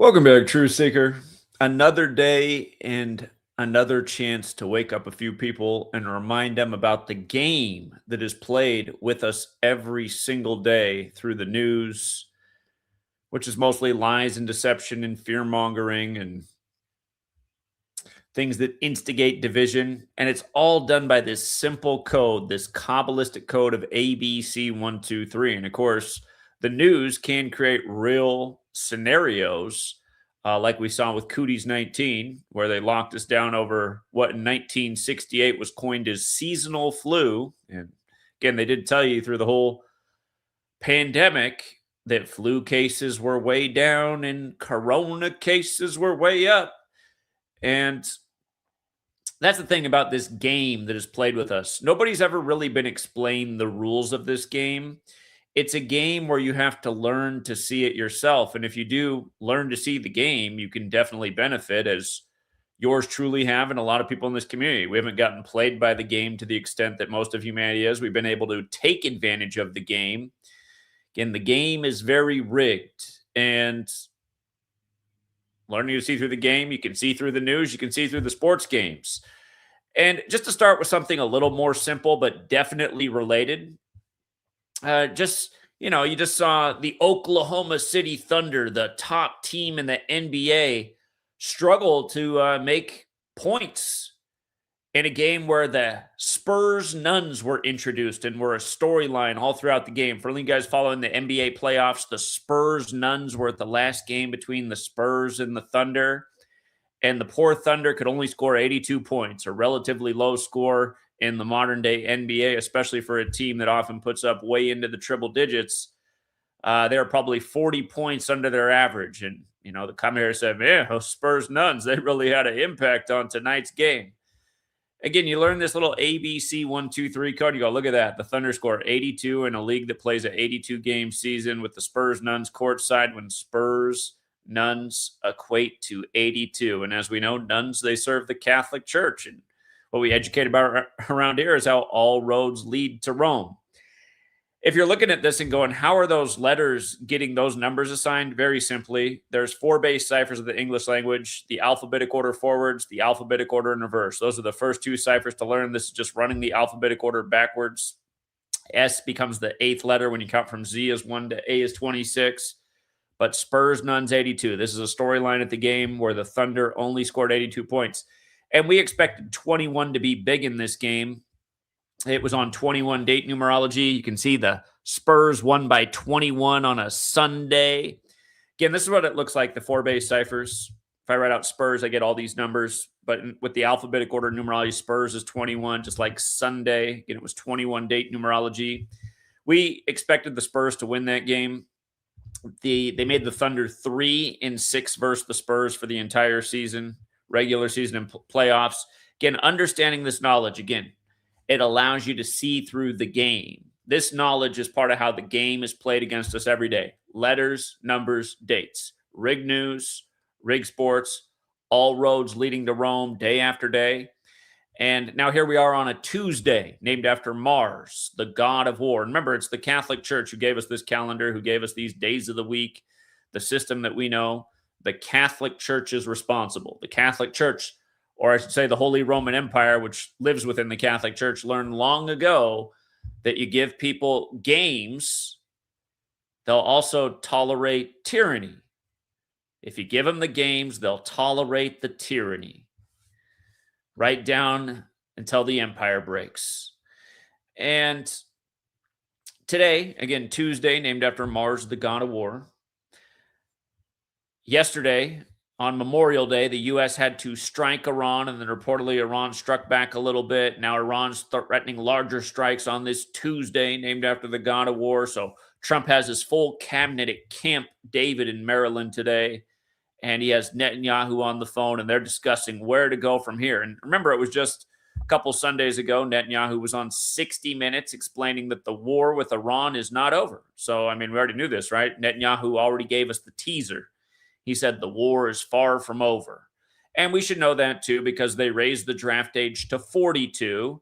Welcome back, Truth Seeker. Another day and another chance to wake up a few people and remind them about the game that is played with us every single day through the news, which is mostly lies and deception and fear mongering and things that instigate division. And it's all done by this simple code, this Kabbalistic code of ABC123. And of course, the news can create real scenarios, like we saw with Cooties 19, where they locked us down over what in 1968 was coined as seasonal flu. And again, they did tell you through the whole pandemic that flu cases were way down and corona cases were way up. And that's the thing about this game that is played with us. Nobody's ever really been explained the rules of this game. It's a game where you have to learn to see it yourself. And if you do learn to see the game, you can definitely benefit, as yours truly have, and a lot of people in this community. We haven't gotten played by the game to the extent that most of humanity is. We've been able to take advantage of the game. Again, the game is very rigged. And learning to see through the game, you can see through the news, you can see through the sports games. And just to start with something a little more simple, but definitely related, you just saw the Oklahoma City Thunder, the top team in the NBA, struggle to make points in a game where the Spurs Nuns were introduced and were a storyline all throughout the game. For any guys following the NBA playoffs, the Spurs Nuns were at the last game between the Spurs and the Thunder. And the poor Thunder could only score 82 points, a relatively low score in the modern day NBA, especially for a team that often puts up way into the triple digits. They're probably 40 points under their average. And, the commentator said, man, those Spurs Nuns, they really had an impact on tonight's game. Again, you learn this little ABC 123 code. You go, look at that. The Thunder score 82 in a league that plays an 82-game season with the Spurs Nuns courtside, when Spurs Nuns equate to 82. And as we know, nuns, they serve the Catholic Church. And what we educate about around here is how all roads lead to Rome. If you're looking at this and going, how are those letters getting those numbers assigned? Very simply, there's 4 base ciphers of the English language: the alphabetic order forwards, the alphabetic order in reverse. Those are the first 2 ciphers to learn. This is just running the alphabetic order backwards. S becomes the 8th letter when you count from Z as 1 to A is 26. But Spurs Nuns 82. This is a storyline at the game where the Thunder only scored 82 points. And we expected 21 to be big in this game. It was on 21 date numerology. You can see the Spurs won by 21 on a Sunday. Again, this is what it looks like, the 4 base ciphers. If I write out Spurs, I get all these numbers. But with the alphabetic order numerology, Spurs is 21, just like Sunday. Again, it was 21 date numerology. We expected the Spurs to win that game. They made the Thunder 3-6 versus the Spurs for the entire season, regular season and playoffs. Again, understanding this knowledge, again, it allows you to see through the game. This knowledge is part of how the game is played against us every day. Letters, numbers, dates. Rig news, rig sports, all roads leading to Rome day after day. And now here we are on a Tuesday, named after Mars, the god of war. Remember, it's the Catholic Church who gave us this calendar, who gave us these days of the week, the system that we know. The Catholic Church is responsible. The Catholic Church, or I should say the Holy Roman Empire, which lives within the Catholic Church, learned long ago that you give people games, they'll also tolerate tyranny. If you give them the games, they'll tolerate the tyranny. Right down until the empire breaks. And today, again, Tuesday, named after Mars, the god of war. Yesterday, on Memorial Day, the U.S. had to strike Iran, and then reportedly Iran struck back a little bit. Now Iran's threatening larger strikes on this Tuesday, named after the god of war. So Trump has his full cabinet at Camp David in Maryland today, and he has Netanyahu on the phone, and they're discussing where to go from here. And remember, it was just a couple Sundays ago, Netanyahu was on 60 Minutes explaining that the war with Iran is not over. So, we already knew this, right? Netanyahu already gave us the teaser. He said the war is far from over. And we should know that too, because they raised the draft age to 42.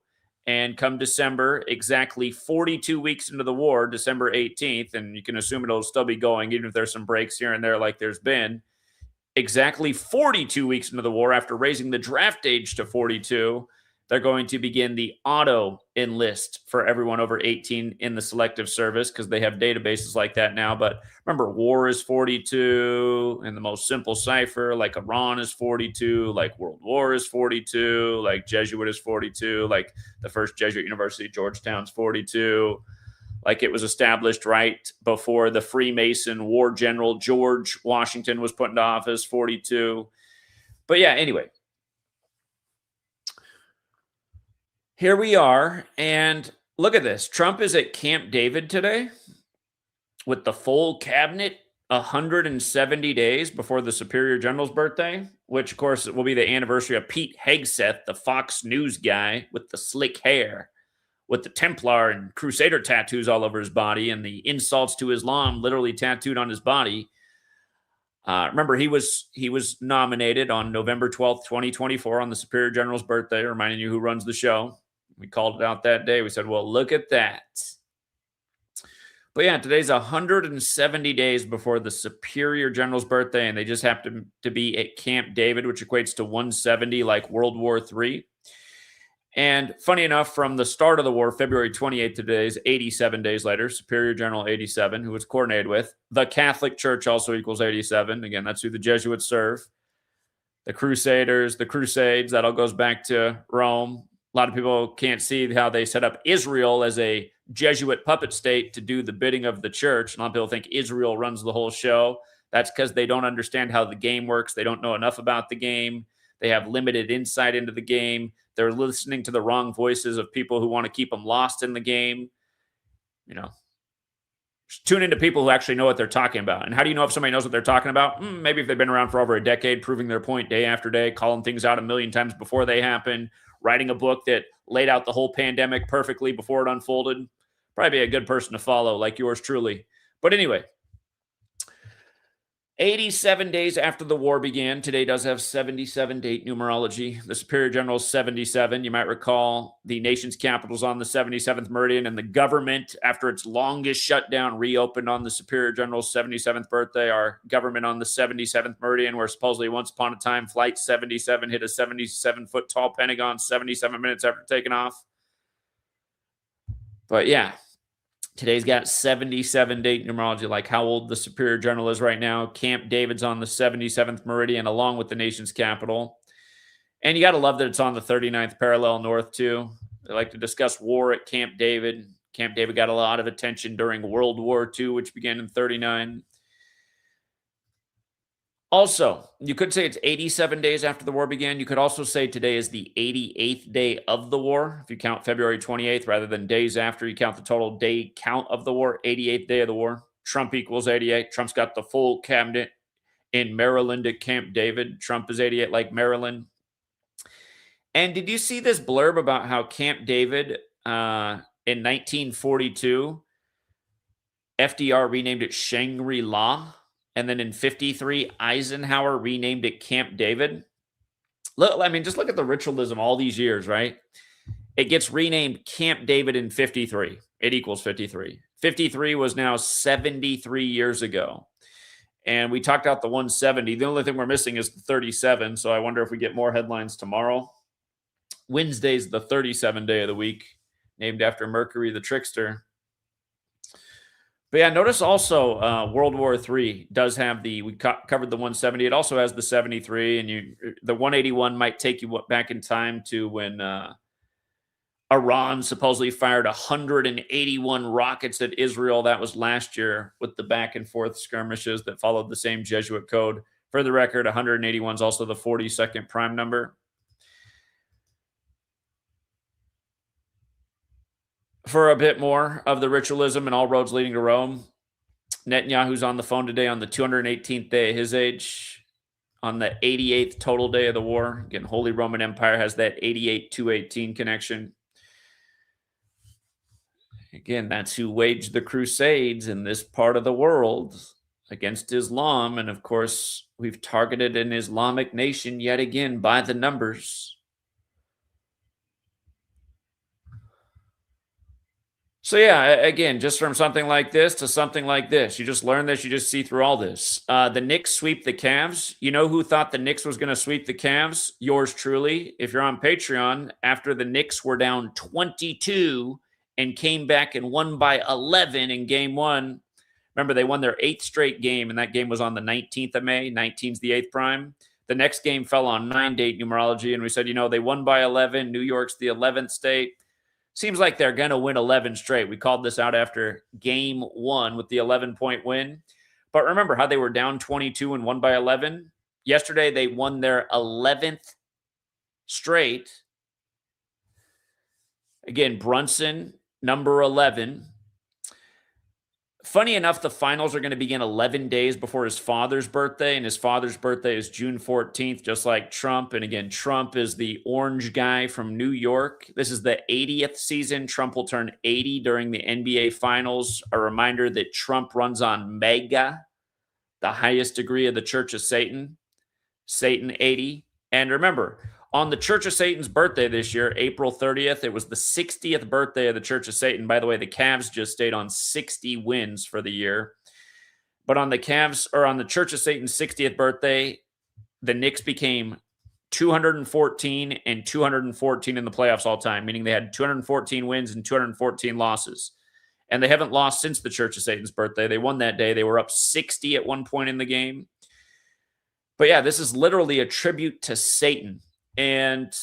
And come December, exactly 42 weeks into the war, December 18th, and you can assume it'll still be going, even if there's some breaks here and there like there's been, exactly 42 weeks into the war, after raising the draft age to 42, they're going to begin the auto enlist for everyone over 18 in the selective service, because they have databases like that now. But remember, war is 42 in the most simple cipher, like Iran is 42, like World War is 42, like Jesuit is 42, like the first Jesuit university, Georgetown's 42. Like it was established right before the Freemason war general George Washington was put into office, 42. But yeah, anyway. Here we are, and look at this. Trump is at Camp David today with the full cabinet 170 days before the Superior General's birthday, which, of course, will be the anniversary of Pete Hegseth, the Fox News guy with the slick hair, with the Templar and Crusader tattoos all over his body and the insults to Islam literally tattooed on his body. Remember, he was nominated on November 12th, 2024 on the Superior General's birthday, reminding you who runs the show. We called it out that day. We said, well, look at that. But yeah, today's 170 days before the Superior General's birthday, and they just happen to be at Camp David, which equates to 170 like World War III. And funny enough, from the start of the war, February 28th to today is 87 days later, Superior General 87, who was coordinated with. The Catholic Church also equals 87. Again, that's who the Jesuits serve. The Crusaders, the Crusades, that all goes back to Rome. A lot of people can't see how they set up Israel as a Jesuit puppet state to do the bidding of the church. A lot of people think Israel runs the whole show. That's because they don't understand how the game works. They don't know enough about the game. They have limited insight into the game. They're listening to the wrong voices of people who want to keep them lost in the game. You know, just tune into people who actually know what they're talking about. And how do you know if somebody knows what they're talking about? Maybe if they've been around for over a decade, proving their point day after day, calling things out a million times before they happen, writing a book that laid out the whole pandemic perfectly before it unfolded. Probably be a good person to follow, like yours truly. But anyway, 87 days after the war began, today does have 77 date numerology. The Superior General's 77. You might recall the nation's capital's on the 77th meridian, and the government, after its longest shutdown, reopened on the Superior General's 77th birthday. Our government on the 77th meridian, where supposedly once upon a time Flight 77 hit a 77-foot tall Pentagon 77 minutes after taking off. But yeah, today's got 77 date numerology, like how old the Superior General is right now. Camp David's on the 77th meridian, along with the nation's capital. And you got to love that it's on the 39th parallel north, too. They like to discuss war at Camp David. Camp David got a lot of attention during World War II, which began in 39. Also, you could say it's 87 days after the war began. You could also say today is the 88th day of the war. If you count February 28th rather than days after, you count the total day count of the war, 88th day of the war. Trump equals 88. Trump's got the full cabinet in Maryland at Camp David. Trump is 88 like Maryland. And did you see this blurb about how Camp David in 1942, FDR renamed it Shangri-La? And then in 53, Eisenhower renamed it Camp David. Look, I mean, just look at the ritualism all these years, right? It gets renamed Camp David in 53. It equals 53. 53 was now 73 years ago. And we talked out the 170. The only thing we're missing is the 37. So I wonder if we get more headlines tomorrow. Wednesday's the 37 day of the week, named after Mercury the Trickster. But yeah, notice also World War III does have we covered the 170. It also has the 73, and the 181 might take you back in time to when Iran supposedly fired 181 rockets at Israel. That was last year with the back and forth skirmishes that followed the same Jesuit code. For the record, 181 is also the 42nd prime number. For a bit more of the ritualism and all roads leading to Rome, Netanyahu's on the phone today on the 218th day of his age, on the 88th total day of the war. Again, Holy Roman Empire has that 88-218 connection. Again, that's who waged the Crusades in this part of the world against Islam. And of course, we've targeted an Islamic nation yet again by the numbers. So yeah, again, just from something like this to something like this, you just learn this. You just see through all this. The Knicks sweep the Cavs. You know who thought the Knicks was going to sweep the Cavs? Yours truly. If you're on Patreon, after the Knicks were down 22 and came back and won by 11 in Game One. Remember, they won their 8th straight game, and that game was on the 19th of May. 19's the 8th prime. The next game fell on 9-date numerology, and we said, they won by 11. New York's the 11th state. Seems like they're going to win 11 straight. We called this out after Game 1 with the 11-point win. But remember how they were down 22 and won by 11? Yesterday, they won their 11th straight. Again, Brunson, number 11. Funny enough, the finals are going to begin 11 days before his father's birthday, and his father's birthday is June 14th, just like Trump. And again, Trump is the orange guy from New York. This is the 80th season. Trump will turn 80 during the NBA Finals. A reminder that Trump runs on Mega, the highest degree of the Church of Satan, Satan 80. And remember, on the Church of Satan's birthday this year, April 30th, it was the 60th birthday of the Church of Satan. By the way, the Cavs just stayed on 60 wins for the year. But on the Church of Satan's 60th birthday, the Knicks became 214 and 214 in the playoffs all time, meaning they had 214 wins and 214 losses. And they haven't lost since the Church of Satan's birthday. They won that day. They were up 60 at one point in the game. But yeah, this is literally a tribute to Satan. And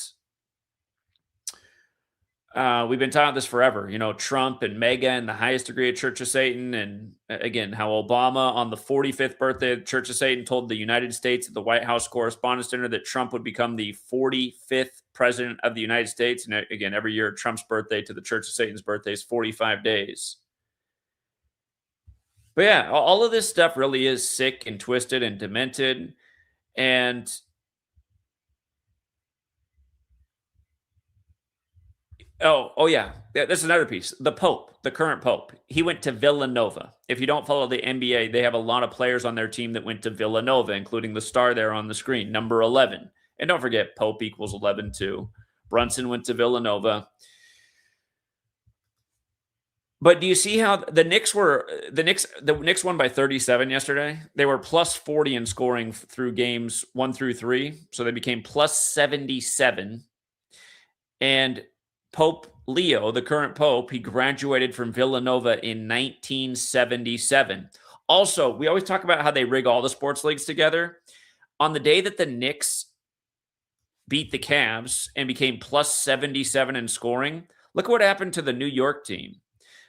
we've been talking about this forever, Trump and Mega and the highest degree of Church of Satan. And again, how Obama on the 45th birthday of the Church of Satan told the United States at the White House Correspondents' Dinner that Trump would become the 45th president of the United States. And again, every year, Trump's birthday to the Church of Satan's birthday is 45 days. But yeah, all of this stuff really is sick and twisted and demented. And Oh yeah. This is another piece. The Pope, the current Pope, he went to Villanova. If you don't follow the NBA, they have a lot of players on their team that went to Villanova, including the star there on the screen, number 11. And don't forget, Pope equals 11 too. Brunson went to Villanova. But do you see how the Knicks won by 37 yesterday? They were plus 40 in scoring through games 1 through 3. So they became plus 77. And Pope Leo, the current Pope, he graduated from Villanova in 1977. Also, we always talk about how they rig all the sports leagues together. On the day that the Knicks beat the Cavs and became plus 77 in scoring, look what happened to the New York team.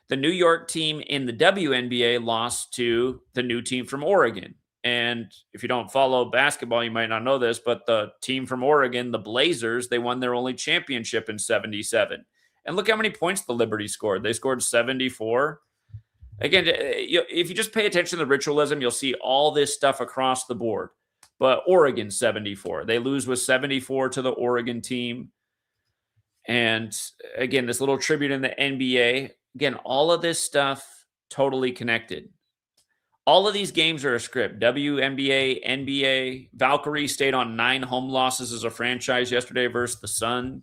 The New York team in the WNBA lost to the new team from Oregon. And if you don't follow basketball, you might not know this, but the team from Oregon, the Blazers, they won their only championship in 77. And look how many points the Liberty scored. They scored 74. Again, if you just pay attention to the ritualism, you'll see all this stuff across the board. But Oregon, 74. They lose with 74 to the Oregon team. And again, this little tribute in the NBA. Again, all of this stuff totally connected. All of these games are a script. WNBA, NBA. Valkyrie stayed on 9 home losses as a franchise yesterday versus the Sun.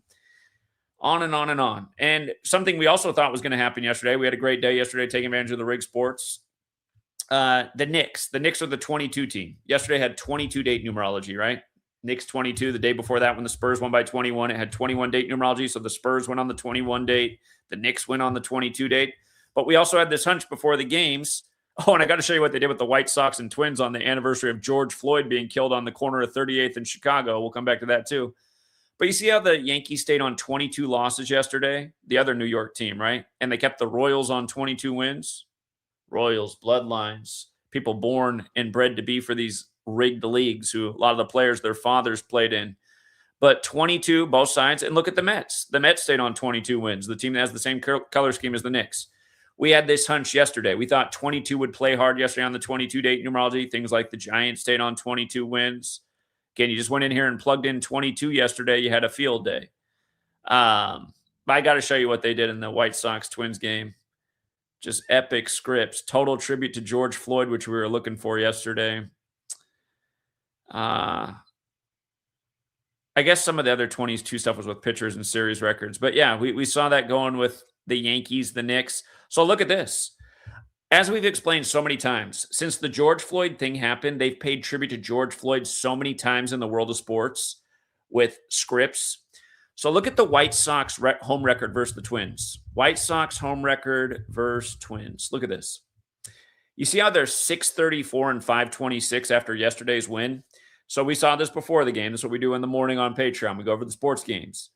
On and on and on. And something we also thought was going to happen yesterday. We had a great day yesterday taking advantage of the rig sports. The Knicks. The Knicks are the 22 team. Yesterday had 22-date numerology, right? Knicks 22. The day before that when the Spurs won by 21, it had 21-date numerology. So the Spurs went on the 21 date. The Knicks went on the 22 date. But we also had this hunch before the games. Oh, and I got to show you what they did with the White Sox and Twins on the anniversary of George Floyd being killed on the corner of 38th in Chicago. We'll come back to that too. But you see how the Yankees stayed on 22 losses yesterday? The other New York team, right? And they kept the Royals on 22 wins. Royals, bloodlines, people born and bred to be for these rigged leagues who a lot of the players, their fathers played in. But 22, both sides. And look at the Mets. The Mets stayed on 22 wins. The team that has the same color scheme as the Knicks. We had this hunch yesterday. We thought 22 would play hard yesterday on the 22-date numerology. Things like the Giants stayed on 22 wins. Again, you just went in here and plugged in 22 yesterday. You had a field day. But I got to show you what they did in the White Sox Twins game. Just epic scripts. Total tribute to George Floyd, which we were looking for yesterday. I guess some of the other 22 stuff was with pitchers and series records. But yeah, we saw that going with the Yankees, the Knicks. So look at this. As we've explained so many times, since the George Floyd thing happened, they've paid tribute to George Floyd so many times in the world of sports with scripts. So look at the White Sox home record versus the Twins. White Sox home record versus Twins. Look at this. You see how they're 634 and 526 after yesterday's win? So we saw this before the game. That's what we do in the morning on Patreon. We go over the sports games.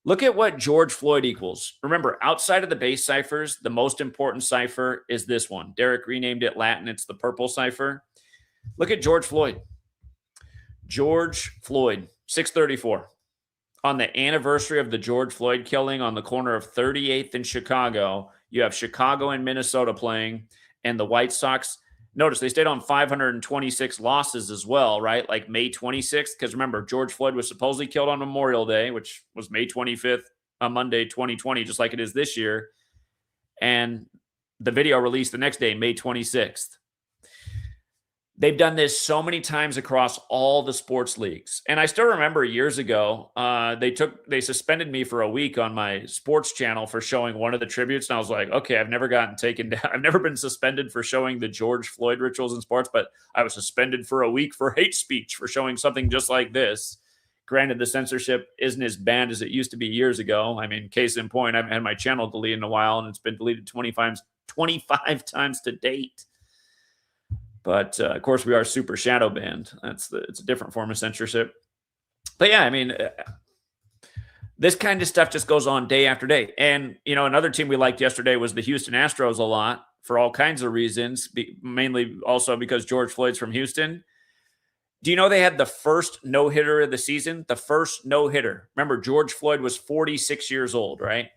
Look at what George Floyd equals. Remember, outside of the base ciphers, the most important cipher is this one. Derek renamed it Latin. It's the purple cipher. Look at George Floyd. George Floyd, 634. On the anniversary of the George Floyd killing on the corner of 38th and Chicago, you have Chicago and Minnesota playing, and the White Sox. Notice they stayed on 526 losses as well, right? Like May 26th, because remember, George Floyd was supposedly killed on Memorial Day, which was May 25th, on Monday, 2020, just like it is this year. And the video released the next day, May 26th. They've done this so many times across all the sports leagues. And I still remember years ago, they suspended me for a week on my sports channel for showing one of the tributes. And I was like, okay, I've never gotten taken down. I've never been suspended for showing the George Floyd rituals in sports, but I was suspended for a week for hate speech for showing something just like this. Granted, the censorship isn't as bad as it used to be years ago. I mean, case in point, I haven't had my channel deleted in a while, and it's been deleted 25 times to date. But of course, we are super shadow banned. It's a different form of censorship. But yeah, I mean, this kind of stuff just goes on day after day. And another team we liked yesterday was the Houston Astros a lot for all kinds of reasons, mainly also because George Floyd's from Houston. Do you know they had the first no-hitter of the season? The first no-hitter. Remember, George Floyd was 46 years old, right?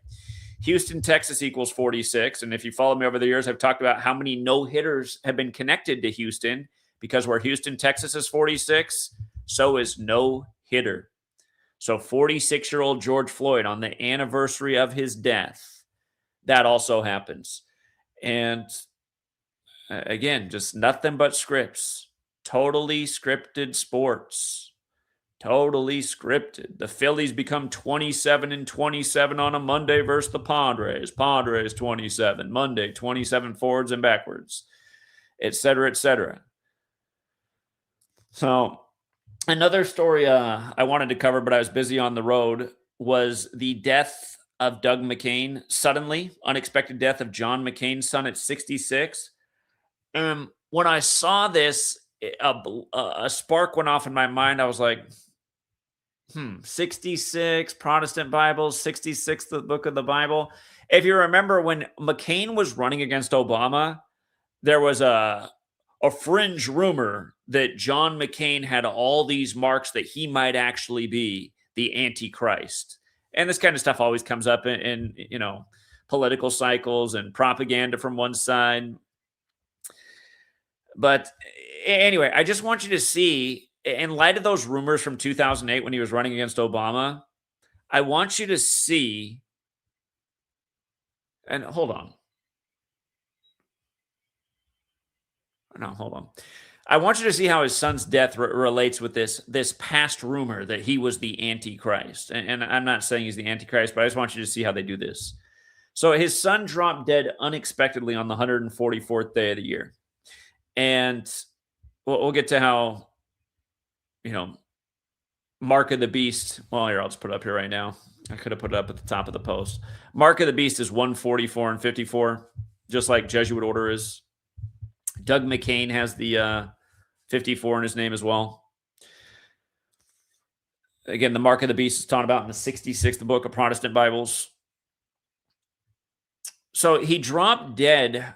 Houston, Texas equals 46. And if you follow me over the years, I've talked about how many no-hitters have been connected to Houston, because where Houston, Texas is 46, so is no-hitter. So 46-year-old George Floyd on the anniversary of his death, that also happens. And again, just nothing but scripts. Totally scripted sports. Totally scripted. The Phillies become 27 and 27 on a Monday versus the Padres. Padres 27. Monday 27 forwards and backwards, etc., etc. So another story I wanted to cover, but I was busy on the road, was the death of Doug McCain. Suddenly, unexpected death of John McCain's son at 66. When I saw this, a spark went off in my mind. I was like, 66 Protestant Bibles, 66th the book of the Bible. If you remember, when McCain was running against Obama, there was a fringe rumor that John McCain had all these marks that he might actually be the Antichrist. And this kind of stuff always comes up in political cycles and propaganda from one side. But anyway, I just want you to see, in light of those rumors from 2008 when he was running against Obama, I want you to see, and hold on. No, hold on. I want you to see how his son's death relates with this past rumor that he was the Antichrist. And I'm not saying he's the Antichrist, but I just want you to see how they do this. So his son dropped dead unexpectedly on the 144th day of the year. And we'll get to how, Mark of the Beast. Well, here, I'll just put it up here right now. I could have put it up at the top of the post. Mark of the Beast is 144 and 54, just like Jesuit order is. Doug McCain has the 54 in his name as well. Again, the Mark of the Beast is talked about in the 66th book of Protestant Bibles. So he dropped dead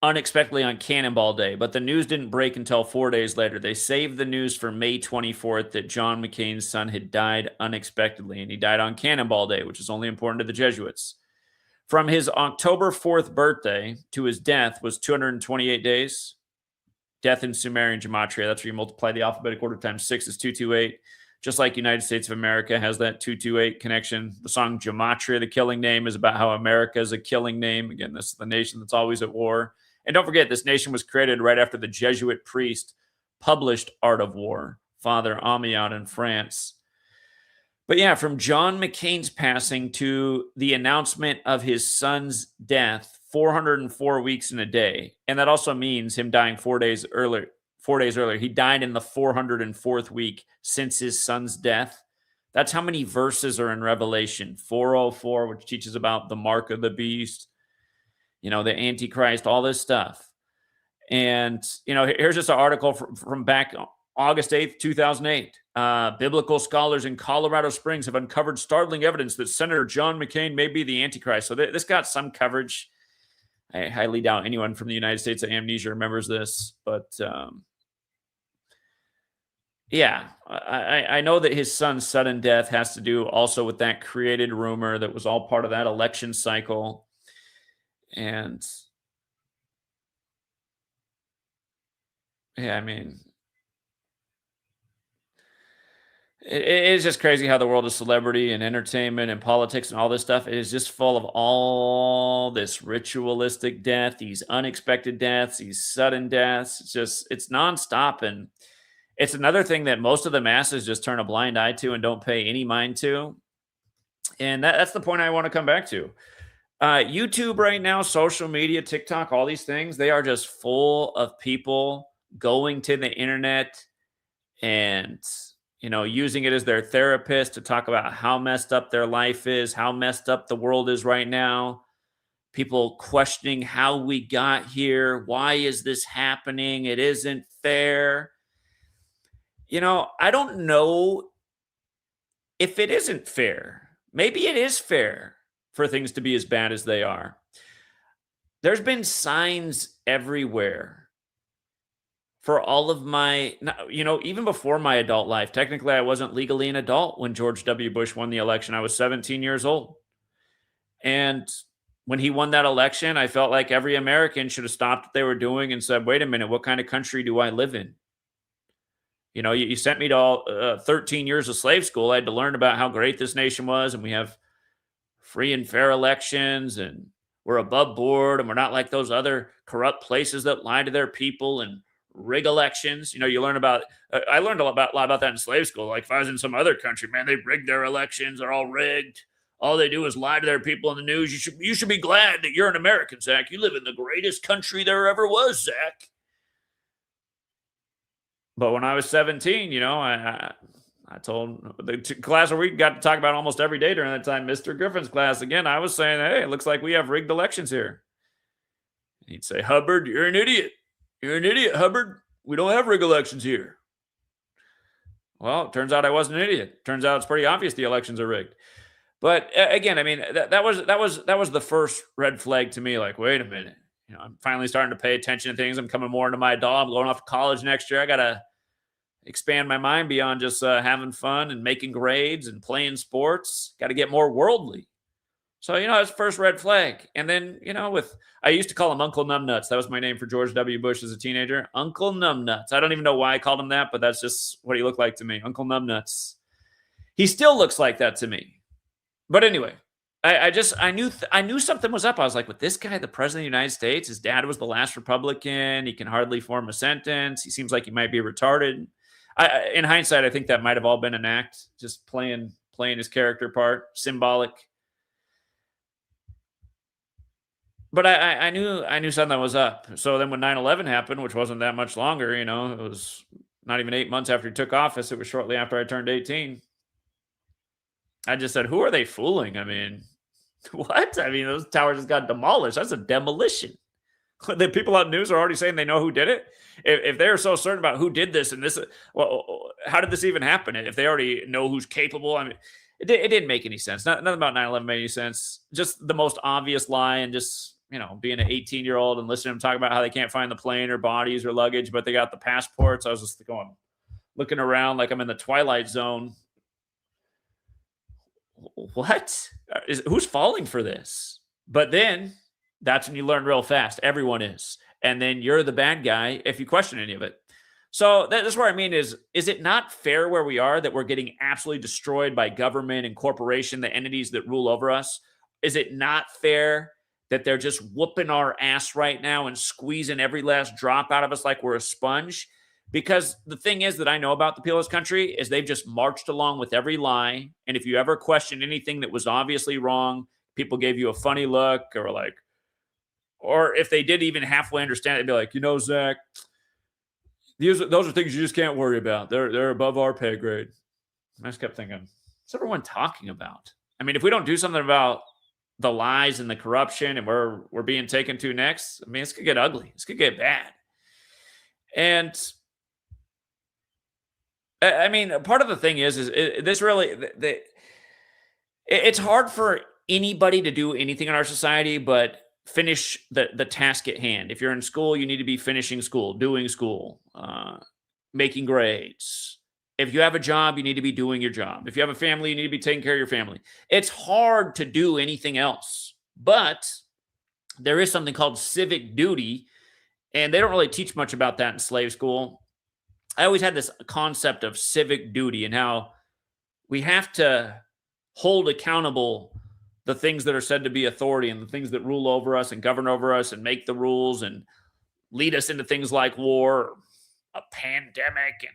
unexpectedly on Cannonball Day, but the news didn't break until 4 days later. They saved the news for May 24th that John McCain's son had died unexpectedly, and he died on Cannonball Day, which is only important to the Jesuits. From his October 4th birthday to his death was 228 days. Death in Sumerian gematria, that's where you multiply the alphabetic order times 6 is 228. Just like United States of America has that 228 connection. The song Gematria, the Killing Name, is about how America is a killing name. Again, this is the nation that's always at war. And don't forget, this nation was created right after the Jesuit priest published Art of War, Father Amiot in France. But yeah, from John McCain's passing to the announcement of his son's death, 404 weeks in a day. And that also means him dying 4 days earlier. 4 days earlier. He died in the 404th week since his son's death. That's how many verses are in Revelation. 404, which teaches about the mark of the beast, the Antichrist, all this stuff. And, here's just an article from back August 8th, 2008. Biblical scholars in Colorado Springs have uncovered startling evidence that Senator John McCain may be the Antichrist. So this got some coverage. I highly doubt anyone from the United States of Amnesia remembers this. But yeah, I know that his son's sudden death has to do also with that created rumor that was all part of that election cycle. And yeah, I mean, it is just crazy how the world of celebrity and entertainment and politics and all this stuff is just full of all this ritualistic death, these unexpected deaths, these sudden deaths. It's nonstop. And it's another thing that most of the masses just turn a blind eye to and don't pay any mind to. And that's the point I want to come back to. YouTube right now, social media, TikTok, all these things, they are just full of people going to the internet and using it as their therapist to talk about how messed up their life is, how messed up the world is right now. People questioning how we got here. Why is this happening? It isn't fair. I don't know if it isn't fair. Maybe it is fair for things to be as bad as they are. There's been signs everywhere for all of my, even before my adult life. Technically, I wasn't legally an adult when George W. Bush won the election. I was 17 years old. And when he won that election, I felt like every American should have stopped what they were doing and said, wait a minute, what kind of country do I live in? You sent me to 13 years of slave school. I had to learn about how great this nation was, and we have free and fair elections, and we're above board, and we're not like those other corrupt places that lie to their people and rig elections. You learn about, I learned a lot about that in slave school. Like if I was in some other country, man, they rigged their elections. They're all rigged. All they do is lie to their people in the news. You should be glad that you're an American, Zach. You live in the greatest country there ever was, Zach. But when I was 17, I told the class where we got to talk about almost every day during that time, Mr. Griffin's class, again, I was saying, hey, it looks like we have rigged elections here. He'd say, Hubbard, you're an idiot. You're an idiot, Hubbard. We don't have rigged elections here. Well, it turns out I wasn't an idiot. Turns out it's pretty obvious the elections are rigged. But again, I mean, that was the first red flag to me. Like, wait a minute. I'm finally starting to pay attention to things. I'm coming more into my adult. I'm going off to college next year. I got to expand my mind beyond just having fun and making grades and playing sports. Got to get more worldly. So, it's first red flag. And then, I used to call him Uncle Numbnuts. That was my name for George W. Bush as a teenager. Uncle Numbnuts. I don't even know why I called him that, but that's just what he looked like to me. Uncle Numbnuts. He still looks like that to me. But anyway, I knew something was up. I was like, with this guy, the president of the United States, his dad was the last Republican. He can hardly form a sentence. He seems like he might be retarded. In hindsight, I think that might have all been an act, just playing his character part, symbolic. But I knew something was up. So then when 9/11 happened, which wasn't that much longer, it was not even 8 months after he took office. It was shortly after I turned 18. I just said, who are they fooling? I mean, what? I mean, those towers just got demolished. That's a demolition. The people on news are already saying they know who did it. If they're so certain about who did this and this, well, how did this even happen? If they already know who's capable, I mean, it didn't make any sense. Nothing about 9/11 made any sense. Just the most obvious lie, and just being an 18-year-old and listening to them talk about how they can't find the plane or bodies or luggage, but they got the passports. I was just looking around like I'm in the Twilight Zone. What? Who's falling for this? But then that's when you learn real fast. Everyone is. And then you're the bad guy if you question any of it. So that's what I mean is it not fair where we are that we're getting absolutely destroyed by government and corporation, the entities that rule over us? Is it not fair that they're just whooping our ass right now and squeezing every last drop out of us like we're a sponge? Because the thing is that I know about the people of this country is they've just marched along with every lie. And if you ever questioned anything that was obviously wrong, people gave you a funny look or if they did even halfway understand it, they'd be like, Zach, those are things you just can't worry about. They're above our pay grade. And I just kept thinking, what's everyone talking about? I mean, if we don't do something about the lies and the corruption and where we're being taken to next, I mean, this could get ugly. This could get bad. And I mean, part of the thing is this really, it's hard for anybody to do anything in our society but finish the task at hand. If you're in school, you need to be finishing school, doing school, making grades. If you have a job, you need to be doing your job. If you have a family, you need to be taking care of your family. It's hard to do anything else, but there is something called civic duty, and they don't really teach much about that in slave school. I always had this concept of civic duty and how we have to hold accountable the things that are said to be authority and the things that rule over us and govern over us and make the rules and lead us into things like war, a pandemic. And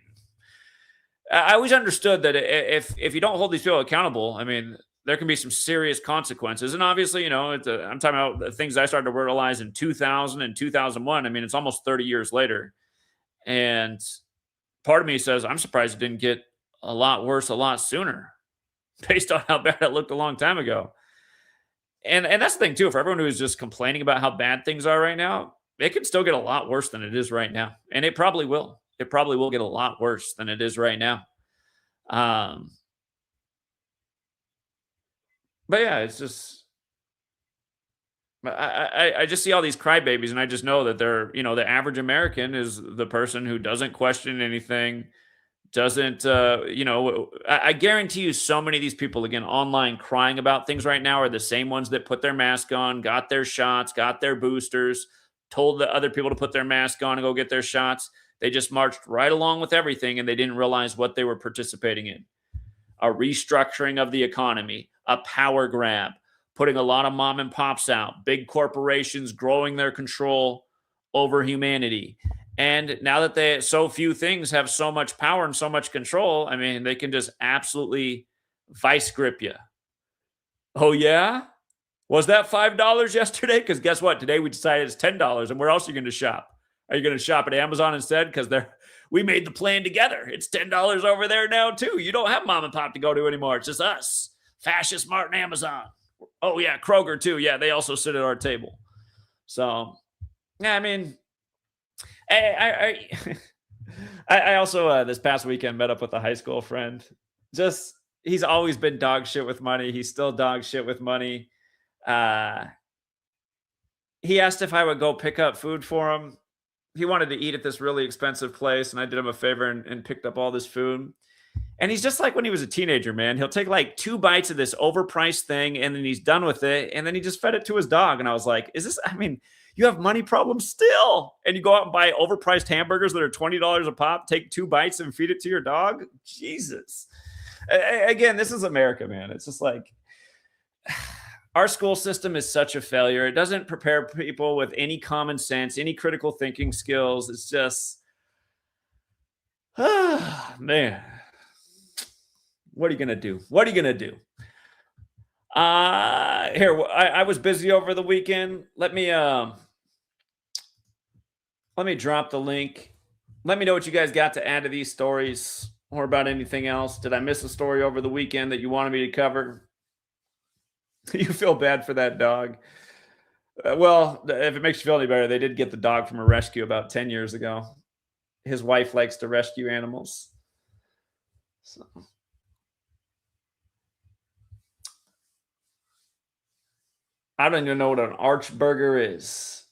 I always understood that if you don't hold these people accountable, I mean, there can be some serious consequences. And obviously, I'm talking about the things I started to realize in 2000 and 2001. I mean, it's almost 30 years later. And part of me says, I'm surprised it didn't get a lot worse a lot sooner based on how bad it looked a long time ago. And that's the thing, too. For everyone who is just complaining about how bad things are right now, it can still get a lot worse than it is right now. And it probably will. It probably will get a lot worse than it is right now. But yeah, it's just, I just see all these crybabies, and I just know that they're, the average American is the person who doesn't question anything, doesn't, I guarantee you so many of these people, again, online crying about things right now are the same ones that put their mask on, got their shots, got their boosters, told the other people to put their mask on and go get their shots. They just marched right along with everything, and they didn't realize what they were participating in. A restructuring of the economy, a power grab, putting a lot of mom and pops out, big corporations growing their control over humanity. And now that so few things have so much power and so much control, I mean, they can just absolutely vice grip you. Oh, yeah? Was that $5 yesterday? Because guess what? Today we decided it's $10. And where else are you going to shop? Are you going to shop at Amazon instead? Because we made the plan together. It's $10 over there now, too. You don't have mom and pop to go to anymore. It's just us. Fascist Mart and Amazon. Oh, yeah, Kroger, too. Yeah, they also sit at our table. So, yeah, I mean, I also, this past weekend, met up with a high school friend. He's always been dog shit with money. He's still dog shit with money. He asked if I would go pick up food for him. He wanted to eat at this really expensive place, and I did him a favor and picked up all this food. And he's just like when he was a teenager, man. He'll take like 2 bites of this overpriced thing, and then he's done with it, and then he just fed it to his dog. And I was like, you have money problems still, and you go out and buy overpriced hamburgers that are $20 a pop, take 2 bites and feed it to your dog? Jesus. Again, this is America, man. It's just like, our school system is such a failure. It doesn't prepare people with any common sense, any critical thinking skills. It's just, man, what are you going to do? What are you going to do? Here, I was busy over the weekend. Let me drop the link. Let me know what you guys got to add to these stories or about anything else. Did I miss a story over the weekend that you wanted me to cover? You feel bad for that dog. Well, if it makes you feel any better, they did get the dog from a rescue about 10 years ago. His wife likes to rescue animals. So. I don't even know what an Archburger is.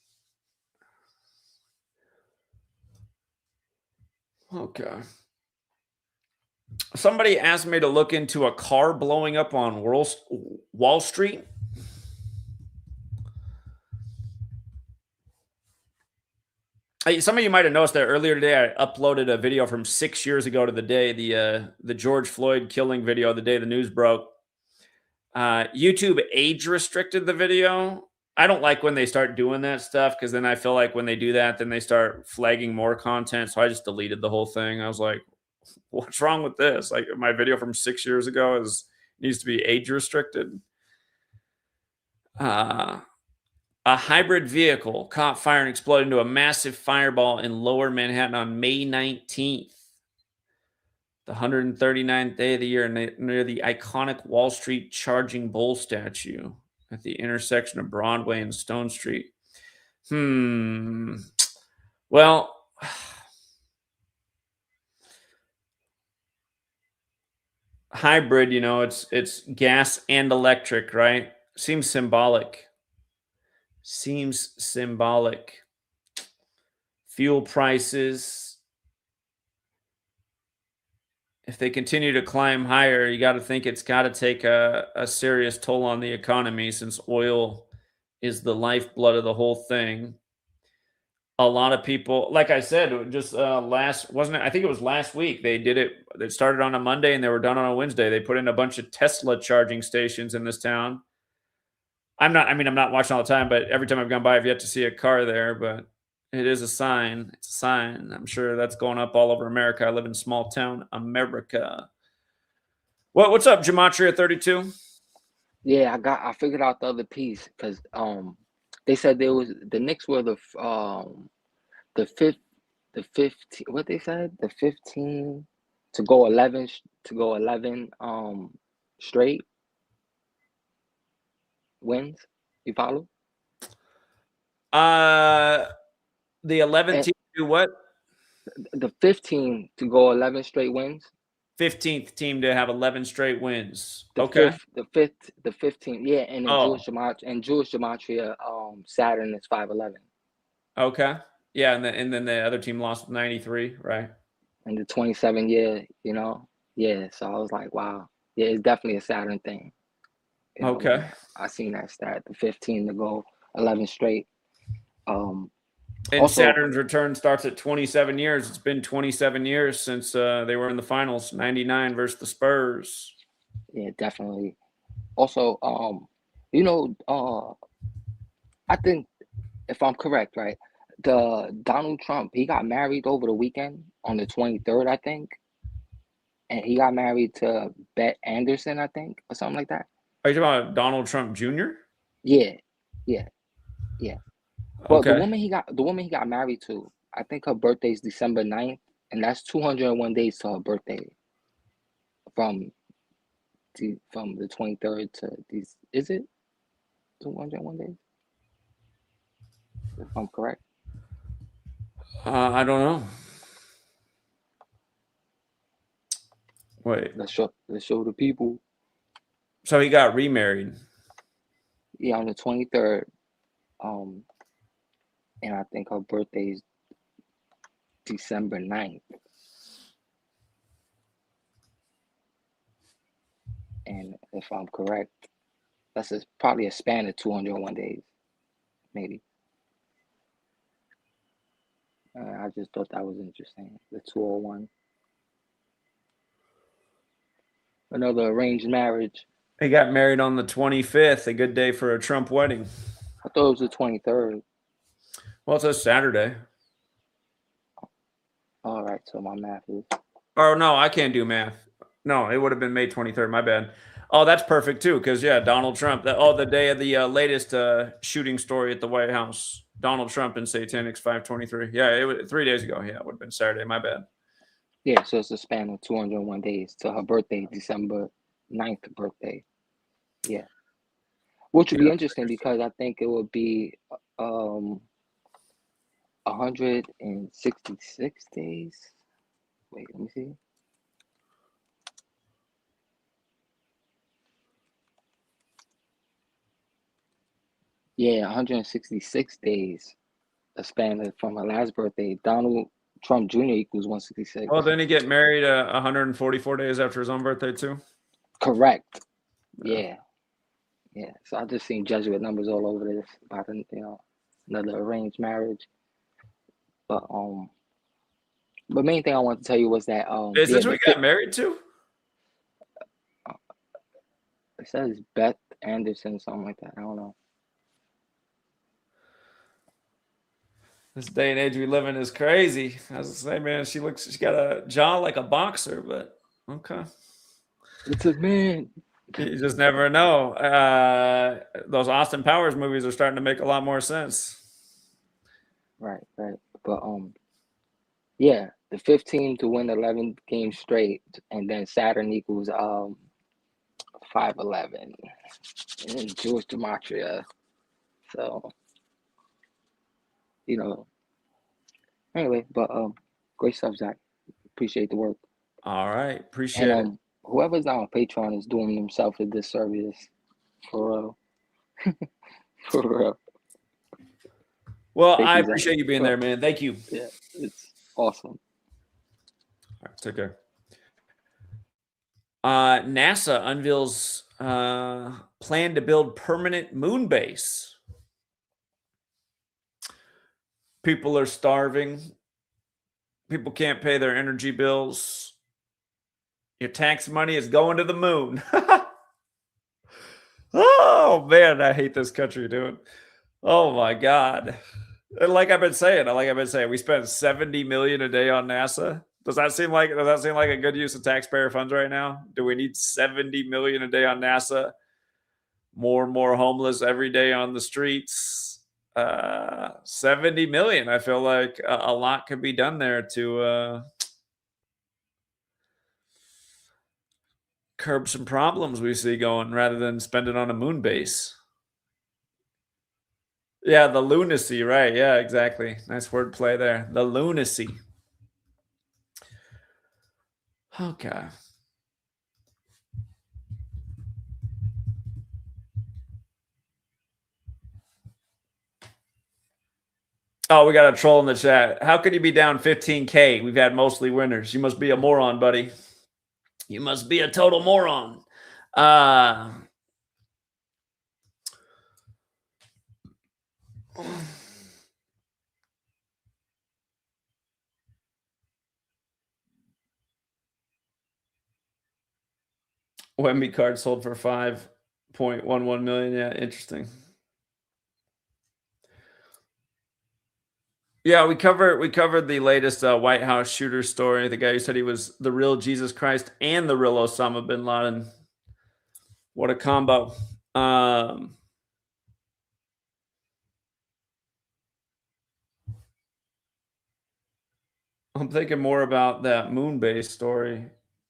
Okay. Somebody asked me to look into a car blowing up on Wall Street. Some of you might have noticed that earlier today I uploaded a video from 6 years ago to the day, the George Floyd killing video, the day the news broke. YouTube age restricted the video, I don't like when they start doing that stuff because then I feel like when they do that, then they start flagging more content. So I just deleted the whole thing. I was like, what's wrong with this? Like my video from 6 years ago needs to be age restricted. A hybrid vehicle caught fire and exploded into a massive fireball in lower Manhattan on May 19th. The 139th day of the year near the iconic Wall Street Charging Bull statue at the intersection of Broadway and Stone Street. Well, hybrid, it's gas and electric, right? Seems symbolic. Fuel prices, if they continue to climb higher, you got to think it's got to take a serious toll on the economy since oil is the lifeblood of the whole thing. A lot of people, like I said, just I think it was last week. They did it. They started on a Monday and they were done on a Wednesday. They put in a bunch of Tesla charging stations in this town. I'm not watching all the time, but every time I've gone by, I've yet to see a car there, but it is a sign. It's a sign. I'm sure that's going up all over America. I live in small town America. What's up, Gematria32? Yeah, I figured out the other piece because they said there was the Knicks were the 15, what they said, the 15 to go 11 straight wins. You follow? The 11th team do what? The 15 to go 11 straight wins. 15th team to have 11 straight wins. The okay. The 15th, yeah, and in Jewish gematria, Saturn is 511. Okay. Yeah, and then the other team lost 93, right? And the 27 year, yeah. So I was like, wow, yeah, it's definitely a Saturn thing. Okay. I seen that stat, the 15 to go 11 straight. And also, Saturn's return starts at 27 years. It's been 27 years since they were in the finals, 99 versus the Spurs. Yeah, definitely. Also, I think if I'm correct, right, the Donald Trump, he got married over the weekend on the 23rd, I think. And he got married to Bette Anderson, I think, or something like that. Are you talking about Donald Trump Jr.? Yeah. Well, okay. the woman he got married to, I think her birthday is December 9th, and that's 201 days to her birthday. From the 23rd to these, is it 201 days? If I'm correct. I don't know. Wait. Let's show the people. So he got remarried. Yeah, on the 23rd. And I think her birthday is December 9th. And if I'm correct, that's probably a span of 201 days, maybe. I just thought that was interesting. The 201. Another arranged marriage. He got married on the 25th, a good day for a Trump wedding. I thought it was the 23rd. Well, it's a Saturday. All right, so my math is... Oh, no, I can't do math. No, it would have been May 23rd. My bad. Oh, that's perfect, too, because, yeah, Donald Trump. The day of the latest shooting story at the White House. Donald Trump and Satanics 523. Yeah, it was 3 days ago. Yeah, it would have been Saturday. My bad. Yeah, so it's a span of 201 days to her birthday, December 9th birthday. Yeah. Which would be interesting because I think it would be 166 days. Wait, let me see. Yeah, 166 days. A span from her last birthday. Donald Trump Jr. equals 166. Well, didn't he get married 144 days after his own birthday, too? Correct. Yeah. So I just seen Jesuit numbers all over this about another arranged marriage. But main thing I wanted to tell you was that is this who he got married to? It says Bette Anderson, something like that. I don't know. This day and age we live in is crazy. I was gonna say, man, she got a jaw like a boxer, but okay. It's a man. You just never know. Those Austin Powers movies are starting to make a lot more sense. Right. But yeah, the 15 to win 11 games straight, and then Saturn equals 511, and Jewish gematria. So anyway, but great stuff, Zach. Appreciate the work. All right, appreciate And it. whoever's not on Patreon is doing themselves a disservice, for real. For real. Well, Thank I you, Zach. appreciate you being there, man. Thank you. Yeah, it's awesome. All right, take care. NASA unveils plan to build permanent moon base. People are starving. People can't pay their energy bills. Your tax money is going to the moon. Oh man, I hate this country, dude. Oh my God. And like I've been saying, we spend 70 million a day on NASA. Does that seem like a good use of taxpayer funds right now? Do we need 70 million a day on NASA? More and more homeless every day on the streets. 70 million. I feel like a lot could be done there to curb some problems we see going rather than spend it on a moon base. Yeah, the lunacy, right? Yeah, exactly. Nice wordplay there. The lunacy. Okay. Oh, we got a troll in the chat. How could you be down 15K? We've had mostly winners. You must be a moron, buddy. You must be a total moron. Wemby card sold for 5.11 million. Yeah, interesting. Yeah, we covered the latest White House shooter story. The guy who said he was the real Jesus Christ and the real Osama bin Laden. What a combo. I'm thinking more about that moon base story.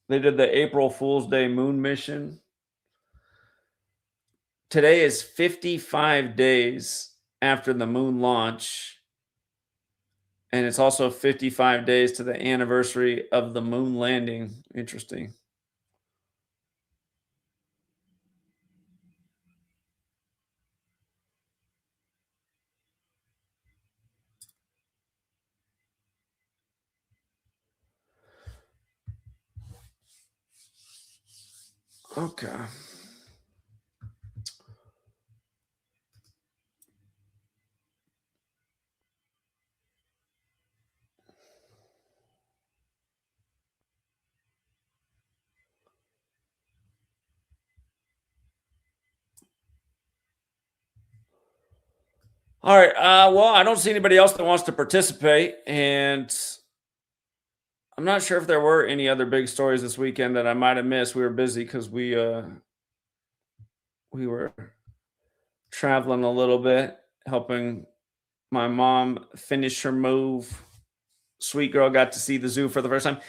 They did the April Fool's Day moon mission. Today is 55 days after the moon launch. And it's also 55 days to the anniversary of the moon landing. Interesting. Okay. All right. Well, I don't see anybody else that wants to participate, and I'm not sure if there were any other big stories this weekend that I might have missed. We were busy because we were traveling a little bit, helping my mom finish her move. Sweet girl got to see the zoo for the first time.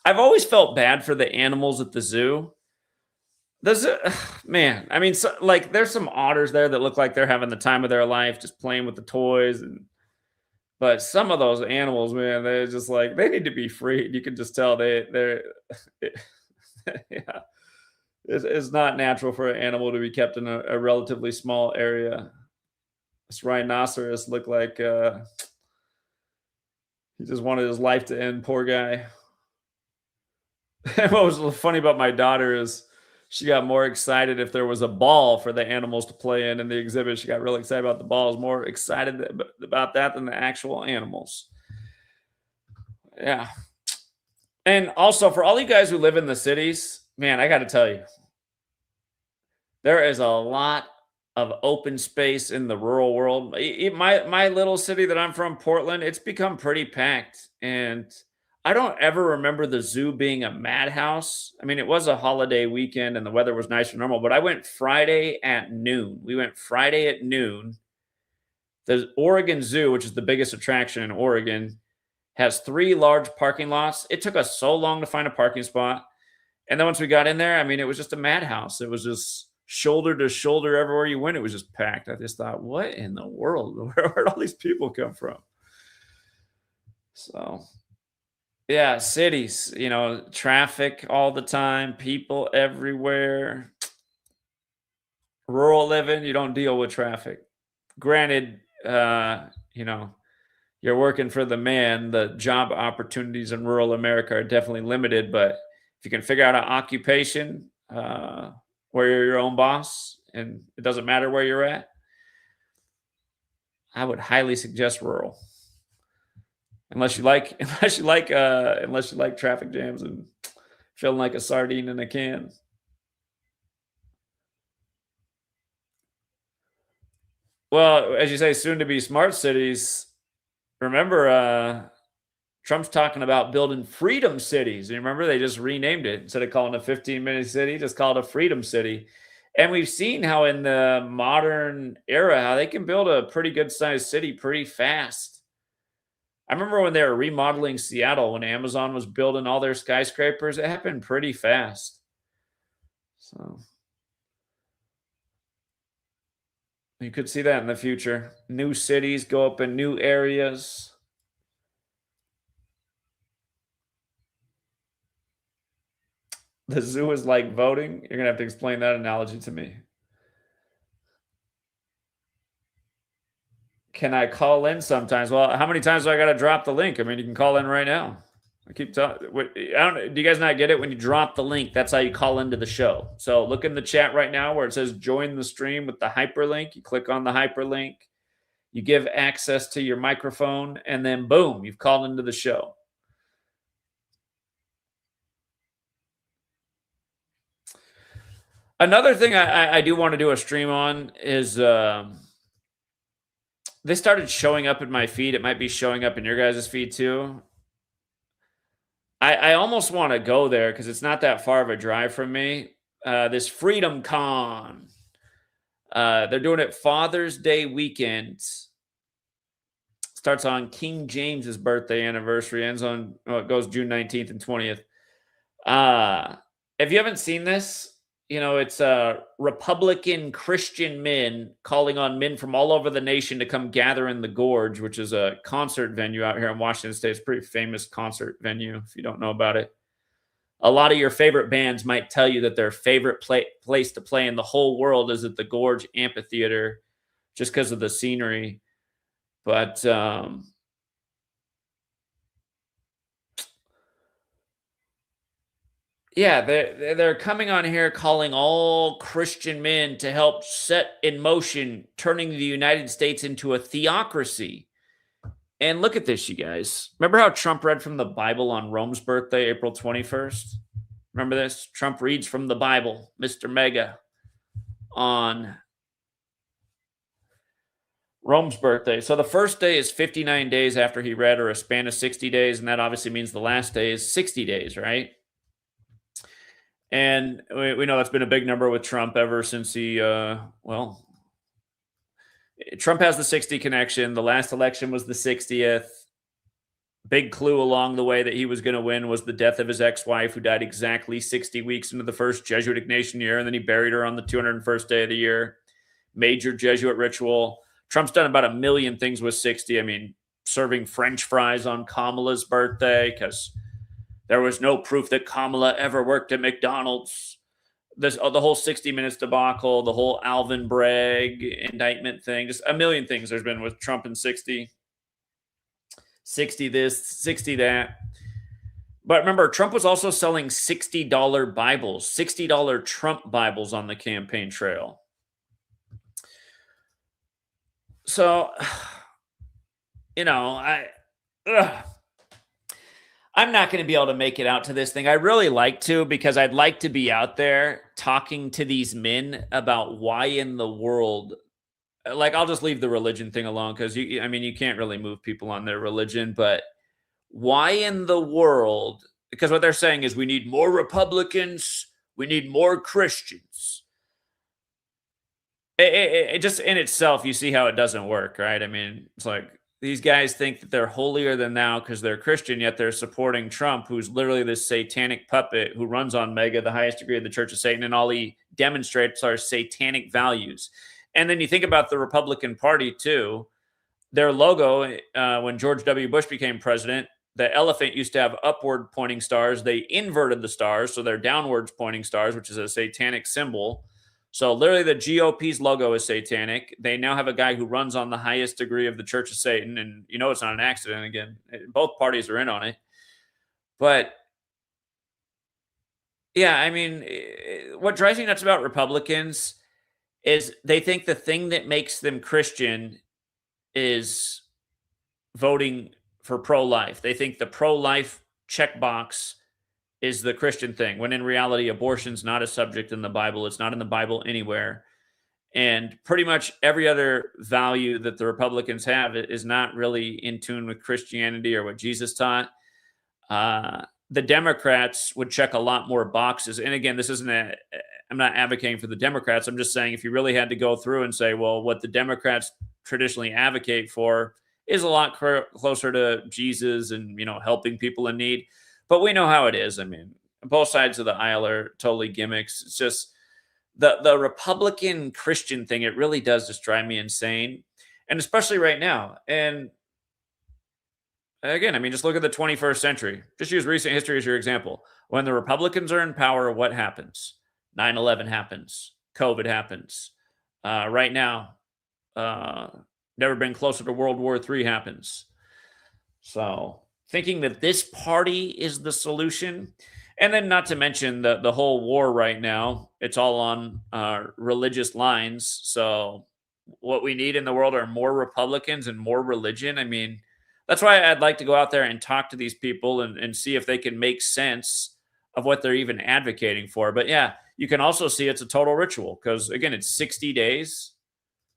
I've always felt bad for the animals at the zoo. Man, I mean, there's some otters there that look like they're having the time of their life, just playing with the toys, but some of those animals, man, they're just like they need to be free. You can just tell they're yeah. It's not natural for an animal to be kept in a relatively small area. This rhinoceros looked like he just wanted his life to end. Poor guy. What was funny about my daughter is she got more excited if there was a ball for the animals to play in the exhibit. She got really excited about the balls, more excited about that than the actual animals. Yeah. And also for all you guys who live in the cities, man, I got to tell you, there is a lot of open space in the rural world. My little city that I'm from, Portland, it's become pretty packed, and I don't ever remember the zoo being a madhouse. I mean, it was a holiday weekend and the weather was nicer than normal, but I went Friday at noon. We went Friday at noon. The Oregon Zoo, which is the biggest attraction in Oregon, has 3 large parking lots. It took us so long to find a parking spot. And then once we got in there, I mean, it was just a madhouse. It was just shoulder to shoulder everywhere you went. It was just packed. I just thought, what in the world? Where'd all these people come from? So, yeah, cities, traffic all the time, people everywhere. Rural living, you don't deal with traffic. Granted, you're working for the man. The job opportunities in rural America are definitely limited, but if you can figure out an occupation where you're your own boss and it doesn't matter where you're at, I would highly suggest rural. Unless you like traffic jams and feeling like a sardine in a can. Well, as you say, soon to be smart cities. Remember, Trump's talking about building freedom cities. You remember they just renamed it. Instead of calling it a 15-minute city, just call it a freedom city. And we've seen how in the modern era, how they can build a pretty good sized city pretty fast. I remember when they were remodeling Seattle, when Amazon was building all their skyscrapers, it happened pretty fast. So you could see that in the future. New cities go up in new areas. The zoo is like voting. You're going to have to explain that analogy to me. Can I call in sometimes? Well, how many times do I got to drop the link? I mean, you can call in right now. I keep talking. Do you guys not get it? When you drop the link, that's how you call into the show. So look in the chat right now where it says join the stream with the hyperlink. You click on the hyperlink. You give access to your microphone, and then boom, you've called into the show. Another thing I do want to do a stream on is this started showing up in my feed. It might be showing up in your guys' feed too. I almost want to go there because it's not that far of a drive from me. This Freedom Con. They're doing it Father's Day weekend. Starts on King James's birthday anniversary. Ends on, it goes June 19th and 20th. If you haven't seen this, it's Republican Christian men calling on men from all over the nation to come gather in the Gorge, which is a concert venue out here in Washington State. It's a pretty famous concert venue if you don't know about it. A lot of your favorite bands might tell you that their favorite place to play in the whole world is at the Gorge Amphitheater just because of the scenery. But yeah, they're coming on here calling all Christian men to help set in motion turning the United States into a theocracy. And look at this, you guys. Remember how Trump read from the Bible on Rome's birthday, April 21st? Remember this? Trump reads from the Bible, Mr. Mega, on Rome's birthday. So the first day is 59 days after he read, or a span of 60 days. And that obviously means the last day is 60 days, right? And we know that's been a big number with Trump ever since he, Trump has the 60 connection. The last election was the 60th. Big clue along the way that he was going to win was the death of his ex-wife, who died exactly 60 weeks into the first Jesuit Ignatian year. And then he buried her on the 201st day of the year. Major Jesuit ritual. Trump's done about 1 million things with 60. I mean, serving French fries on Kamala's birthday because there was no proof that Kamala ever worked at McDonald's. The whole 60 Minutes debacle, the whole Alvin Bragg indictment thing, just 1 million things there's been with Trump and 60. 60 this, 60 that. But remember, Trump was also selling $60 Bibles, $60 Trump Bibles on the campaign trail. So, I'm not going to be able to make it out to this thing. I really like to, because I'd like to be out there talking to these men about why in the world, like, I'll just leave the religion thing alone, because you can't really move people on their religion, but why in the world? Because what they're saying is we need more Republicans, we need more Christians. It just in itself, you see how it doesn't work, right? I mean, it's like these guys think that they're holier than thou because they're Christian, yet they're supporting Trump, who's literally this satanic puppet who runs on MAGA, the highest degree of the Church of Satan, and all he demonstrates are satanic values. And then you think about the Republican Party too. Their logo, when George W. Bush became president, the elephant used to have upward pointing stars. They inverted the stars, so they're downwards pointing stars, which is a satanic symbol. So literally the GOP's logo is satanic. They now have a guy who runs on the highest degree of the Church of Satan. And you know it's not an accident. Again, both parties are in on it. But yeah, I mean, what drives me nuts about Republicans is they think the thing that makes them Christian is voting for pro-life. They think the pro-life checkbox is the Christian thing, when in reality, abortion's not a subject in the Bible. It's not in the Bible anywhere. And pretty much every other value that the Republicans have is not really in tune with Christianity or what Jesus taught. The Democrats would check a lot more boxes. And again, I'm not advocating for the Democrats. I'm just saying if you really had to go through and say, well, what the Democrats traditionally advocate for is a lot closer to Jesus and, helping people in need. But we know how it is. I mean, both sides of the aisle are totally gimmicks. It's just the Republican Christian thing. It really does just drive me insane. And especially right now. And again, I mean, just look at the 21st century. Just use recent history as your example. When the Republicans are in power, what happens? 9/11 happens. COVID happens. Right now, never been closer to World War III happens. So thinking that this party is the solution, and then not to mention the whole war right now, it's all on religious lines. So what we need in the world are more Republicans and more religion. I mean, that's why I'd like to go out there and talk to these people and see if they can make sense of what they're even advocating for. But yeah, you can also see it's a total ritual because, again, it's 60 days.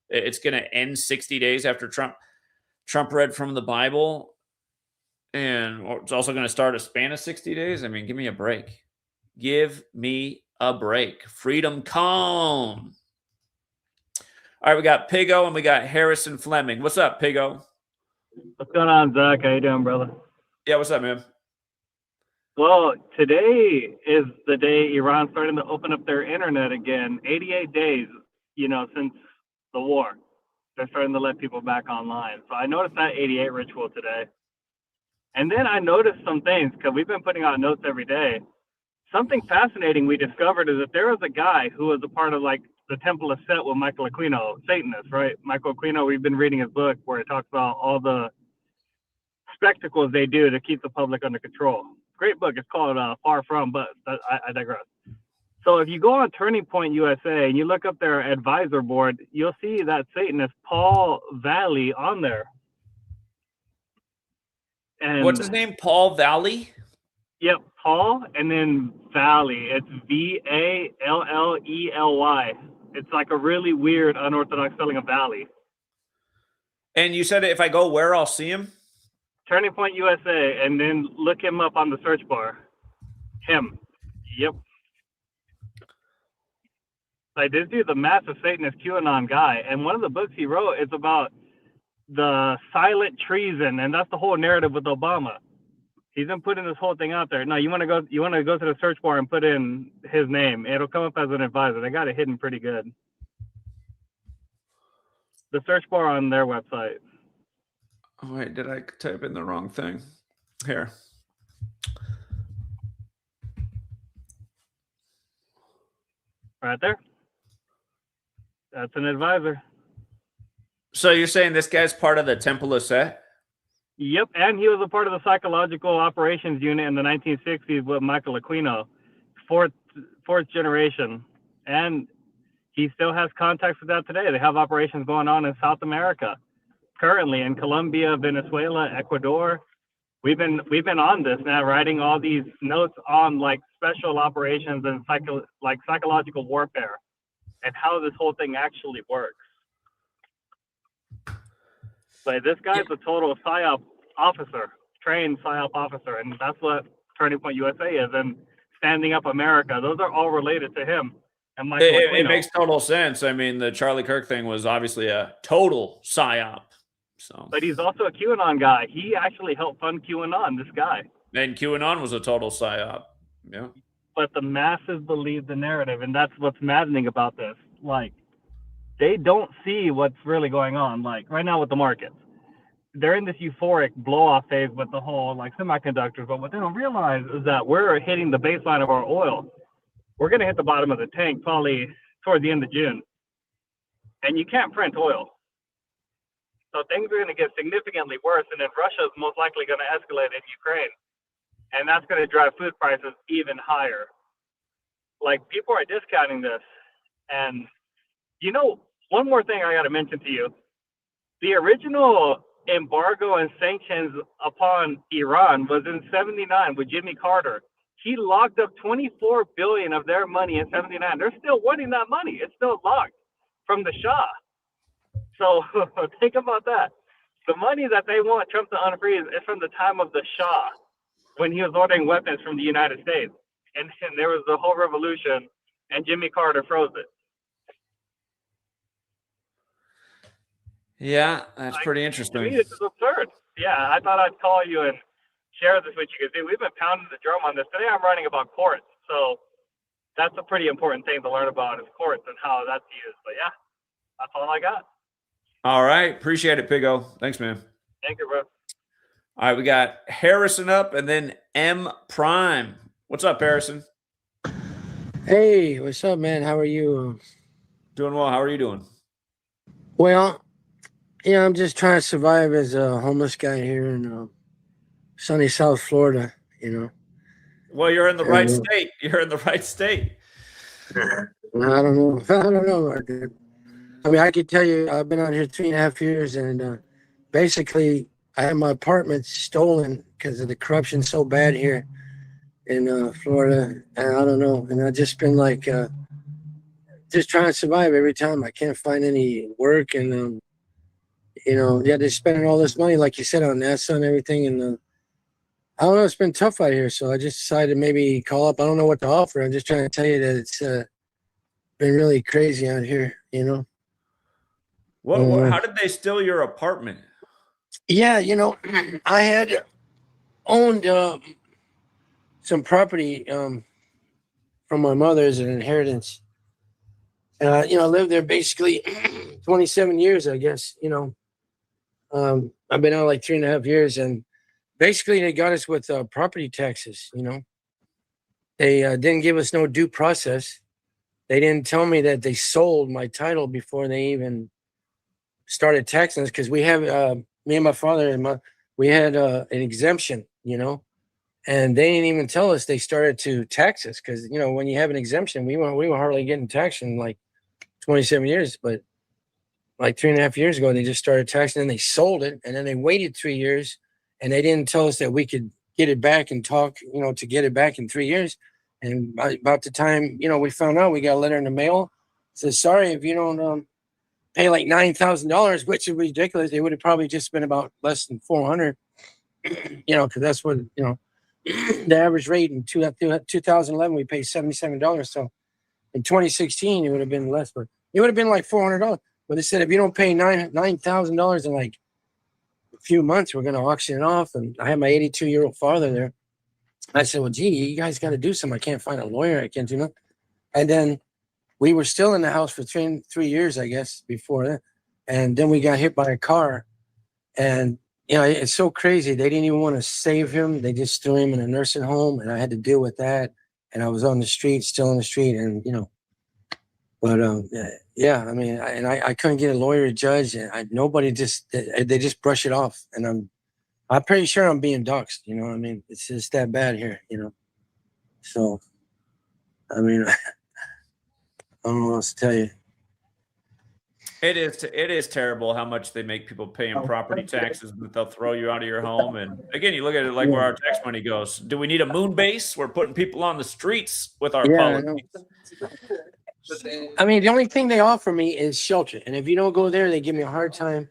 It's going to end 60 days after Trump read from the Bible. And it's also going to start a span of 60 days. I mean, give me a break. Give me a break. Freedom come. All right, we got Pigo and we got Harrison Fleming. What's up, Pigo? What's going on, Zach? How you doing, brother? Yeah, what's up, man? Well, today is the day Iran's starting to open up their internet again. 88 days, since the war. They're starting to let people back online. So I noticed that 88 ritual today. And then I noticed some things, because we've been putting out notes every day. Something fascinating we discovered is that there was a guy who was a part of, the Temple of Set with Michael Aquino, Satanist, right? Michael Aquino, we've been reading his book where it talks about all the spectacles they do to keep the public under control. Great book. It's called Far From, but I digress. So if you go on Turning Point USA and you look up their advisor board, you'll see that Satanist Paul Valley on there. And what's his name? Paul Valley? Yep, Paul, and then Valley. It's Vallely. It's like a really weird, unorthodox spelling of Valley. And you said if I go where I'll see him? Turning Point USA, and then look him up on the search bar. Him. Yep. This dude's a massive Satanist QAnon guy, and one of the books he wrote is about the silent treason, and that's the whole narrative with Obama. He's been putting this whole thing out there. No, you want to go to the search bar and put in his name. It'll come up as an advisor. They got it hidden pretty good. The search bar on their website. Oh, wait, did I type in the wrong thing? Here. Right there. That's an advisor. So you're saying this guy's part of the Temple of Set? Yep, and he was a part of the psychological operations unit in the 1960s with Michael Aquino, fourth generation. And he still has contacts with that today. They have operations going on in South America, currently in Colombia, Venezuela, Ecuador. we've been on this now, writing all these notes on like special operations and psychological warfare and how this whole thing actually works. But this guy's a total PSYOP officer, trained PSYOP officer, and that's what Turning Point USA is. And Standing Up America, those are all related to him. And Michael It makes total sense. I mean, the Charlie Kirk thing was obviously a total PSYOP. So, but he's also a QAnon guy. He actually helped fund QAnon, this guy. And QAnon was a total PSYOP. Yeah. But the masses believe the narrative, and that's what's maddening about this. Like, they don't see what's really going on. Like right now with the markets, they're in this euphoric blow-off phase with the whole like semiconductors. But what they don't realize is that we're hitting the baseline of our oil. We're going to hit the bottom of the tank probably toward the end of June, and you can't print oil. So things are going to get significantly worse, and then Russia's most likely going to escalate in Ukraine, and that's going to drive food prices even higher. Like, people are discounting this, and you know, one more thing I got to mention to you. The original embargo and sanctions upon Iran was in 79 with Jimmy Carter. He locked up 24 billion of their money in 79. They're still wanting that money. It's still locked from the Shah. So think about that. The money that they want Trump to unfreeze is from the time of the Shah, when he was ordering weapons from the United States. And there was the whole revolution, and Jimmy Carter froze it. Yeah, that's pretty interesting. To me, this is absurd. Yeah, I thought I'd call you and share this with you, because we've been pounding the drum on this. Today I'm writing about courts, so that's a pretty important thing to learn about, is courts and how that's used. But yeah, that's all I got. All right. Appreciate it, Pigo. Thanks, man. Thank you, bro. All right, we got Harrison up and then M Prime. What's up, Harrison? Hey, what's up, man? How are you? Doing well. How are you doing? Well, yeah, I'm just trying to survive as a homeless guy here in sunny South Florida, you know. Well, you're in the right state. You're in the right state. I don't know. I don't know. I mean, I could tell you, I've been out here 3.5 years, and basically, I had my apartment stolen because of the corruption so bad here in Florida. And I don't know. And I've just been like, just trying to survive every time. I can't find any work, and you know, yeah, they're spending all this money, like you said, on NASA and everything. And I don't know, it's been tough out here. So I just decided to maybe call up. I don't know what to offer. I'm just trying to tell you that it's been really crazy out here, you know. How did they steal your apartment? Yeah, you know, I had owned some property from my mother as an inheritance. You know, I lived there basically 27 years, I guess, you know. I've been out like 3.5 years, and basically they got us with property taxes, you know. They didn't give us no due process. They didn't tell me that they sold my title before they even started taxing us, because we have me and my father and we had an exemption, you know, and they didn't even tell us they started to tax us, because, you know, when you have an exemption, we were hardly getting taxed in like 27 years, but like 3.5 years ago they just started taxing, and they sold it, and then they waited 3 years, and they didn't tell us that we could get it back and talk, you know, to get it back in 3 years. And about the time, you know, we found out, we got a letter in the mail, says, sorry, if you don't pay like $9,000, which is ridiculous. It would have probably just been about less than 400, you know, because that's what, you know, the average rate in 2011, we paid $77. So in 2016, it would have been less, but it would have been like $400. But they said, if you don't pay $9,000 in like a few months, we're going to auction it off. And I had my 82-year-old father there. I said, well, gee, you guys got to do something. I can't find a lawyer. I can't do nothing. And then we were still in the house for 3 years, I guess, before that. And then we got hit by a car. And, you know, it's so crazy. They didn't even want to save him. They just threw him in a nursing home, and I had to deal with that. And I was on the street, still on the street, and, you know. But, yeah, I mean, I couldn't get a lawyer, a judge. And nobody they just brush it off. And I'm pretty sure I'm being doxxed, you know what I mean? It's just that bad here, you know? So, I mean, I don't know what else to tell you. It is terrible how much they make people pay in property taxes, but they'll throw you out of your home. And again, you look at it like where our tax money goes. Do we need a moon base? We're putting people on the streets with our Yeah, I know. policies. I mean, the only thing they offer me is shelter, and if you don't go there, they give me a hard time.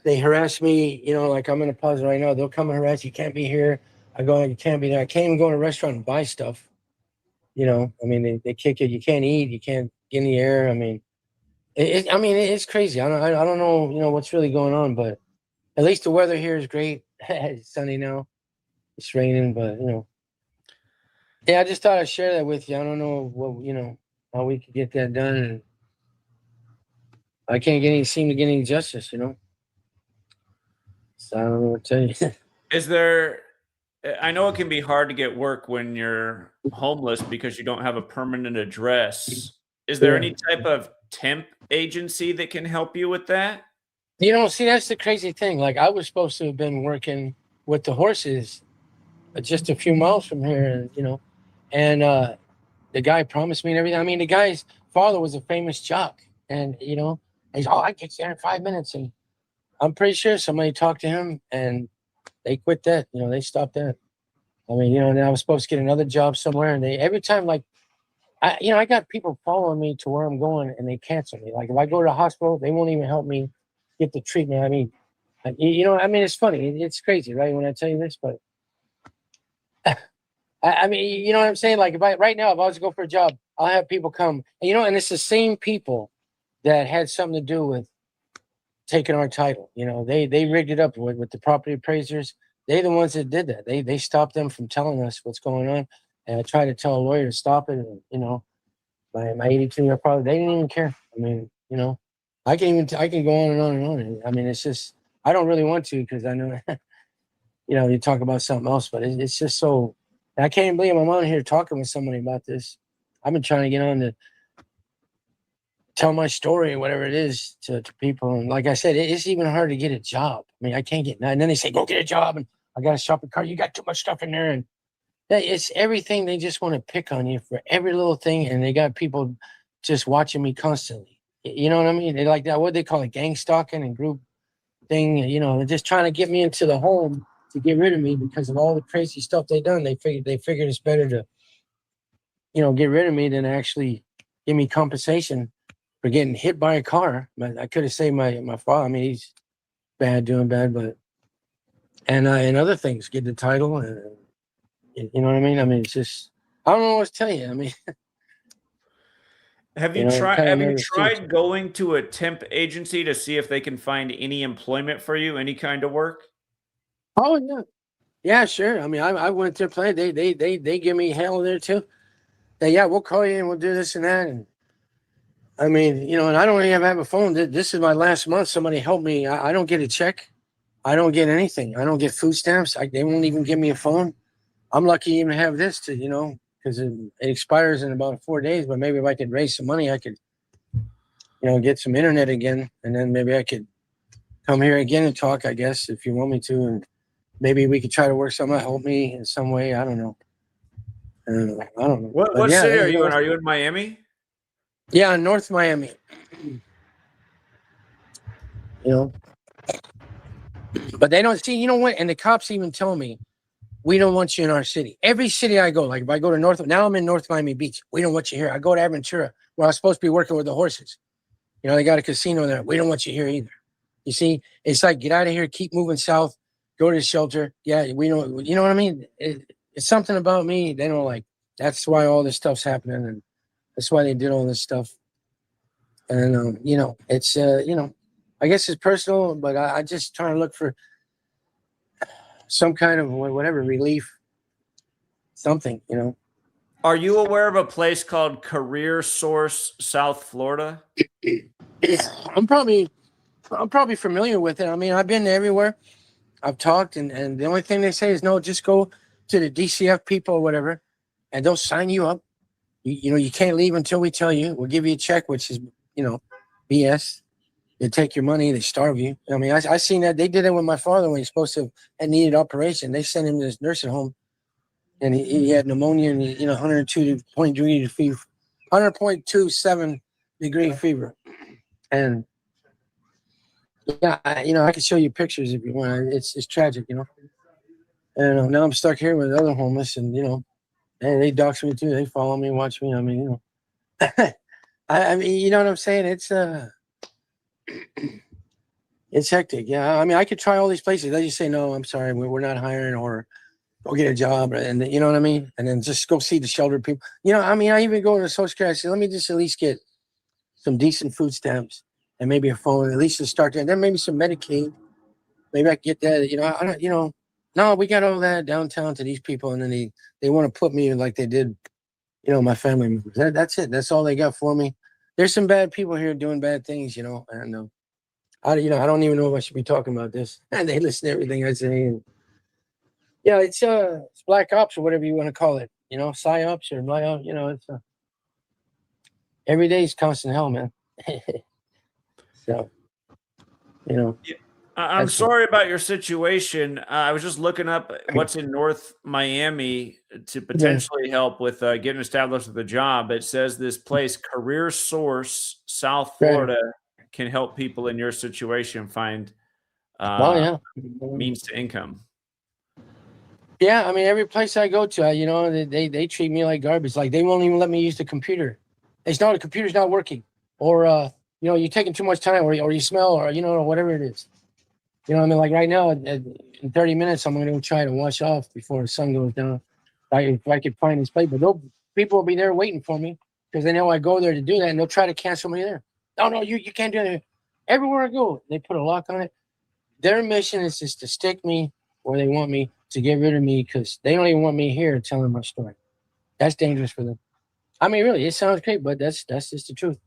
They harass me, like I'm in a plaza right now. They'll come and harass you. Can't be here. I go, you can't be there. I can't even go to a restaurant and buy stuff. I mean, they kick you. You can't eat. You can't get in the air. I mean, it's crazy. I don't know, what's really going on, but at least the weather here is great. It's sunny now. It's raining, but yeah, I just thought I'd share that with you. I don't know what, how we could get that done, and I can't seem to get any justice, So I don't know what to tell you. Is there? I know it can be hard to get work when you're homeless because you don't have a permanent address. Is there any type of temp agency that can help you with that? See, that's the crazy thing. Like, I was supposed to have been working with the horses just a few miles from here, and the guy promised me and everything. I mean, the guy's father was a famous jock, and he's, I get you there in 5 minutes, and I'm pretty sure somebody talked to him and they quit that. They stopped that. I mean, and I was supposed to get another job somewhere, and every time, like, I got people following me to where I'm going, and they cancel me. Like, if I go to the hospital, they won't even help me get the treatment. I mean, it's funny. It's crazy, right? When I tell you this, but I mean, you know what I'm saying? Like, if I was to go for a job, I'll have people come, and it's the same people that had something to do with taking our title. They rigged it up with the property appraisers. They're the ones that did that. They stopped them from telling us what's going on. And I tried to tell a lawyer to stop it. And, my 82-year father, they didn't even care. I mean, I can go on and on and on. I mean, it's just, I don't really want to, because I know, you talk about something else, but it's just so, I can't believe I'm on here talking with somebody about this. I've been trying to get on to tell my story, whatever it is, to people. And like I said, it's even hard to get a job. I mean, I can't get, and then they say, go get a job. And I got a shopping cart. You got too much stuff in there. And it's everything. They just want to pick on you for every little thing. And they got people just watching me constantly. You know what I mean? They like that, what they call it, gang stalking and group thing. They're just trying to get me into the home to get rid of me because of all the crazy stuff they done. They figured it's better to, get rid of me than actually give me compensation for getting hit by a car. But I could have saved my father. I mean, he's doing bad, but and other things, get the title, and you know what I mean. I mean, it's just, I don't know what to tell you. I mean, have you tried going to a temp agency to see if they can find any employment for you, any kind of work? Oh yeah, sure. I mean, I went to play. They give me hell there too. We'll call you and we'll do this and that. And I mean, and I don't even have a phone. This is my last month. Somebody help me. I don't get a check. I don't get anything. I don't get food stamps. They won't even give me a phone. I'm lucky to even have this to, because it expires in about 4 days. But maybe if I could raise some money, I could, get some internet again. And then maybe I could come here again and talk, I guess, if you want me to. And maybe we could try to work something out, help me in some way. I don't know. I don't know. What city are you in? Are you in Miami? Yeah, North Miami. But they don't see, what? And the cops even tell me, we don't want you in our city. Every city I go, like if I go to now I'm in North Miami Beach. We don't want you here. I go to Aventura, where I was supposed to be working with the horses. They got a casino there. We don't want you here either. You see, it's like, get out of here, keep moving south, go to the shelter. Yeah, we know, you know what I mean? It's something about me. They don't like, that's why all this stuff's happening. And that's why they did all this stuff. And, it's, I guess it's personal, but I just try to look for some kind of whatever relief, something, Are you aware of a place called Career Source, South Florida? I'm probably familiar with it. I mean, I've been everywhere. I've talked, and the only thing they say is, no, just go to the DCF people or whatever, and they'll sign you up. You can't leave until we tell you. We'll give you a check, which is, BS. They take your money, they starve you. I mean, I seen that. They did it with my father when he's supposed to have needed operation. They sent him to this nursing home, and he had pneumonia and 102.2 fever, 100.27 degree fever. And Yeah, I can show you pictures if you want. It's tragic, And now I'm stuck here with other homeless, and and they dox me too. They follow me, watch me. I mean, I mean, you know what I'm saying? It's hectic. Yeah, I mean, I could try all these places. They just say no. I'm sorry, we're not hiring, or go get a job, and you know what I mean. And then just go see the sheltered people. I mean, I even go to the social care. I say, let me just at least get some decent food stamps and maybe a phone, at least to start there. And then maybe some Medicaid. Maybe I can get that. I don't. No, we got all that downtown to these people, and then they want to put me in like they did, my family members. That's it. That's all they got for me. There's some bad people here doing bad things, and I don't even know if I should be talking about this. And they listen to everything I say, and yeah, it's black ops or whatever you want to call it, psyops or black ops. It's every day is constant hell, man. So, I'm sorry about your situation. I was just looking up what's in North Miami to potentially help with getting established with a job. It says this place, Career Source, South Florida, can help people in your situation find means to income. Yeah, I mean, every place I go to, they treat me like garbage. Like they won't even let me use the computer. It's not, the computer's not working, or you're taking too much time, or you smell, or whatever it is. I mean, like right now, in 30 minutes, I'm going to try to wash off before the sun goes down. If I could find this place, but people will be there waiting for me because they know I go there to do that, and they'll try to cancel me there. No, you can't do that. Everywhere I go, they put a lock on it. Their mission is just to stick me where they want me, to get rid of me, because they don't even want me here telling my story. That's dangerous for them. I mean, really, it sounds great, but that's just the truth.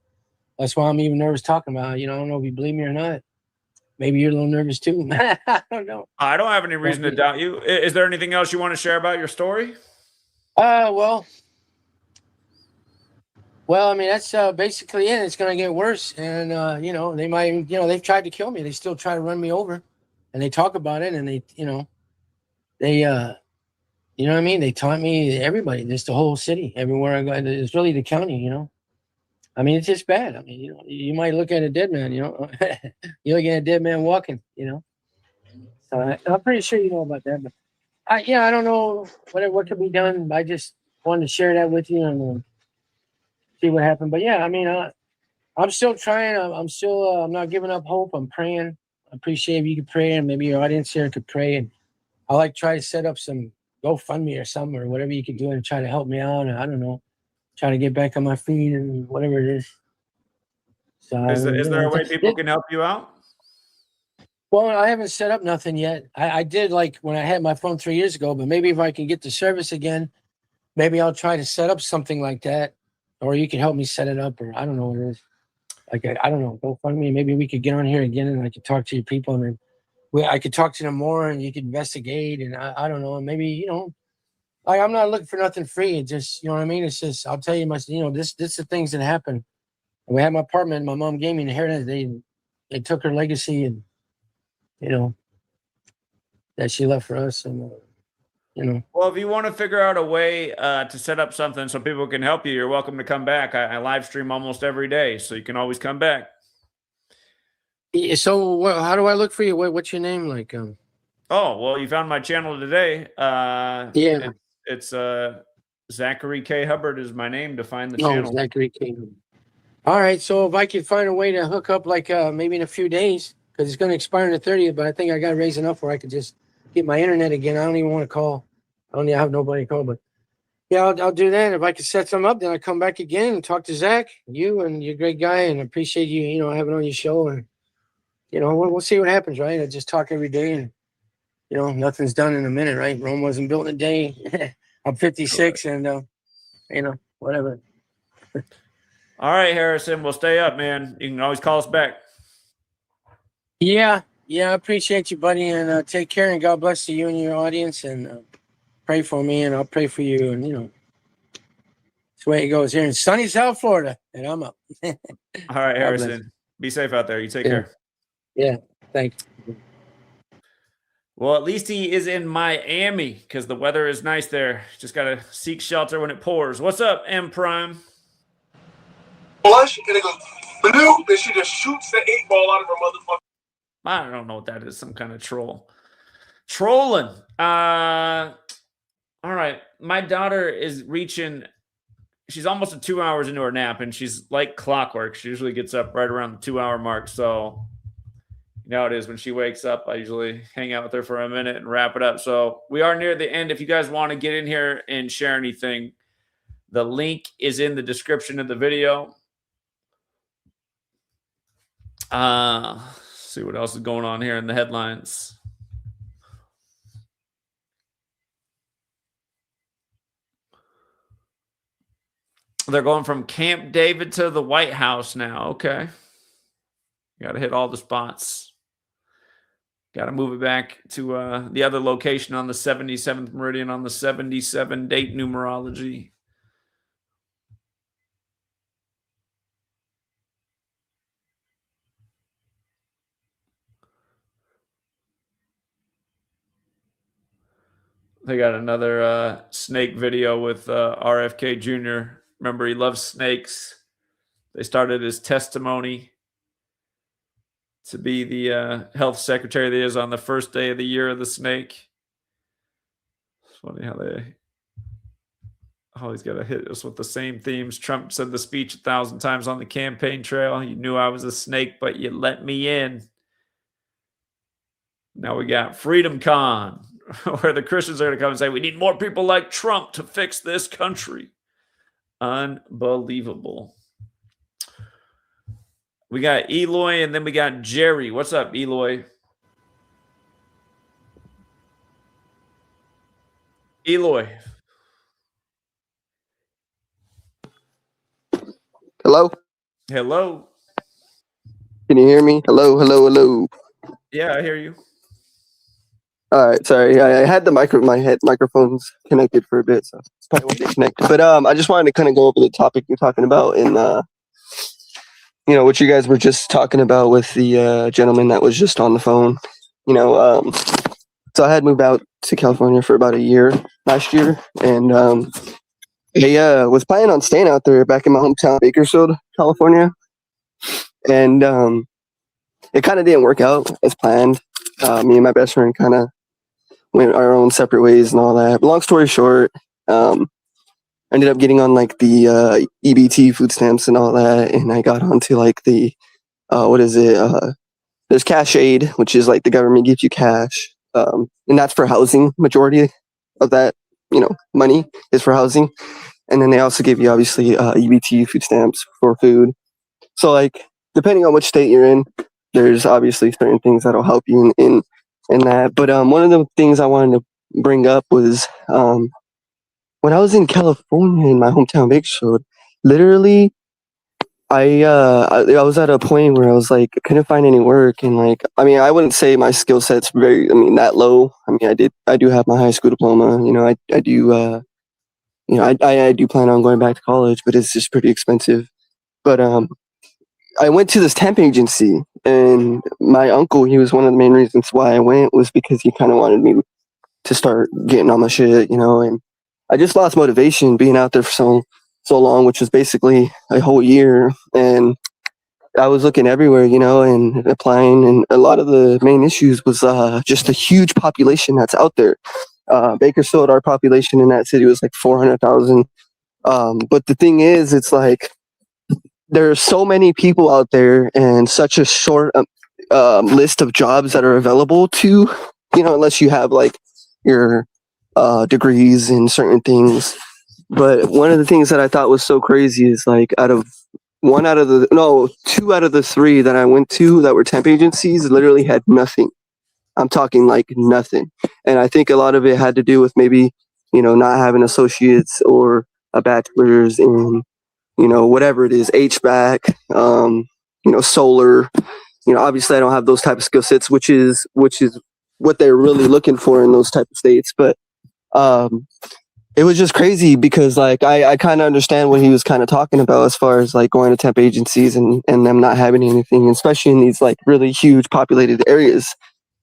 That's why I'm even nervous talking about it. I don't know if you believe me or not. Maybe you're a little nervous too. I don't know. I don't have any reason to doubt you. Is there anything else you want to share about your story? Well, I mean, that's basically it. It's going to get worse. And, they might, they've tried to kill me. They still try to run me over. And they talk about it, and they, you know what I mean? They taunt me, everybody, just the whole city, everywhere I go. It's really the county, I mean, it's just bad. I mean, you might look at a dead man, you're looking at a dead man walking, So I'm pretty sure you know about that. But I don't know what can be done. I just wanted to share that with you and see what happened. But yeah, I mean, I'm still trying. I'm still, I'm not giving up hope. I'm praying. I appreciate if you could pray, and maybe your audience here could pray. And I try to set up some GoFundMe or something, or whatever you could do and try to help me out. And I don't know, try to get back on my feet and whatever it is. So is there a way people can help you out? Well, I haven't set up nothing yet. I did when I had my phone 3 years ago, but maybe if I can get the service again, maybe I'll try to set up something like that, or you can help me set it up, or I don't know what it is. I don't know, GoFundMe. Maybe we could get on here again and I could talk to your people, and then I could talk to them more, and you could investigate, and I don't know, maybe, I'm not looking for nothing free. It just, you know what I mean? It's just, I'll tell you this is the things that happen. We had my apartment, my mom gave me an inheritance. They took her legacy, and that she left for us, and Well, if you want to figure out a way to set up something so people can help you, you're welcome to come back. I live stream almost every day, so you can always come back. So how do I look for you? What's your name? Oh, well, you found my channel today. Yeah. It's Zachary K. Hubbard is my name to find the channel. Zachary K. Hubbard. All right, so if I could find a way to hook up maybe in a few days, because it's going to expire on the 30th, but I think I got raised enough where I could just get my internet again. I don't even want to call. I have nobody to call, but yeah, I'll do that. If I could set something up, then I come back again and talk to Zach, you, and you're a great guy, and I appreciate you, having on your show, and we'll see what happens, right? I just talk every day, and nothing's done in a minute, right? Rome wasn't built in a day. I'm 56, and whatever. All right, Harrison, we'll stay up, man. You can always call us back. Yeah, I appreciate you, buddy, and take care, and God bless you and your audience, and pray for me, and I'll pray for you, and that's the way it goes here in sunny South Florida, and I'm up. All right, Harrison, be safe out there. You take care. Yeah, thanks. Well, at least he is in Miami because the weather is nice there. Just got to seek shelter when it pours. What's up, M Prime? Flush, and it goes blue, and she just shoots the 8 ball out of her motherfucker. I don't know what that is. Some kind of troll. Trolling. All right. My daughter is reaching. She's almost 2 hours into her nap, and she's like clockwork. She usually gets up right around the 2 hour mark. So, you know how it is when she wakes up. I usually hang out with her for a minute and wrap it up. So we are near the end. If you guys want to get in here and share anything, the link is in the description of the video. See what else is going on here in the headlines. They're going from Camp David to the White House now. Okay. You got to hit all the spots. Got to move it back to the other location on the 77th meridian on the 77 date numerology. They got another snake video with RFK Jr. Remember, he loves snakes. They started his testimony to be the health secretary that is on the first day of the year of the snake. It's funny how they always got to hit us with the same themes. Trump said the speech 1,000 times on the campaign trail. You knew I was a snake, but you let me in. Now we got Freedom Con, where the Christians are going to come and say, we need more people like Trump to fix this country. Unbelievable. We got Eloy, and then we got Jerry. What's up, Eloy? Eloy. Hello? Hello. Can you hear me? Hello, hello, hello. Yeah, I hear you. All right, sorry. I had my microphones connected for a bit, so it's probably why they connect. But I just wanted to kind of go over the topic you're talking about, and what you guys were just talking about with the gentleman that was just on the phone. So I had moved out to California for about a year last year, and I was planning on staying out there back in my hometown, Bakersfield, California, and it kind of didn't work out as planned. Me and my best friend kind of went our own separate ways and all that. But long story short, I ended up getting on like the EBT food stamps and all that, and I got onto like the there's cash aid, which is like the government gives you cash, and that's for housing. Majority of that money is for housing, and then they also give you obviously EBT food stamps for food. So like depending on which state you're in, there's obviously certain things that'll help you in that. But one of the things I wanted to bring up was when I was in California in my hometown Bakersfield, literally I was at a point where I was like, I couldn't find any work, and like, I mean, I wouldn't say my skill set's that low. I mean, I do have my high school diploma. I do I do plan on going back to college, but it's just pretty expensive. But I went to this temp agency, and my uncle, he was one of the main reasons why I went, was because he kind of wanted me to start getting on my shit, and I just lost motivation being out there for so long, which was basically a whole year. And I was looking everywhere, and applying, and a lot of the main issues was just a huge population that's out there. Bakersfield, our population in that city was like 400,000. But the thing is, it's like, there are so many people out there and such a short list of jobs that are available to, unless you have like your degrees in certain things. But one of the things that I thought was so crazy is like two out of the three that I went to that were temp agencies literally had nothing. I'm talking like nothing. And I think a lot of it had to do with maybe, not having associates or a bachelor's in whatever it is, HVAC, solar. Obviously I don't have those type of skill sets, which is what they're really looking for in those type of states. But it was just crazy because like I kind of understand what he was kind of talking about as far as like going to temp agencies and them not having anything, especially in these like really huge populated areas.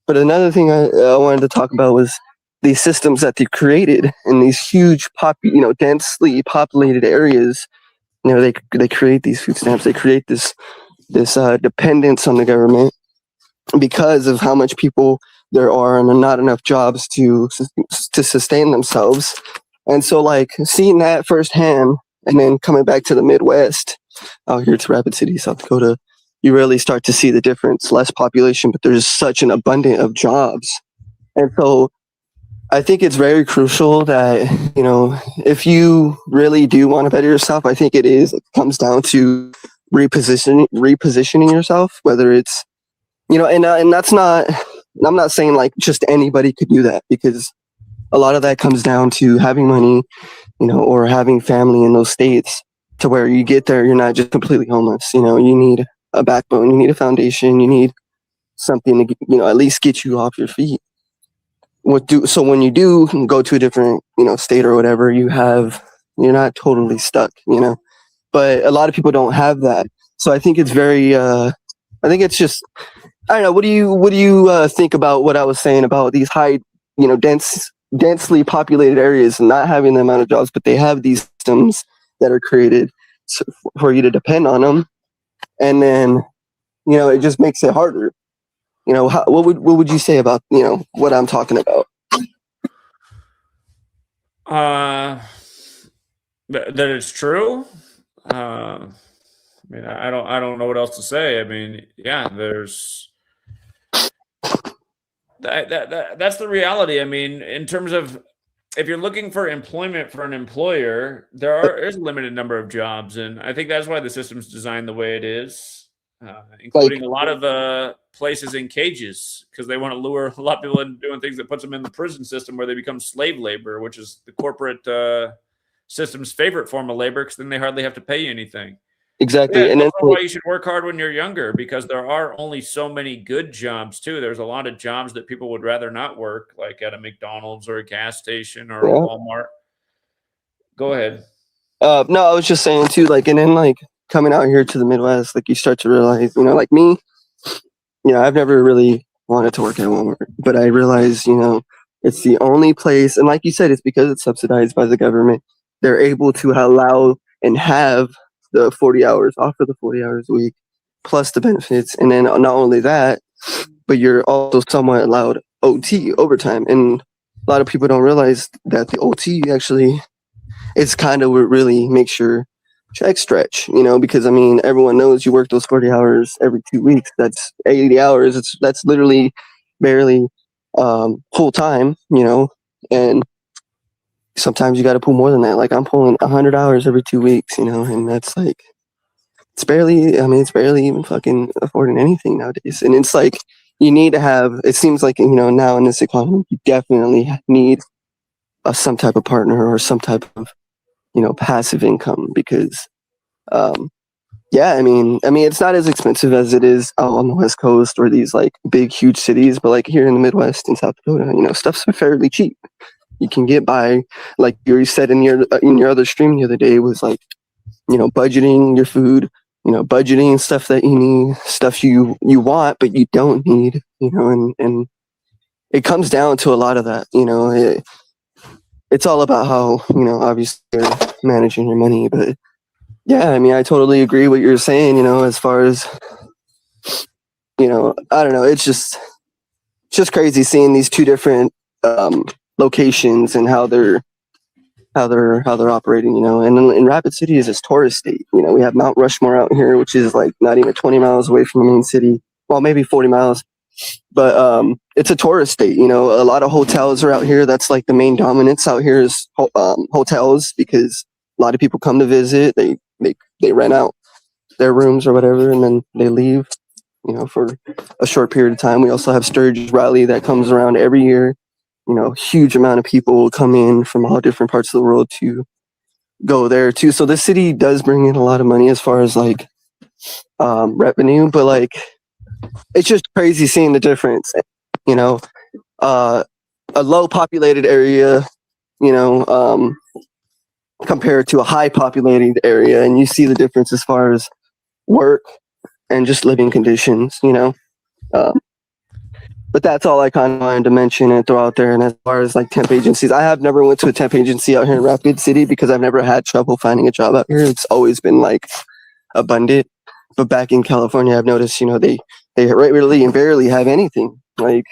But another thing I wanted to talk about was these systems that they created in these huge densely populated areas. They create these food stamps. They create this dependence on the government, because of how much people there are and not enough jobs to sustain themselves. And so like seeing that firsthand and then coming back to the Midwest out here to Rapid City, South Dakota, you really start to see the difference. Less population, but there's such an abundance of jobs. And so I think it's very crucial that, you know, if you really do want to better yourself, I think it comes down to repositioning yourself, whether it's, you know, and that's not, I'm not saying like just anybody could do that, because a lot of that comes down to having money, you know, or having family in those states to where you get there, you're not just completely homeless. You know, you need a backbone, you need a foundation, you need something to, you know, at least get you off your feet. So when you do go to a different, you know, state or whatever, you're not totally stuck, you know, but a lot of people don't have that. So I think it's very, I think it's just, I don't know. What do you think about what I was saying about these high, you know, densely populated areas and not having the amount of jobs, but they have these systems that are created for you to depend on them, and then, you know, it just makes it harder. You know, what would you say about, you know, what I'm talking about? That it's true. I mean, I don't know what else to say. I mean, yeah, there's that's the reality. I mean, in terms of if you're looking for employment for an employer, is a limited number of jobs, and I think that's why the system's designed the way it is, including a lot of places in cages, because they want to lure a lot of people into doing things that puts them in the prison system where they become slave labor, which is the corporate system's favorite form of labor, because then they hardly have to pay you anything. Exactly. Yeah, And that's why you should work hard when you're younger, because there are only so many good jobs too. There's a lot of jobs that people would rather not work, like at a McDonald's or a gas station or a Walmart. Go ahead. No, I was just saying too, like, and then like coming out here to the Midwest, like you start to realize, you know, like me, you know, I've never really wanted to work at Walmart, but I realize, you know, it's the only place, and like you said, it's because it's subsidized by the government. They're able to allow and have the 40 hours, offer the 40 hours a week, plus the benefits. And then not only that, but you're also somewhat allowed OT, overtime. And a lot of people don't realize that the OT actually is kind of what really makes your check stretch, you know, because I mean, everyone knows you work those 40 hours every 2 weeks. That's 80 hours. That's literally barely full time, you know, and sometimes you got to pull more than that. Like I'm pulling 100 hours every 2 weeks, you know, and that's like, it's barely even fucking affording anything nowadays. And it's like, you need to have, it seems like, you know, now in this economy, you definitely need some type of partner or some type of, you know, passive income, because, yeah, I mean, it's not as expensive as it is out on the West Coast or these like big, huge cities, but like here in the Midwest in South Dakota, you know, stuff's fairly cheap. You can get by, like you said in your other stream the other day, was like, you know, budgeting your food, you know, budgeting stuff that you need, stuff you want but you don't need, you know, and it comes down to a lot of that, you know. It's all about how, you know, obviously you're managing your money, but yeah, I mean, I totally agree what you're saying, you know, as far as, you know, I don't know, it's just crazy seeing these two different locations and how they're operating, you know. And in Rapid City is this tourist state, you know. We have Mount Rushmore out here, which is like not even 20 miles away from the main city, well, maybe 40 miles, but it's a tourist state, you know. A lot of hotels are out here. That's like the main dominance out here is hotels, because a lot of people come to visit. They rent out their rooms or whatever, and then they leave, you know, for a short period of time. We also have Sturgis Rally that comes around every year. You know, huge amount of people come in from all different parts of the world to go there too. So the city does bring in a lot of money as far as like revenue, but like it's just crazy seeing the difference, you know. A low populated area, you know, compared to a high populated area, and you see the difference as far as work and just living conditions, you know. But that's all I kind of wanted to mention and throw out there. And as far as like temp agencies, I have never went to a temp agency out here in Rapid City because I've never had trouble finding a job out here. It's always been like abundant. But back in California, I've noticed, you know, they they really and barely have anything. Like,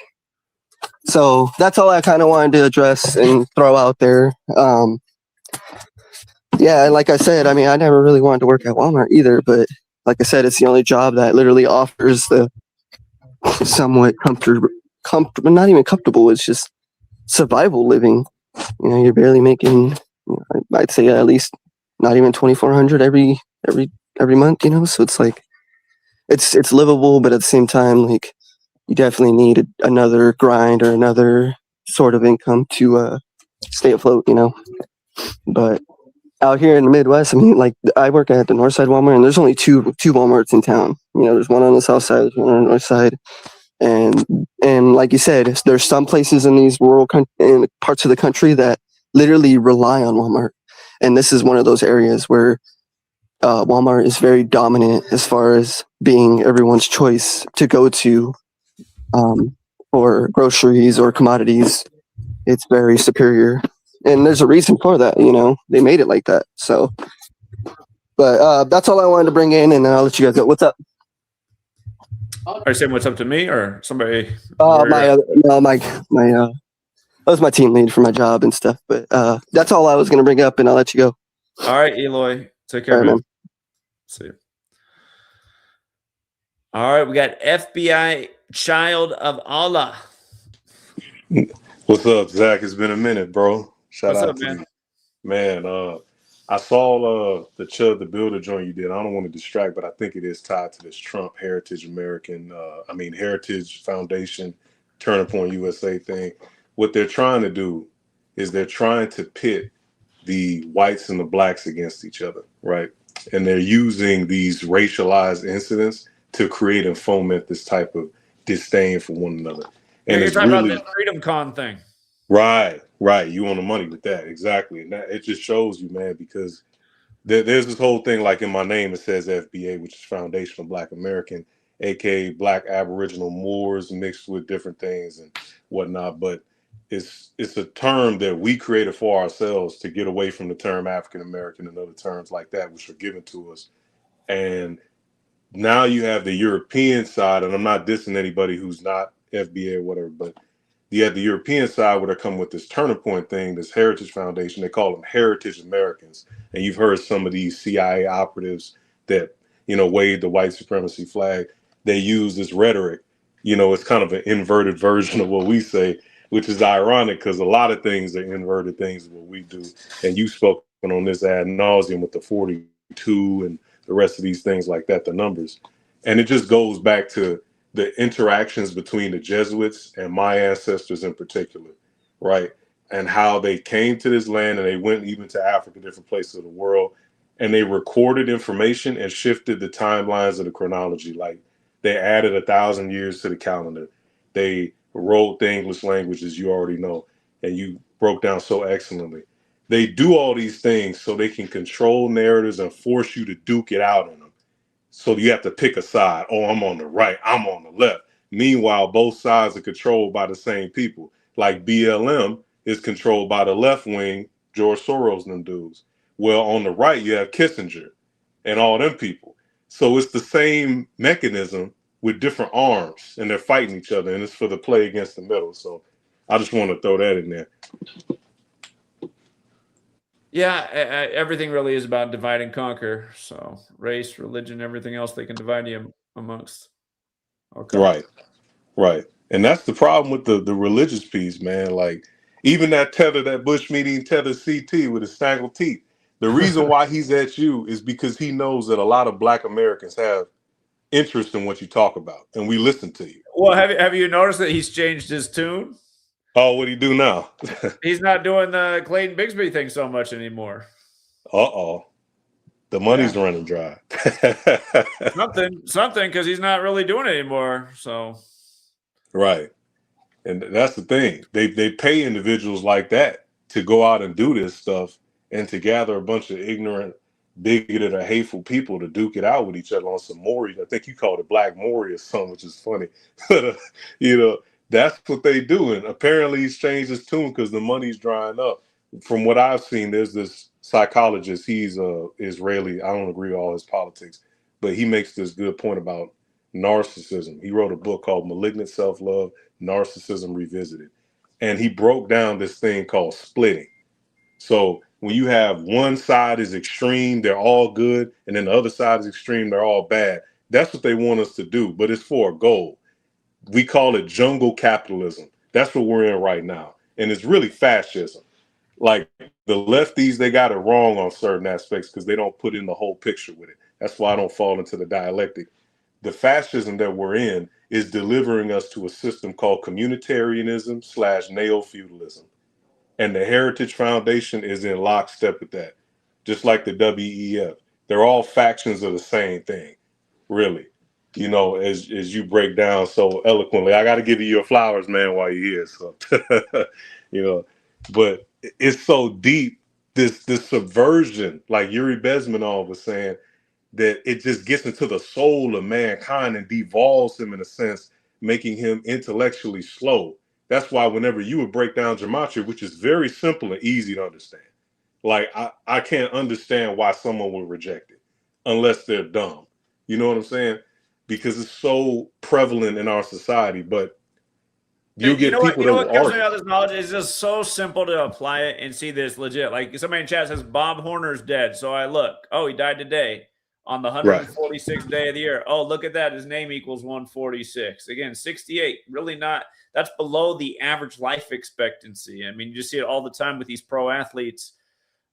so that's all I kind of wanted to address and throw out there. Yeah, like I said, I mean, I never really wanted to work at Walmart either, but like I said, it's the only job that literally offers the somewhat comfortable, not even comfortable, it's just survival living. You know, you're barely making, I'd say at least not even 2,400 every month, you know? So it's like, it's livable, but at the same time, like, you definitely need another grind or another sort of income to stay afloat, you know? But out here in the Midwest, I mean, like, I work at the North Side Walmart, and there's only two Walmarts in town. You know, there's one on the South Side, there's one on the North Side, and like you said, there's some places in these rural in parts of the country that literally rely on Walmart, and this is one of those areas where Walmart is very dominant as far as being everyone's choice to go to for groceries or commodities. It's very superior. And there's a reason for that, you know, they made it like that. So, but that's all I wanted to bring in, and then I'll let you guys go. What's up? Are you saying what's up to me or somebody? That was my team lead for my job and stuff. But that's all I was going to bring up, and I'll let you go. All right, Eloy. Take care, All right, man. man. See you. All right, we got FBI Child of Allah. What's up, Zach? It's been a minute, bro. Shout What's out up, to man? you. Man, I saw the Chud the Builder joint you did. I don't want to distract, but I think it is tied to this Trump Heritage Heritage Foundation Turning Point USA thing. What they're trying to do is they're trying to pit the whites and the blacks against each other, right? And they're using these racialized incidents to create and foment this type of disdain for one another. And You're it's talking really about the Freedom Con thing. right. You on the money with that. Exactly. And that, it just shows you, man, because there's this whole thing, like in my name, it says FBA, which is Foundation of Black American, aka Black Aboriginal Moors mixed with different things and whatnot. But it's a term that we created for ourselves to get away from the term African American and other terms like that, which were given to us. And now you have the European side, and I'm not dissing anybody who's not FBA or whatever, but you have the European side where they come with this Turning Point thing, this Heritage Foundation. They call them Heritage Americans. And you've heard some of these CIA operatives that, you know, wave the white supremacy flag. They use this rhetoric. You know, it's kind of an inverted version of what we say, which is ironic because a lot of things are inverted things of what we do. And you've spoken on this ad nauseum with the 42 and the rest of these things like that, the numbers. And it just goes back to the interactions between the Jesuits and my ancestors in particular, right? And how they came to this land and they went even to Africa, different places of the world, and they recorded information and shifted the timelines of the chronology. Like they added 1,000 years to the calendar. They wrote the English language, as you already know, and you broke down so excellently. They do all these things so they can control narratives and force you to duke it out in them. So you have to pick a side. Oh, I'm on the right, I'm on the left. Meanwhile, both sides are controlled by the same people. Like BLM is controlled by the left wing, George Soros and them dudes. Well, on the right, you have Kissinger and all them people. So it's the same mechanism with different arms, and they're fighting each other, and it's for the play against the middle. So I just want to throw that in there. Yeah, everything really is about divide and conquer. So race, religion, everything else they can divide you amongst. Okay. Right. And that's the problem with the religious piece, man. Like even that tether, that bush meeting tether CT with his strangled teeth. The reason why he's at you is because he knows that a lot of Black Americans have interest in what you talk about, and we listen to you. Well, have you noticed that he's changed his tune? Oh, what do you do now? He's not doing the Clayton Bigsby thing so much anymore. Uh-oh. The money's running dry. something, because he's not really doing it anymore. So, right. And that's the thing. They pay individuals like that to go out and do this stuff and to gather a bunch of ignorant, bigoted, or hateful people to duke it out with each other on some Maury. I think you called it Black Maury or something, which is funny. But, you know, that's what they do. And apparently he's changed his tune because the money's drying up. From what I've seen, there's this psychologist. He's Israeli. I don't agree with all his politics, but he makes this good point about, narcissism. He wrote a book called Malignant Self-Love, Narcissism Revisited. And he broke down this thing called splitting. So when you have one side is extreme, they're all good, and then the other side is extreme, they're all bad. That's what they want us to do, but it's for a goal. We call it jungle capitalism. That's what we're in right now. And it's really fascism. Like the lefties, they got it wrong on certain aspects because they don't put in the whole picture with it. That's why I don't fall into the dialectic. The fascism that we're in is delivering us to a system called communitarianism / neo-feudalism. And the Heritage Foundation is in lockstep with that, just like the WEF. They're all factions of the same thing, really. You know, as you break down so eloquently, I got to give you your flowers, man, while you're here. So, you know, but it's so deep, this subversion, like Yuri Bezmenov was saying, that it just gets into the soul of mankind and devolves him in a sense, making him intellectually slow. That's why whenever you would break down gematria, which is very simple and easy to understand, like I can't understand why someone would reject it unless they're dumb. You know what I'm saying? Because it's so prevalent in our society, but you get people that will what kills me argue. about this knowledge is just so simple to apply it and see this legit. Like somebody in chat says Bob Horner's dead. So I look, oh, he died today on the 146th day of the year. Oh, look at that. His name equals 146. Again, 68. Really not. That's below the average life expectancy. I mean, you just see it all the time with these pro athletes.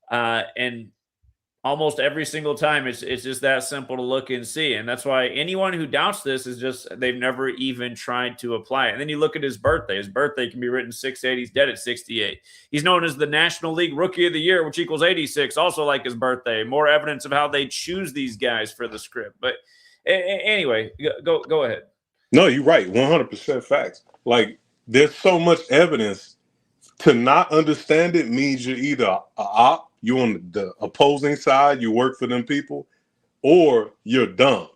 And almost every single time it's just that simple to look and see. And that's why anyone who doubts this is just, they've never even tried to apply it. And then you look at his birthday. His birthday can be written 6'8". He's dead at 68. He's known as the National League Rookie of the Year, which equals 86, also like his birthday. More evidence of how they choose these guys for the script. But anyway, go ahead. No, you're right. 100% facts. Like there's so much evidence. To not understand it means you're either a op, you're on the opposing side, you work for them people, or you're dumb.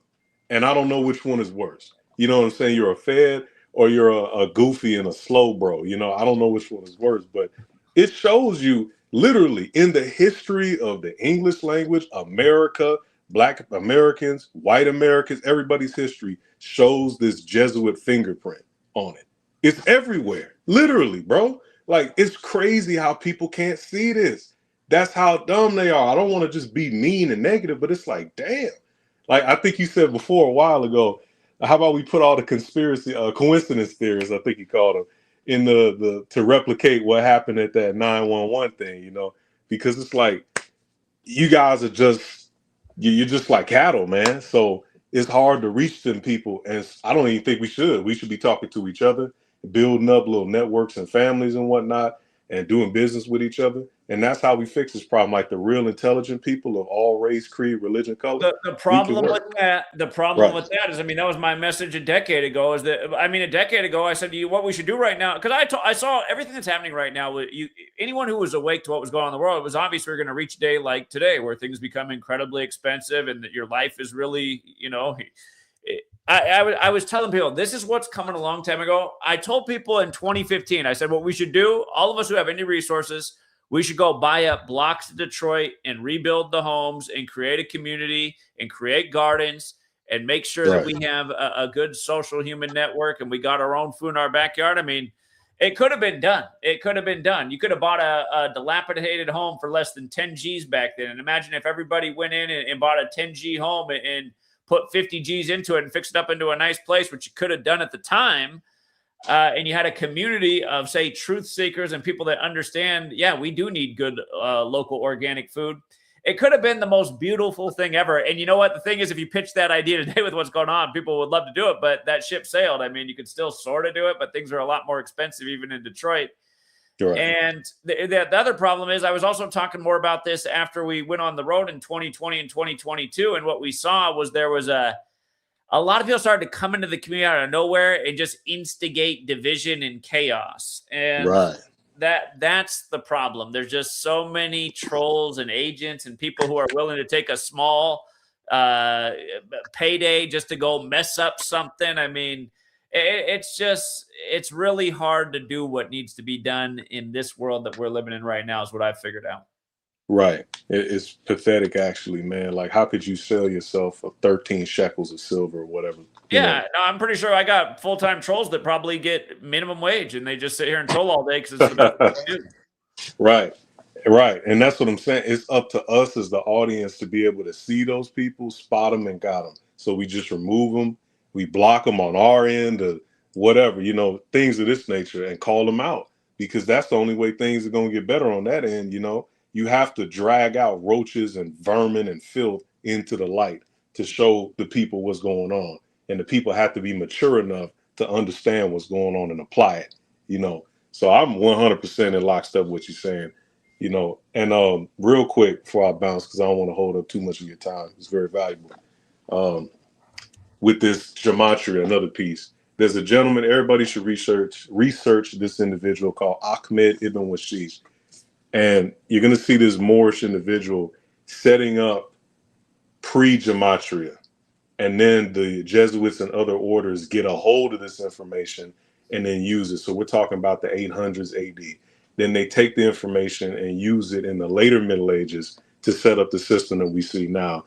And I don't know which one is worse. You know what I'm saying? You're a fed or you're a goofy and a slow bro. You know, I don't know which one is worse, but it shows you literally in the history of the English language, America, Black Americans, white Americans, everybody's history shows this Jesuit fingerprint on it. It's everywhere, literally, bro. Like, it's crazy how people can't see this. That's how dumb they are. I don't want to just be mean and negative, but it's like, damn. Like, I think you said before a while ago, how about we put all the coincidence theories, I think you called them, in to replicate what happened at that 911 thing, you know? Because it's like, you guys are just, you're just like cattle, man. So it's hard to reach them people. And I don't even think we should. We should be talking to each other, building up little networks and families and whatnot, and doing business with each other. And that's how we fix this problem. Like the real intelligent people of all race, creed, religion, color. The problem with that, with that is, I mean, that was my message a decade ago. Is that, I mean, a decade ago, I said to you, what we should do right now, because I saw everything that's happening right now. With you, anyone who was awake to what was going on in the world, it was obvious we were going to reach a day like today, where things become incredibly expensive, and that your life is really, you know. I was telling people, this is what's coming a long time ago. I told people in 2015, I said, what we should do, all of us who have any resources, we should go buy up blocks of Detroit and rebuild the homes and create a community and create gardens and make sure that we have a good social human network and we got our own food in our backyard. I mean, it could have been done. It could have been done. You could have bought a dilapidated home for less than 10 G's back then. And imagine if everybody went in and bought a 10 G home and put 50 G's into it and fix it up into a nice place, which you could have done at the time. And you had a community of, say, truth seekers and people that understand, yeah, we do need good local organic food. It could have been the most beautiful thing ever. And you know what? The thing is, if you pitch that idea today with what's going on, people would love to do it, but that ship sailed. I mean, you could still sort of do it, but things are a lot more expensive even in Detroit. Right. And the other problem is, I was also talking more about this after we went on the road in 2020 and 2022. And what we saw was there was a lot of people started to come into the community out of nowhere and just instigate division and chaos. And that's the problem. There's just so many trolls and agents and people who are willing to take a small payday just to go mess up something. I mean, it's really hard to do what needs to be done in this world that we're living in right now, is what I've figured out. Right. It's pathetic, actually, man. Like, how could you sell yourself for 13 shekels of silver or whatever? You Yeah, no, I'm pretty sure I got full-time trolls that probably get minimum wage, and they just sit here and troll all day because it's the best thing know? to do. Right. Right. And that's what I'm saying. It's up to us as the audience to be able to see those people, spot them, and got them. So we just remove them. We block them on our end or whatever, things of this nature, and call them out, because that's the only way things are going to get better on that end. You have to drag out roaches and vermin and filth into the light to show the people what's going on. And the people have to be mature enough to understand what's going on and apply it. So I'm 100% in lockstep with what you're saying, and real quick before I bounce, because I don't want to hold up too much of your time. It's very valuable. With this gematria, another piece, there's a gentleman, everybody should research this individual called Ahmed Ibn Washish. And you're going to see this Moorish individual setting up pre-gematria. And then the Jesuits and other orders get a hold of this information and then use it. So we're talking about the 800s AD. Then they take the information and use it in the later Middle Ages to set up the system that we see now.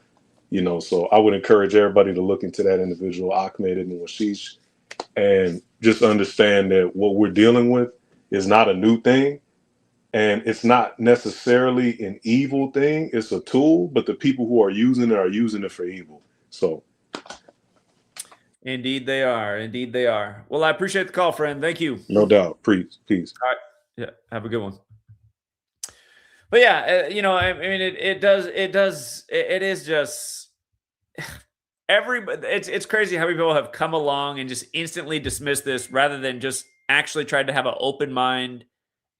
So I would encourage everybody to look into that individual, Ahmed Ibn Washish, and just understand that what we're dealing with is not a new thing. And it's not necessarily an evil thing. It's a tool, but the people who are using it for evil. So Indeed they are. Indeed they are. Well, I appreciate the call, friend. Thank you. no doubt. Peace. All right. Yeah. Have a good one. But yeah, I mean, it is just everybody. It's crazy how many people have come along and just instantly dismiss this rather than just actually try to have an open mind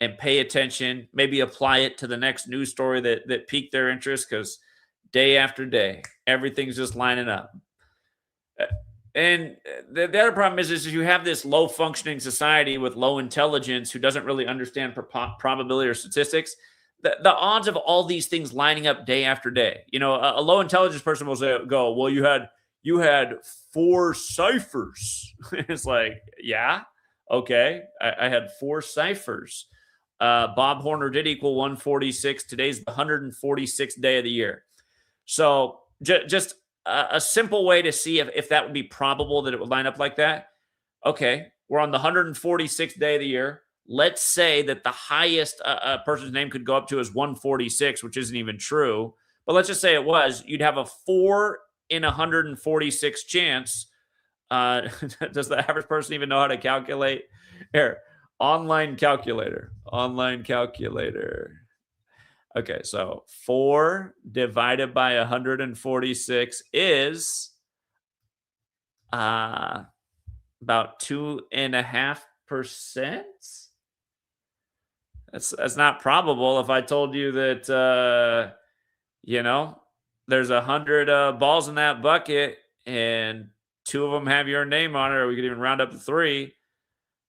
and pay attention, maybe apply it to the next news story that piqued their interest, because day after day, everything's just lining up. And the other problem is you have this low-functioning society with low intelligence who doesn't really understand probability or statistics. The odds of all these things lining up day after day. A low intelligence person will go, well, you had 4 ciphers. It's like, yeah, okay, I had 4 ciphers. Bob Horner did equal 146. Today's the 146th day of the year. So just a simple way to see if that would be probable that it would line up like that. Okay, we're on the 146th day of the year. Let's say that the highest a person's name could go up to is 146, which isn't even true. But let's just say it was. You'd have a 4 in 146 chance. Does the average person even know how to calculate? Here, online calculator. Okay, so 4 divided by 146 is about 2.5%. That's not probable. If I told you that there's 100 balls in that bucket and 2 of them have your name on it, or we could even round up to 3,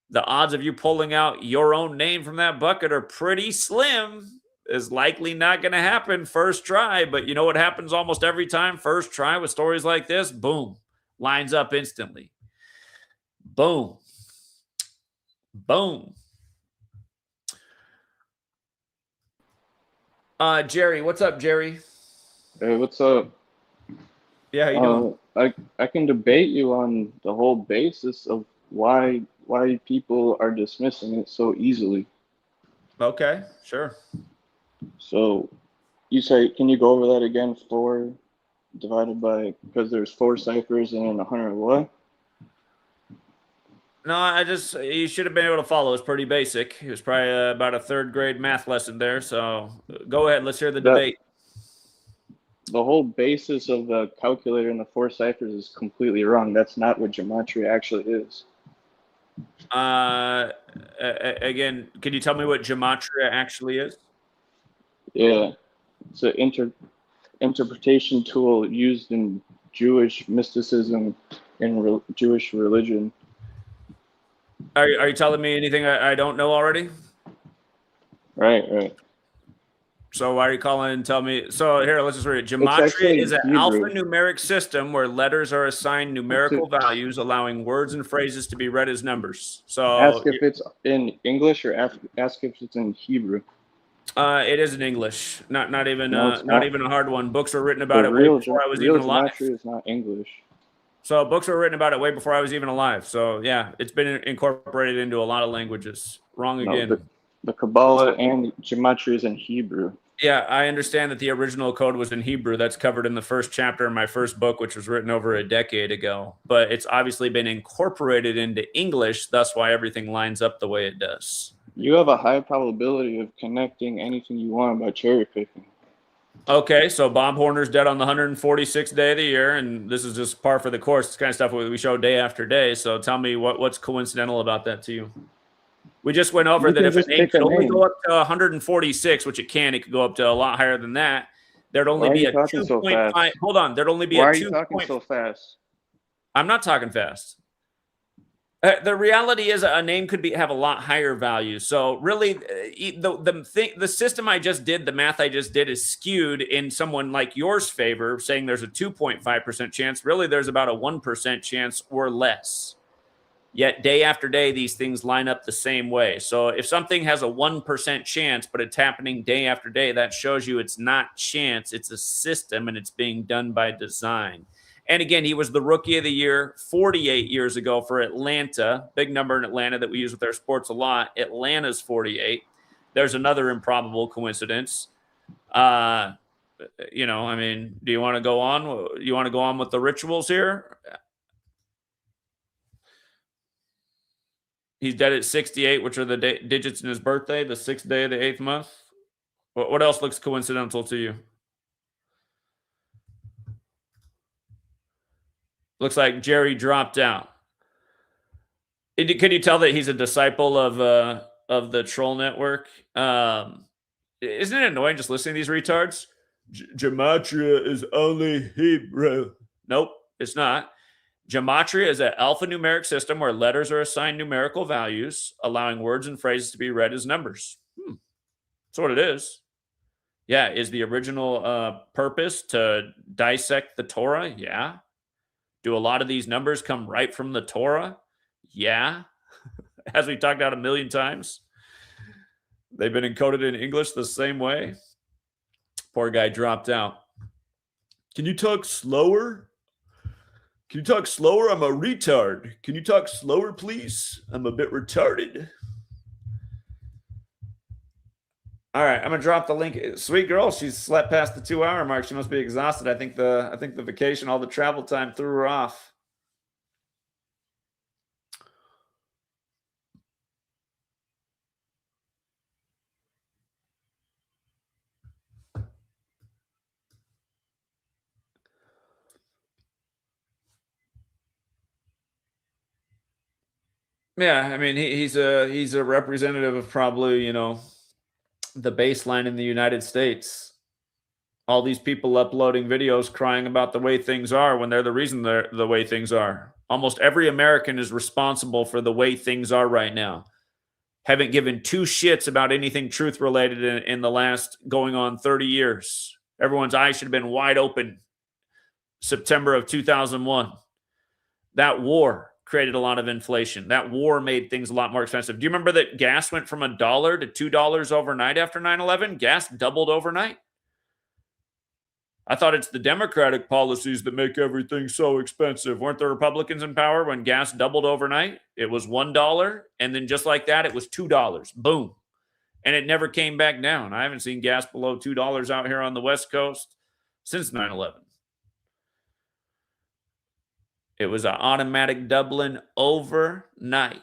the odds of you pulling out your own name from that bucket are pretty slim. Is likely not going to happen first try, but you know what happens almost every time? First try with stories like this, boom, lines up instantly. Boom. Jerry, what's up, Jerry? Hey, what's up? Yeah, how you doing? I can debate you on the whole basis of why people are dismissing it so easily. Okay, sure. So you say, can you go over that again? 4 divided by, because there's 4 ciphers and 100 what? No, you should have been able to follow. It's pretty basic. It was probably about a 3rd grade math lesson there. So go ahead. Let's hear the debate. The whole basis of the calculator and the 4 ciphers is completely wrong. That's not what gematria actually is. Again, can you tell me what gematria actually is? Yeah, it's an interpretation tool used in Jewish mysticism and Jewish religion. Are you telling me anything I don't know already? Right. So why are you calling and tell me? So here, let's just read it. Gematria is an alphanumeric system where letters are assigned numerical values, allowing words and phrases to be read as numbers. So ask if it's in English or ask if it's in Hebrew. It is in English. Not even No, it's not not. even a hard one. Books were written The about it way real before I was real even alive. gematria is not English. So books were written about it way before I was even alive. So yeah, it's been incorporated into a lot of languages. Wrong No, again. the Kabbalah and gematria is in Hebrew. Yeah, I understand that the original code was in Hebrew. That's covered in the first chapter of my first book, which was written over a decade ago. But it's obviously been incorporated into English. That's why everything lines up the way it does. You have a high probability of connecting anything you want by cherry picking. Okay, so Bob Horner's dead on the 146th day of the year, and this is just par for the course. It's kind of stuff we show day after day. So tell me what's coincidental about that to you? We just went over You that can if a just name pick could a only name. go up to 146, which it could go up to a lot higher than that. There'd only Why are be you a talking so 2.5. fast? Hold on, there'd only be Why a are 2. you talking so fast? I'm not talking fast. The reality is a name could have a lot higher value. So really, the system I just did, the math I just did, is skewed in someone like yours favor, saying there's a 2.5% chance. Really, there's about a 1% chance or less. Yet day after day, these things line up the same way. So if something has a 1% chance, but it's happening day after day, that shows you it's not chance, it's a system, and it's being done by design. And again, he was the rookie of the year 48 years ago for Atlanta. Big number in Atlanta that we use with our sports a lot. Atlanta's 48. There's another improbable coincidence. I mean, do you want to go on? You want to go on with the rituals here? He's dead at 68, which are the digits in his birthday, the 6th day of the 8th month. What else looks coincidental to you? Looks like Jerry dropped out. Can you tell that he's a disciple of the troll network? Isn't it annoying just listening to these retards? Gematria is only Hebrew. Nope, it's not. Gematria is an alphanumeric system where letters are assigned numerical values, allowing words and phrases to be read as numbers. That's what it is. Yeah, is the original purpose to dissect the Torah? Yeah. Do a lot of these numbers come right from the Torah? Yeah. As we talked about a million times. They've been encoded in English the same way. Poor guy dropped out. Can you talk slower? Can you talk slower? I'm a retard. Can you talk slower, please? I'm a bit retarded. All right, I'm gonna drop the link. Sweet girl, she's slept past the 2-hour mark. She must be exhausted. I think the vacation, all the travel time threw her off. Yeah, I mean he's a representative of probably the baseline in the United States. All these people uploading videos crying about the way things are when they're the reason they're the way things are. Almost every American is responsible for the way things are right now. Haven't given 2 shits about anything truth related in the last going on 30 years. Everyone's eyes should have been wide open September of 2001. That war created a lot of inflation. That war made things a lot more expensive. Do you remember that gas went from $1 to $2 overnight after 9/11? Gas doubled overnight. I thought it's the Democratic policies that make everything so expensive. Weren't the Republicans in power when gas doubled overnight? It was $1, and then just like that, it was $2. Boom. And it never came back down. I haven't seen gas below $2 out here on the West Coast since 9/11. It was an automatic doubling overnight.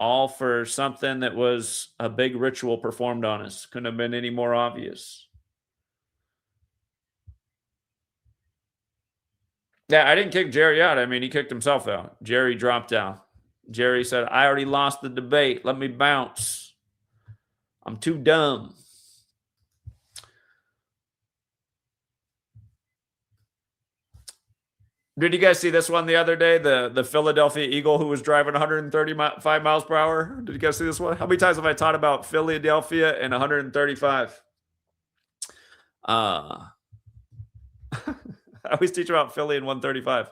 All for something that was a big ritual performed on us. Couldn't have been any more obvious. Yeah, I didn't kick Jerry out. I mean, he kicked himself out. Jerry dropped out. Jerry said, I already lost the debate. Let me bounce. I'm too dumb. Did you guys see this one the other day? The Philadelphia Eagle who was driving 135 miles per hour? Did you guys see this one? How many times have I taught about Philadelphia and 135? I always teach about Philly and 135.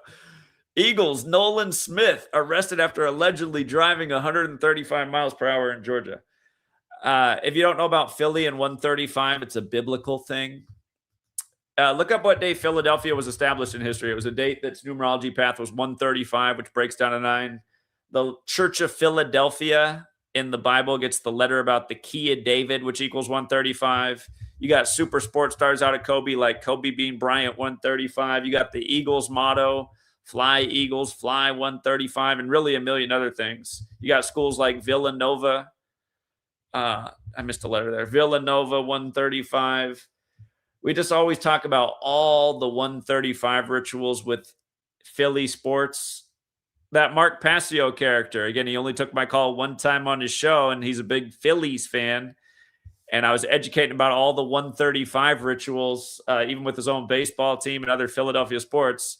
Eagles, Nolan Smith, arrested after allegedly driving 135 miles per hour in Georgia. If you don't know about Philly and 135, it's a biblical thing. Look up what day Philadelphia was established in history. It was a date that's numerology path was 135, which breaks down to 9. The Church of Philadelphia in the Bible gets the letter about the key of David, which equals 135. You got super sports stars out of Kobe, like Kobe Bean Bryant, 135. You got the Eagles motto, fly Eagles, fly 135, and really a million other things. You got schools like Villanova. I missed a letter there. Villanova, 135. We just always talk about all the 135 rituals with Philly sports. That Mark Passio character, again, he only took my call one time on his show, and he's a big Phillies fan. And I was educating about all the 135 rituals, even with his own baseball team and other Philadelphia sports.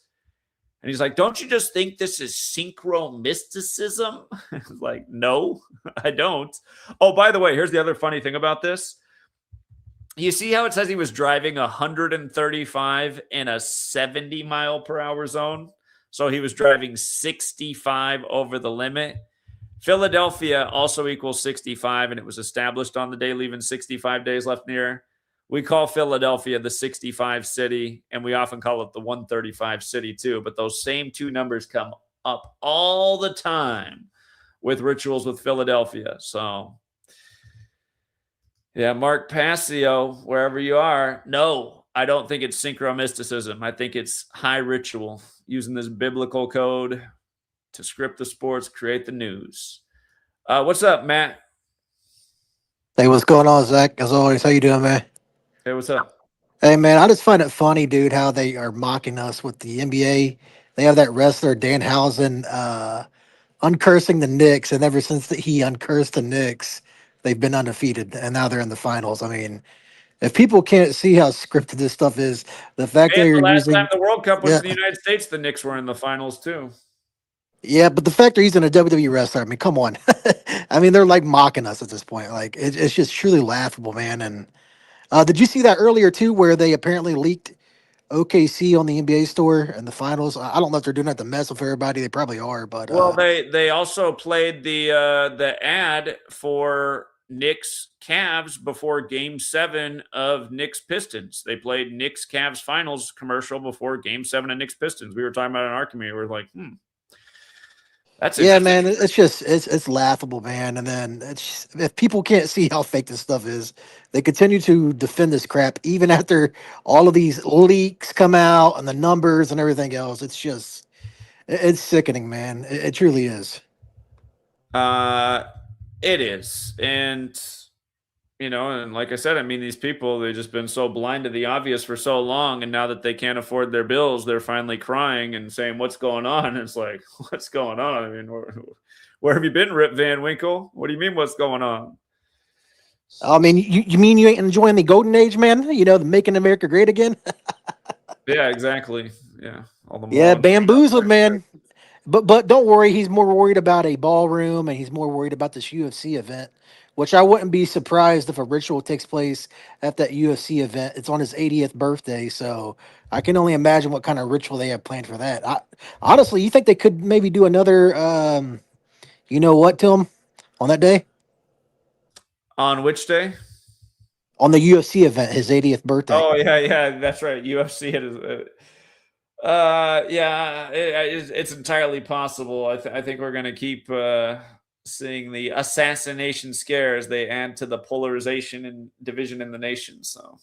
And he's like, don't you just think this is synchro mysticism? I was like, no, I don't. Oh, by the way, here's the other funny thing about this. You see how it says he was driving 135 in a 70 mile per hour zone? So he was driving 65 over the limit. Philadelphia also equals 65, and it was established on the day, leaving 65 days left in the year. We call Philadelphia the 65 city, and we often call it the 135 city too. But those same two numbers come up all the time with rituals with Philadelphia. So, yeah, Mark Passio, wherever you are, no, I don't think it's synchromysticism. I think it's high ritual, using this biblical code to script the sports, create the news. What's up, Matt? Hey, what's going on, Zach? As always, how you doing, man? Hey, what's up? Hey, man, I just find it funny, dude, how they are mocking us with the NBA. They have that wrestler, Danhausen, uncursing the Knicks, and ever since he uncursed the Knicks, they've been undefeated, and now they're in the finals. I mean, if people can't see how scripted this stuff is, the fact that And the you're last using... time the World Cup was Yeah. in the United States, the Knicks were in the finals too. Yeah, but the fact they're using a WWE wrestler, I mean, come on. I mean, they're like mocking us at this point. Like, it's just truly laughable, man. And did you see that earlier, too, where they apparently leaked OKC on the NBA store and the finals? I don't know if they're doing that to mess with everybody. They probably are, but Well, they also played the ad for Knicks Cavs before Game 7 of Knicks Pistons. They played Knicks Cavs finals commercial before Game 7 of Knicks Pistons. We were talking about it in our community. We were like, that's yeah, interesting. man, it's just it's laughable, man. And then it's if people can't see how fake this stuff is, they continue to defend this crap even after all of these leaks come out and the numbers and everything else. It's just it's sickening, man. It truly is. It is. And, and like I said, I mean, these people, they've just been so blind to the obvious for so long. And now that they can't afford their bills, they're finally crying and saying, what's going on? And it's like, what's going on? I mean, where have you been, Rip Van Winkle? What do you mean, what's going on? I mean, you mean you ain't enjoying the golden age, man? The making America great again? Yeah, exactly. Yeah. All the Yeah, morons. bamboozled, man. But don't worry, he's more worried about a ballroom and he's more worried about this UFC event, which I wouldn't be surprised if a ritual takes place at that UFC event. It's on his 80th birthday, so I can only imagine what kind of ritual they have planned for that. Honestly, you think they could maybe do another, you know what, Tim, on that day? On which day? On the UFC event, his 80th birthday. Oh, yeah, that's right. UFC it is. It's entirely possible. I think we're going to keep seeing the assassination scare as they add to the polarization and division in the nation. So,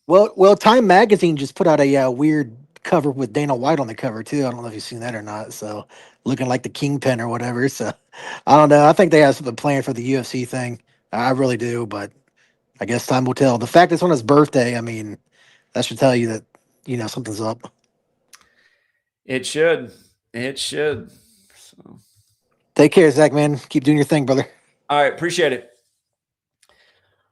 Well, Time Magazine just put out a weird cover with Dana White on the cover too. I don't know if you've seen that or not. So, looking like the Kingpin or whatever. So, I don't know. I think they have something planned for the UFC thing. I really do, but I guess time will tell. The fact it's on his birthday, I mean, that should tell you that something's up. it should. So, Take care, Zach, man. Keep doing your thing, brother. all right, appreciate it.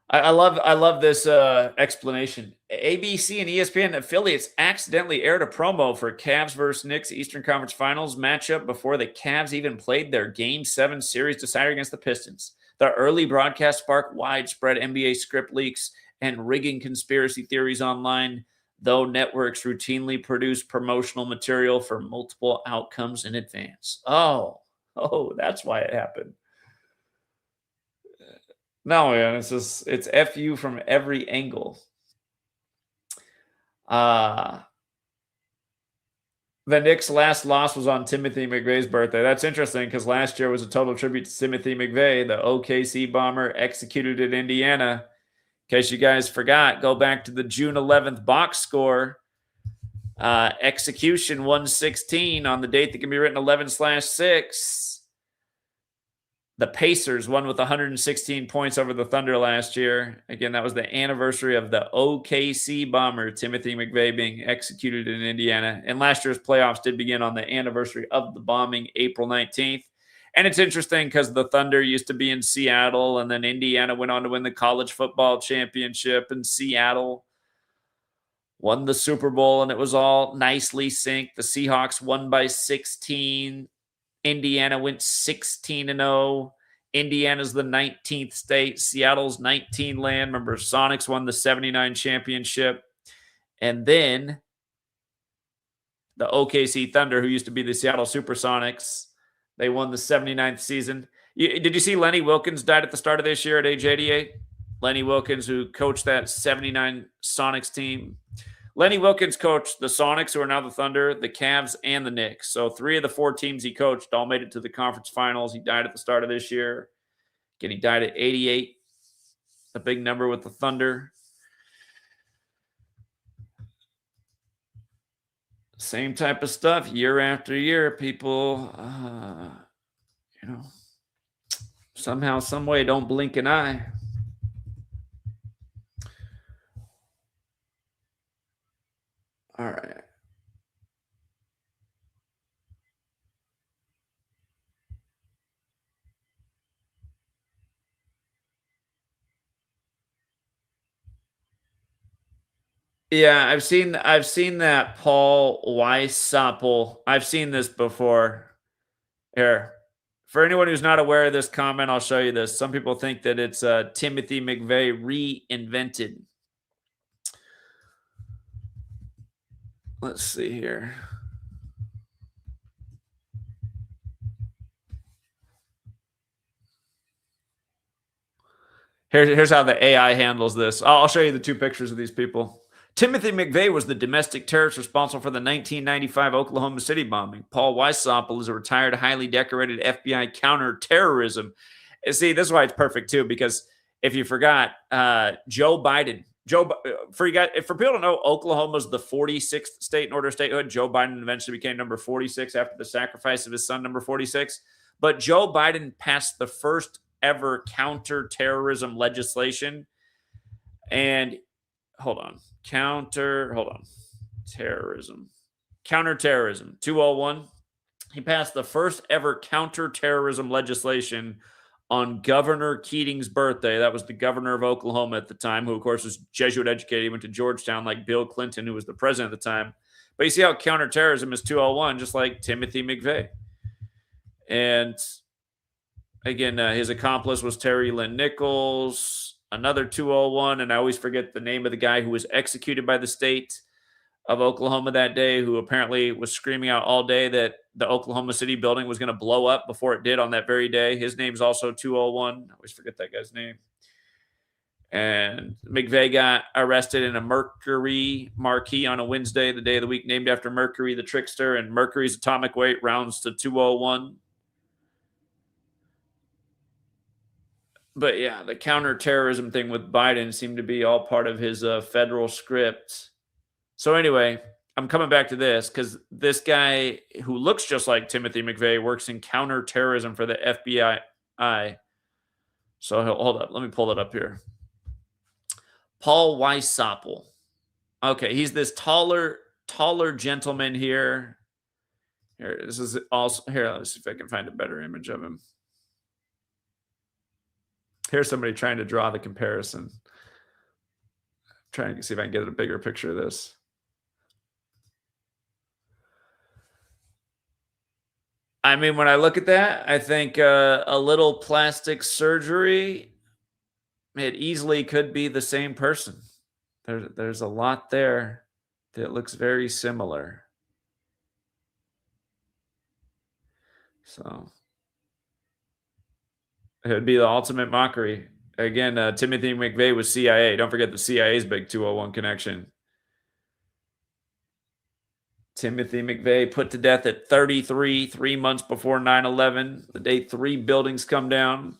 I love this explanation. ABC and ESPN affiliates accidentally aired a promo for Cavs versus Knicks Eastern Conference Finals matchup before the Cavs even played their Game 7 series decider against the Pistons. The early broadcast sparked widespread NBA script leaks and rigging conspiracy theories online, though networks routinely produce promotional material for multiple outcomes in advance. Oh, that's why it happened. No, man, it's FU from every angle. The Knicks' last loss was on Timothy McVeigh's birthday. That's interesting because last year was a total tribute to Timothy McVeigh, the OKC bomber executed in Indiana. In case you guys forgot, go back to the June 11th box score. Execution 116 on the date that can be written 11/6. The Pacers won with 116 points over the Thunder last year. Again, that was the anniversary of the OKC bomber, Timothy McVeigh, being executed in Indiana. And last year's playoffs did begin on the anniversary of the bombing, April 19th. And it's interesting because the Thunder used to be in Seattle, and then Indiana went on to win the college football championship, and Seattle won the Super Bowl, and it was all nicely synced. The Seahawks won by 16. Indiana went 16-0. Indiana's the 19th state. Seattle's 19 land. Remember, Sonics won the 79 championship. And then the OKC Thunder, who used to be the Seattle Supersonics, they won the 79th season. Did you see Lenny Wilkins died at the start of this year at age 88? Lenny Wilkins, who coached that 79 Sonics team. Lenny Wilkins coached the Sonics, who are now the Thunder, the Cavs, and the Knicks. So 3 of the 4 teams he coached all made it to the conference finals. He died at the start of this year. Again, he died at 88. A big number with the Thunder. Same type of stuff year after year. People, somehow, some way, don't blink an eye. All right. Yeah, I've seen that Paul Weissappel. I've seen this before. Here. For anyone who's not aware of this comment, I'll show you this. Some people think that it's Timothy McVeigh reinvented. Let's see here. Here's how the AI handles this. I'll show you the 2 pictures of these people. Timothy McVeigh was the domestic terrorist responsible for the 1995 Oklahoma City bombing. Paul Weissappel is a retired, highly decorated FBI counterterrorism. See, this is why it's perfect, too, because if you forgot, Joe Biden. For people don't know, Oklahoma's the 46th state in order of statehood. Joe Biden eventually became number 46 after the sacrifice of his son, number 46. But Joe Biden passed the first ever counterterrorism legislation. And counterterrorism 201. He passed the first ever counterterrorism legislation on Governor Keating's birthday. That was the governor of Oklahoma at the time, who, of course, was Jesuit educated. He went to Georgetown like Bill Clinton, who was the president at the time. But you see how counterterrorism is 201, just like Timothy McVeigh. And again, his accomplice was Terry Lynn Nichols, another 201. And I always forget the name of the guy who was executed by the state of Oklahoma that day, who apparently was screaming out all day that the Oklahoma City building was going to blow up before it did on that very day. His name's also 201. I always forget that guy's name. And McVeigh got arrested in a Mercury Marquis on a Wednesday, the day of the week named after Mercury, the trickster, and Mercury's atomic weight rounds to 201. But yeah, the counterterrorism thing with Biden seemed to be all part of his federal script. So anyway, I'm coming back to this because this guy who looks just like Timothy McVeigh works in counterterrorism for the FBI. So hold up. Let me pull it up here. Paul Weissappel. Okay, he's this taller gentleman here. Here, this is also here. Let's see if I can find a better image of him. Here's somebody trying to draw the comparison. Trying to see if I can get a bigger picture of this. I mean, when I look at that, I think a little plastic surgery, it easily could be the same person. There's a lot there that looks very similar. So it would be the ultimate mockery. Again, Timothy McVeigh was CIA. Don't forget the CIA's big 201 connection. Timothy McVeigh put to death at 33, 3 months before 9/11, the day 3 buildings come down.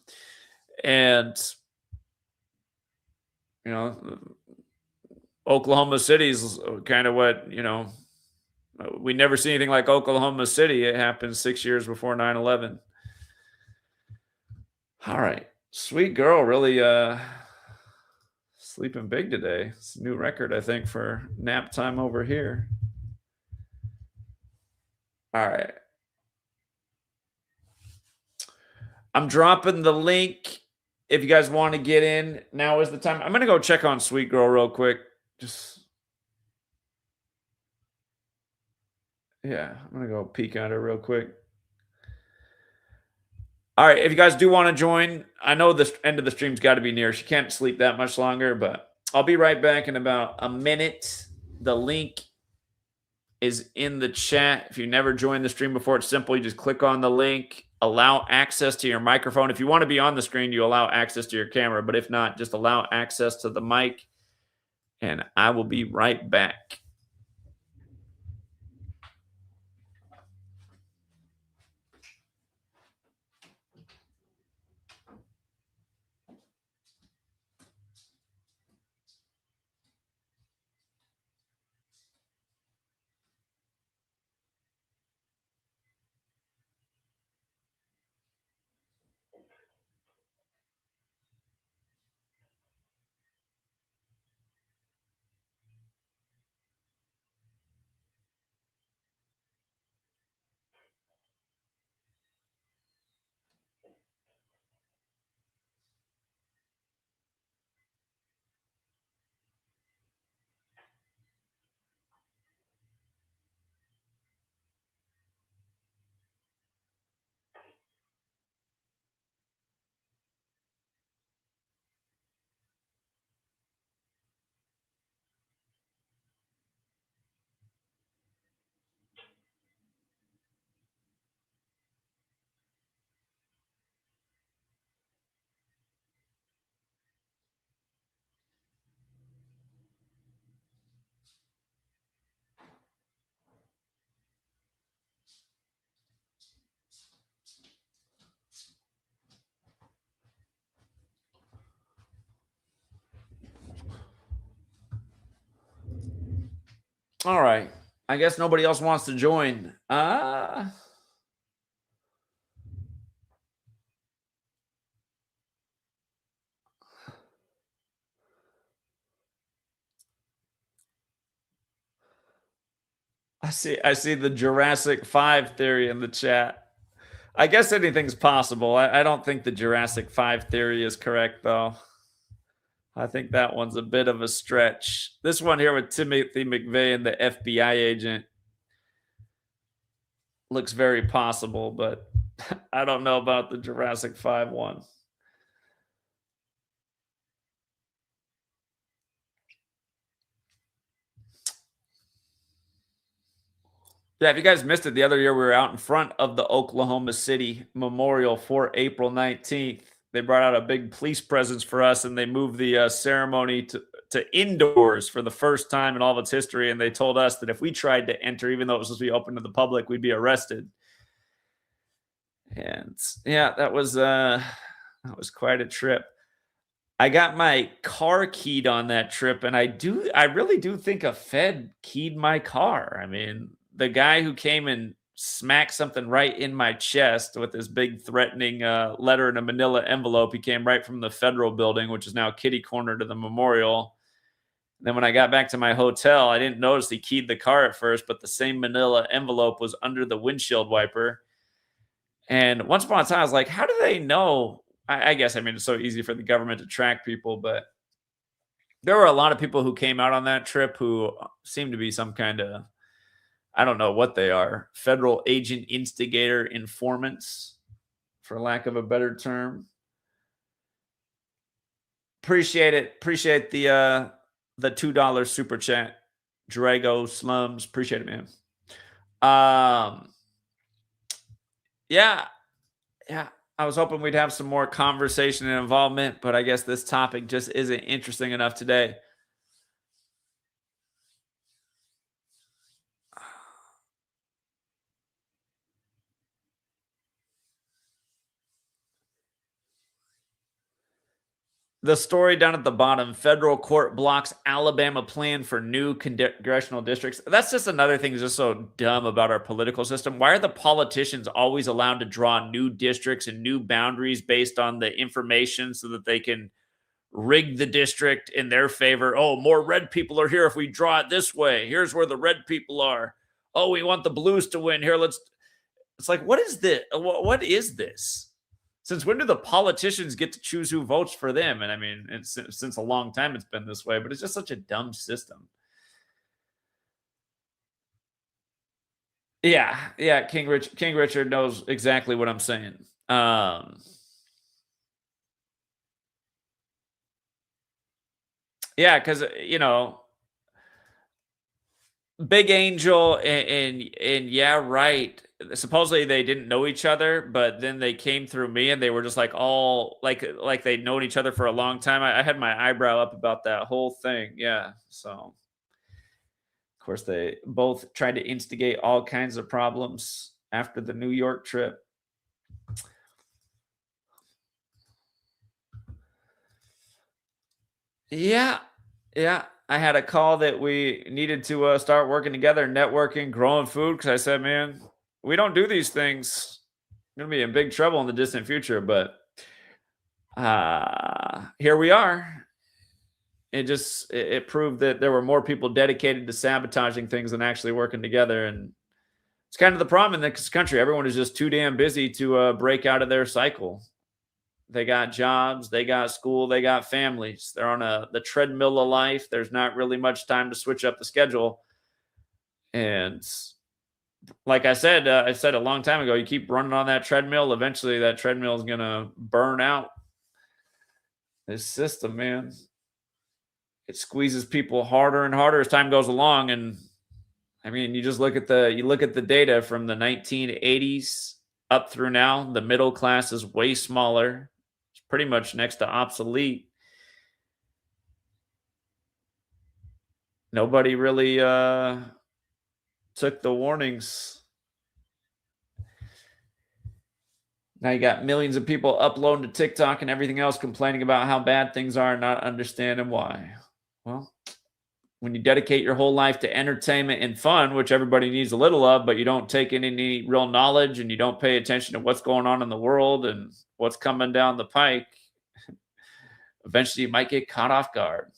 And, you know, Oklahoma City is kind of what, you know, we never see anything like Oklahoma City. It happened 6 years before 9/11. All right. Sweet girl really sleeping big today. It's a new record, I think, for nap time over here. All right. I'm dropping the link. If you guys want to get in, now is the time. I'm going to go check on Sweet Girl real quick. Yeah, I'm going to go peek at her real quick. All right, if you guys do want to join, I know the end of the stream's got to be near. She can't sleep that much longer, but I'll be right back in about a minute. The link is in the chat. If you never joined the stream before, it's simple. You just click on the link, allow access to your microphone. If you want to be on the screen, you allow access to your camera, but if not, just allow access to the mic, and I will be right back. All right. I guess nobody else wants to join. I see the Jurassic 5 theory in the chat. I guess anything's possible. I don't think the Jurassic 5 theory is correct, though. I think that one's a bit of a stretch. This one here with Timothy McVeigh and the FBI agent looks very possible, but I don't know about the Jurassic 5 one. Yeah, if you guys missed it, the other year we were out in front of the Oklahoma City Memorial for April 19th. They brought out a big police presence for us, and they moved the ceremony to indoors for the first time in all of its history. And they told us that if we tried to enter, even though it was supposed to be open to the public, we'd be arrested. And yeah, that was quite a trip. I got my car keyed on that trip, and I really do think a Fed keyed my car. I mean, the guy who came and smacked something right in my chest with this big threatening letter in a manila envelope, he came right from the federal building, which is now kitty corner to the memorial. And then when I got back to my hotel, I didn't notice he keyed the car at first, but the same manila envelope was under the windshield wiper. And once upon a time, I was like, how do they know? I guess, I mean, it's so easy for the government to track people, but there were a lot of people who came out on that trip who seemed to be some kind of, I don't know what they are, federal agent, instigator, informants, for lack of a better term. Appreciate it. Appreciate the $2 super chat. Drago Slums. Appreciate it, man. Yeah. I was hoping we'd have some more conversation and involvement, but I guess this topic just isn't interesting enough today. The story down at the bottom, federal court blocks Alabama plan for new congressional districts. That's just another thing that's just so dumb about our political system. Why are the politicians always allowed to draw new districts and new boundaries based on the information so that they can rig the district in their favor? Oh, more red people are here if we draw it this way. Here's where the red people are. Oh, we want the blues to win. Here, it's like, what is this? What is this? Since when do the politicians get to choose who votes for them? And I mean, since a long time it's been this way, but it's just such a dumb system. Yeah, King Richard knows exactly what I'm saying. Yeah, because Big Angel and yeah, right. Supposedly they didn't know each other, but then they came through me and they were just like all like they'd known each other for a long time. I had my eyebrow up about that whole thing. Yeah. So of course they both tried to instigate all kinds of problems after the New York trip. Yeah. I had a call that we needed to start working together, networking, growing food. Because I said, man, we don't do these things. We're going to be in big trouble in the distant future. But here we are. It proved that there were more people dedicated to sabotaging things than actually working together. And it's kind of the problem in this country. Everyone is just too damn busy to break out of their cycle. They got jobs, they got school, they got families. They're on the treadmill of life. There's not really much time to switch up the schedule. And like I said a long time ago, you keep running on that treadmill, eventually that treadmill is going to burn out. This system, man, it squeezes people harder and harder as time goes along. And I mean, you just look at the data from the 1980s up through now. The middle class is way smaller. It's pretty much next to obsolete. Nobody really took the warnings. Now you got millions of people uploading to TikTok and everything else, complaining about how bad things are and not understanding why. Well, when you dedicate your whole life to entertainment and fun, which everybody needs a little of, but you don't take in any real knowledge and you don't pay attention to what's going on in the world and what's coming down the pike, eventually you might get caught off guard.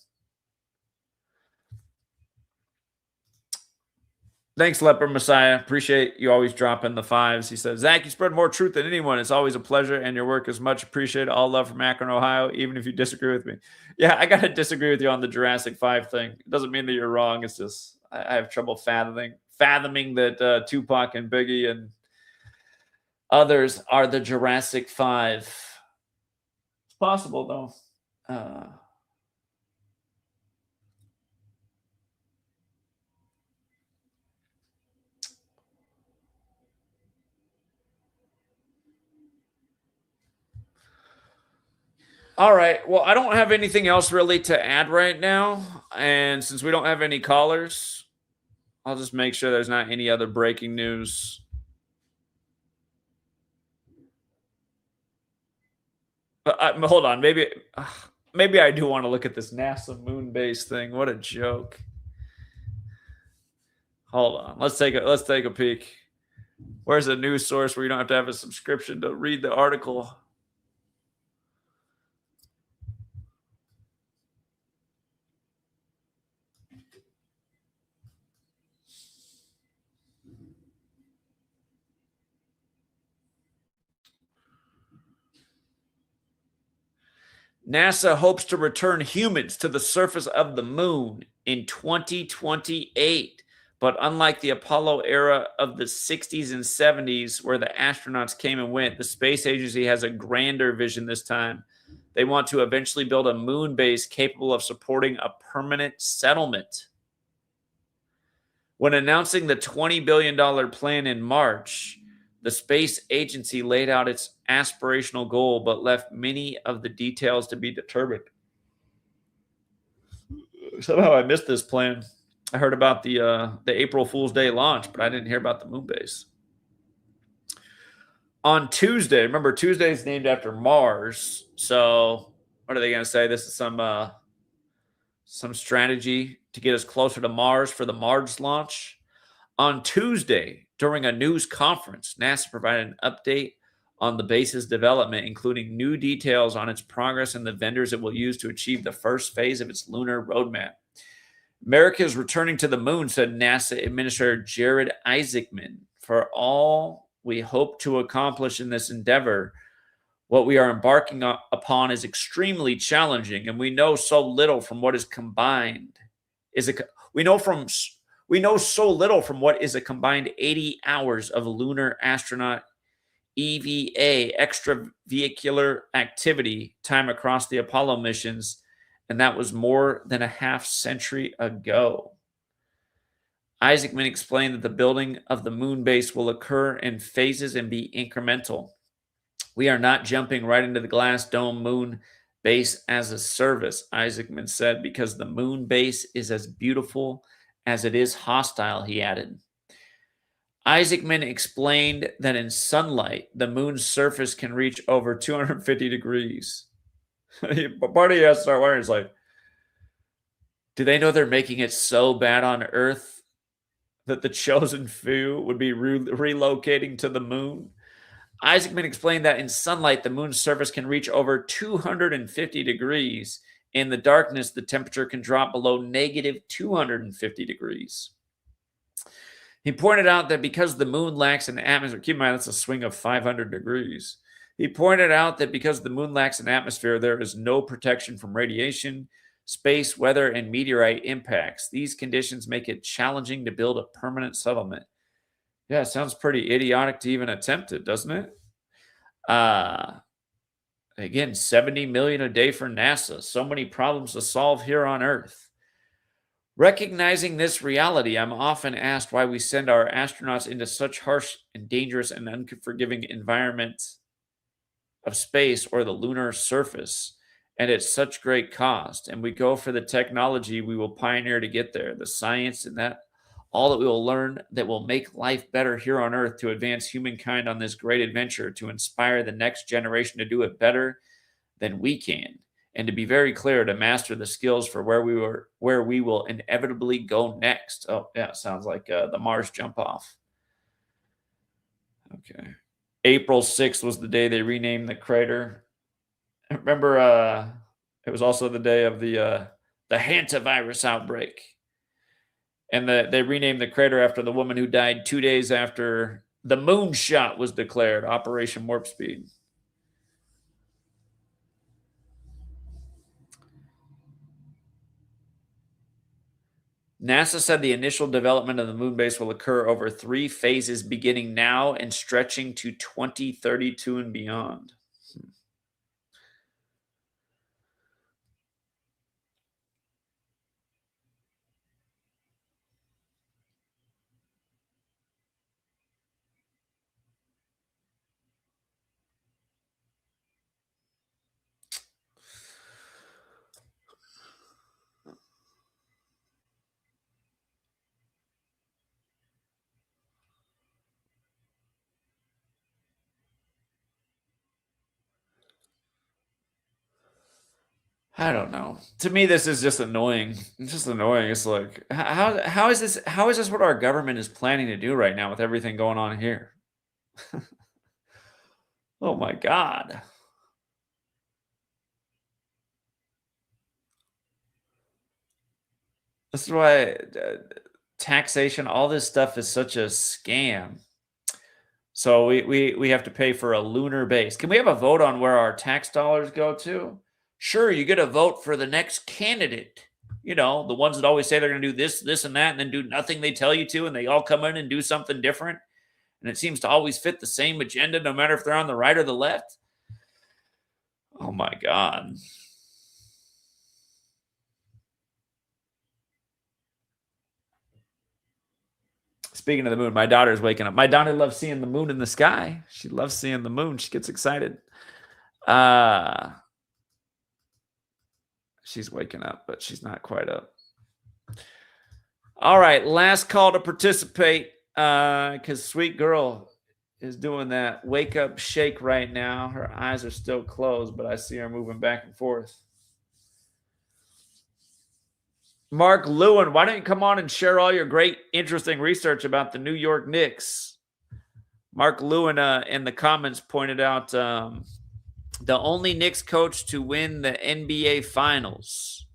Thanks, Leopard Messiah. Appreciate you always dropping the fives. He says, Zach, you spread more truth than anyone. It's always a pleasure, and your work is much appreciated. All love from Akron, Ohio, even if you disagree with me. Yeah, I got to disagree with you on the Jurassic 5 thing. It doesn't mean that you're wrong. It's just I have trouble fathoming that Tupac and Biggie and others are the Jurassic 5. It's possible, though. All right. Well, I don't have anything else really to add right now. And since we don't have any callers, I'll just make sure there's not any other breaking news. But hold on. Maybe I do want to look at this NASA moon base thing. What a joke. Hold on. Let's take a peek. Where's a news source where you don't have to have a subscription to read the article? NASA hopes to return humans to the surface of the moon in 2028. But unlike the Apollo era of the 60s and 70s, where the astronauts came and went, the space agency has a grander vision this time. They want to eventually build a moon base capable of supporting a permanent settlement. When announcing the $20 billion plan in March, The space agency laid out its aspirational goal, but left many of the details to be determined. Somehow I missed this plan. I heard about the April Fool's Day launch, but I didn't hear about the moon base. On Tuesday, remember Tuesday is named after Mars. So what are they going to say? This is some strategy to get us closer to Mars for the Mars launch. On Tuesday, during a news conference, NASA provided an update on the base's development, including new details on its progress and the vendors it will use to achieve the first phase of its lunar roadmap. America is returning to the moon, said NASA Administrator Jared Isaacman. For all we hope to accomplish in this endeavor, what we are embarking upon is extremely challenging, and we know so little from what is combined. We know so little from what is a combined 80 hours of lunar astronaut EVA, extravehicular activity, time across the Apollo missions, and that was more than a half century ago. Isaacman explained that the building of the moon base will occur in phases and be incremental. We are not jumping right into the glass dome moon base as a service, Isaacman said, because the moon base is as beautiful as it is hostile, he added. Isaacman explained that in sunlight, the moon's surface can reach over 250 degrees. Part of you has to start wondering, it's like, do they know they're making it so bad on Earth that the chosen few would be relocating to the moon? Isaacman explained that in sunlight, the moon's surface can reach over 250 degrees. In the darkness, the temperature can drop below negative 250 degrees. He pointed out that because the moon lacks an atmosphere, keep in mind that's a swing of 500 degrees. He pointed out that because the moon lacks an atmosphere, there is no protection from radiation, space, weather, and meteorite impacts. These conditions make it challenging to build a permanent settlement. Yeah, it sounds pretty idiotic to even attempt it, doesn't it? Again, $70 million a day for NASA. So many problems to solve here on Earth. Recognizing this reality, I'm often asked why we send our astronauts into such harsh and dangerous and unforgiving environments of space or the lunar surface, and at such great cost. And we go for the technology we will pioneer to get there, the science, and that all that we will learn that will make life better here on Earth to advance humankind on this great adventure, to inspire the next generation to do it better than we can, and to be very clear, to master the skills for where we will inevitably go next. Oh, yeah, sounds like the Mars jump off. Okay. April 6th was the day they renamed the crater. Remember, it was also the day of the hantavirus outbreak. And they renamed the crater after the woman who died 2 days after the moonshot was declared, Operation Warp Speed. NASA said the initial development of the moon base will occur over 3 phases beginning now and stretching to 2032 and beyond. I don't know. To me, this is just annoying. It's just annoying. It's like, how is this? How is this what our government is planning to do right now with everything going on here? Oh my God. This is why taxation, all this stuff is such a scam. So we have to pay for a lunar base. Can we have a vote on where our tax dollars go to? Sure, you get a vote for the next candidate. You know, the ones that always say they're going to do this, this, and that, and then do nothing they tell you to, and they all come in and do something different. And it seems to always fit the same agenda, no matter if they're on the right or the left. Oh my God. Speaking of the moon, my daughter's waking up. My daughter loves seeing the moon in the sky. She loves seeing the moon. She gets excited. She's waking up, but she's not quite up. All right, last call to participate because sweet girl is doing that wake up shake right now. Her eyes are still closed, but I see her moving back and forth. Mark Lewin, why don't you come on and share all your great, interesting research about the New York Knicks? Mark Lewin in the comments pointed out the only Knicks coach to win the NBA Finals.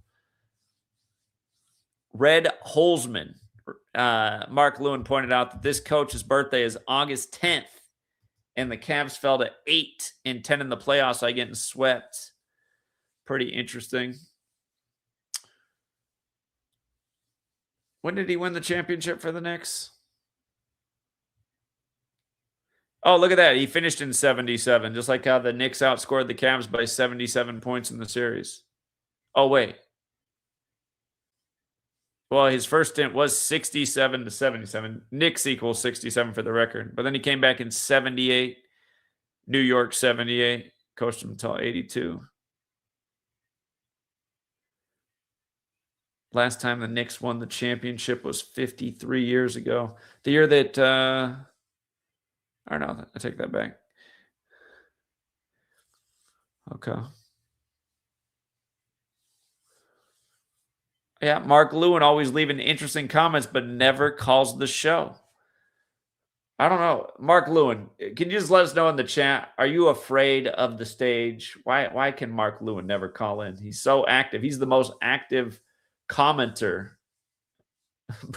Red Holzman. Mark Lewin pointed out that this coach's birthday is August 10th, and the Cavs fell to 8-10 in the playoffs by getting swept. Pretty interesting. When did he win the championship for the Knicks? Oh, look at that. He finished in 77, just like how the Knicks outscored the Cavs by 77 points in the series. Oh, wait. Well, his first stint was 67 to 77. Knicks equals 67 for the record. But then he came back in 78. New York 78. Coached him until 82. Last time the Knicks won the championship was 53 years ago. The year that, I don't know, I take that back. Okay. Yeah, Mark Lewin always leaving interesting comments, but never calls the show. I don't know. Mark Lewin, can you just let us know in the chat, are you afraid of the stage? Why can Mark Lewin never call in? He's so active. He's the most active commenter,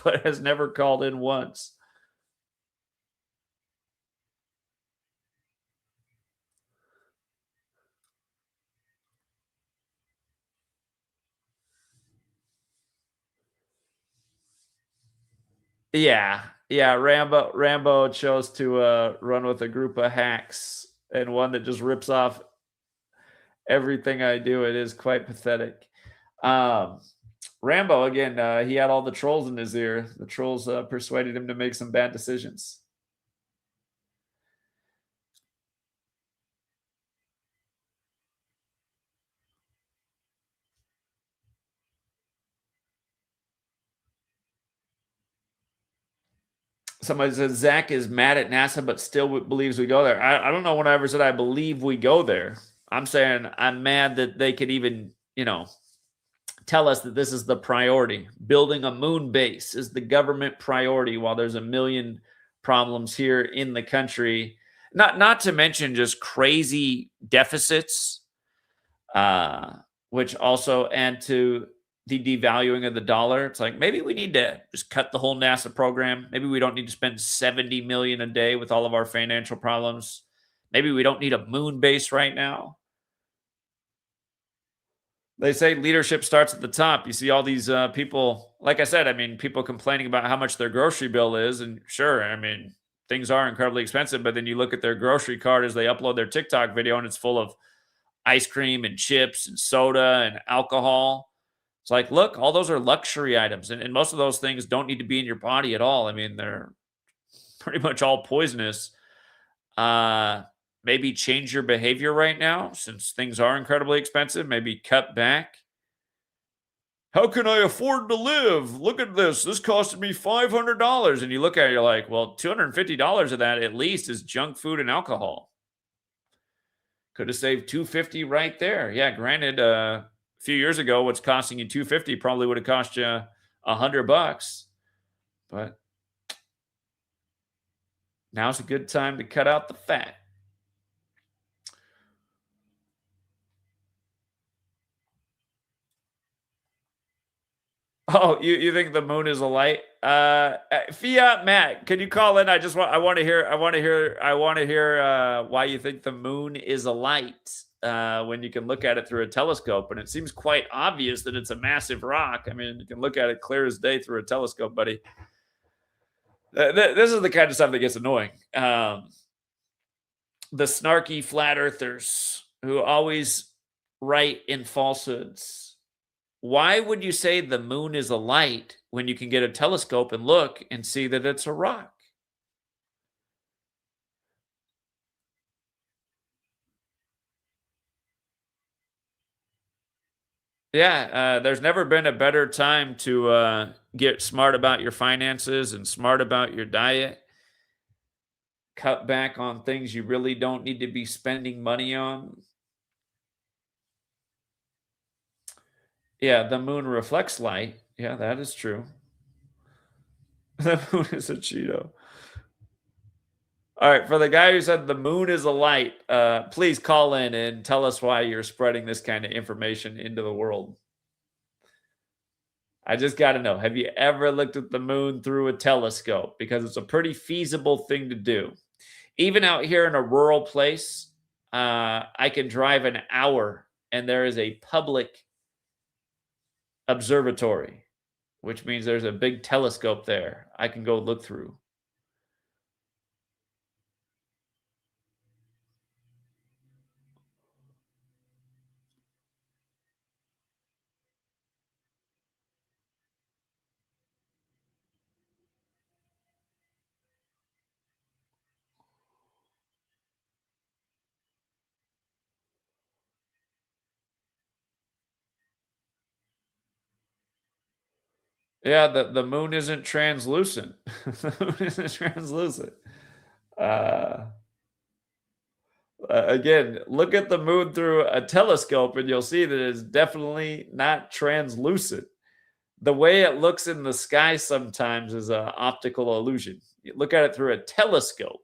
but has never called in once. Yeah. Rambo chose to run with a group of hacks and one that just rips off everything I do. It is quite pathetic. Rambo, again, he had all the trolls in his ear. The trolls persuaded him to make some bad decisions. Somebody says Zach is mad at NASA, but still believes we go there. I don't know when I ever said I believe we go there. I'm saying I'm mad that they could even, tell us that this is the priority. Building a moon base is the government priority while there's a million problems here in the country. Not to mention just crazy deficits, which also add to the devaluing of the dollar. It's like, maybe we need to just cut the whole NASA program. Maybe we don't need to spend $70 million a day with all of our financial problems. Maybe we don't need a moon base right now. They say leadership starts at the top. You see all these people, like I said, people complaining about how much their grocery bill is. And sure, things are incredibly expensive, but then you look at their grocery cart as they upload their TikTok video and it's full of ice cream and chips and soda and alcohol. It's like, look, all those are luxury items. And most of those things don't need to be in your body at all. They're pretty much all poisonous. Maybe change your behavior right now since things are incredibly expensive. Maybe cut back. How can I afford to live? Look at this. This costed me $500. And you look at it, you're like, well, $250 of that at least is junk food and alcohol. Could have saved $250 right there. Yeah, granted, a few years ago, what's costing you $250 probably would have cost you $100. But now's a good time to cut out the fat. Oh, you think the moon is a light? Fiat Matt, can you call in? I want to hear why you think the moon is a light when you can look at it through a telescope, and it seems quite obvious that it's a massive rock. You can look at it clear as day through a telescope, buddy. This is the kind of stuff that gets annoying. The snarky flat earthers who always write in falsehoods. Why would you say the moon is a light when you can get a telescope and look and see that it's a rock. Yeah, there's never been a better time to get smart about your finances and smart about your diet. Cut back on things you really don't need to be spending money on. Yeah, the moon reflects light. Yeah, that is true. The moon is a Cheeto. All right, for the guy who said the moon is a light, please call in and tell us why you're spreading this kind of information into the world. I just got to know, have you ever looked at the moon through a telescope? Because it's a pretty feasible thing to do. Even out here in a rural place, I can drive an hour and there is a public observatory, which means there's a big telescope there I can go look through. Yeah, the moon isn't translucent. The moon isn't translucent. Again, look at the moon through a telescope and you'll see that it's definitely not translucent. The way it looks in the sky sometimes is an optical illusion. You look at it through a telescope.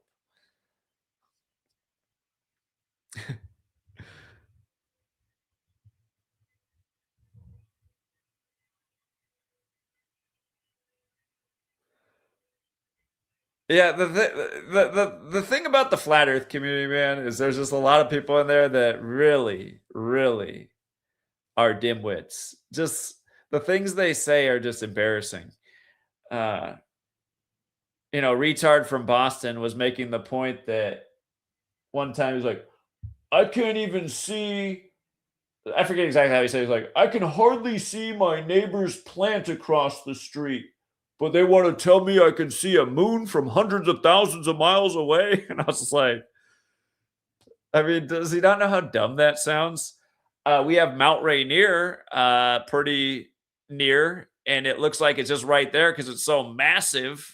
Yeah, the thing about the flat Earth community, man, is there's just a lot of people in there that really, really are dimwits. Just the things they say are just embarrassing. Retard from Boston was making the point that one time he was like, I can't even see. I forget exactly how he said it. He's like, I can hardly see my neighbor's plant across the street, but they want to tell me I can see a moon from hundreds of thousands of miles away. And I was just like, I mean, does he not know how dumb that sounds? We have Mount Rainier pretty near, and it looks like it's just right there because it's so massive.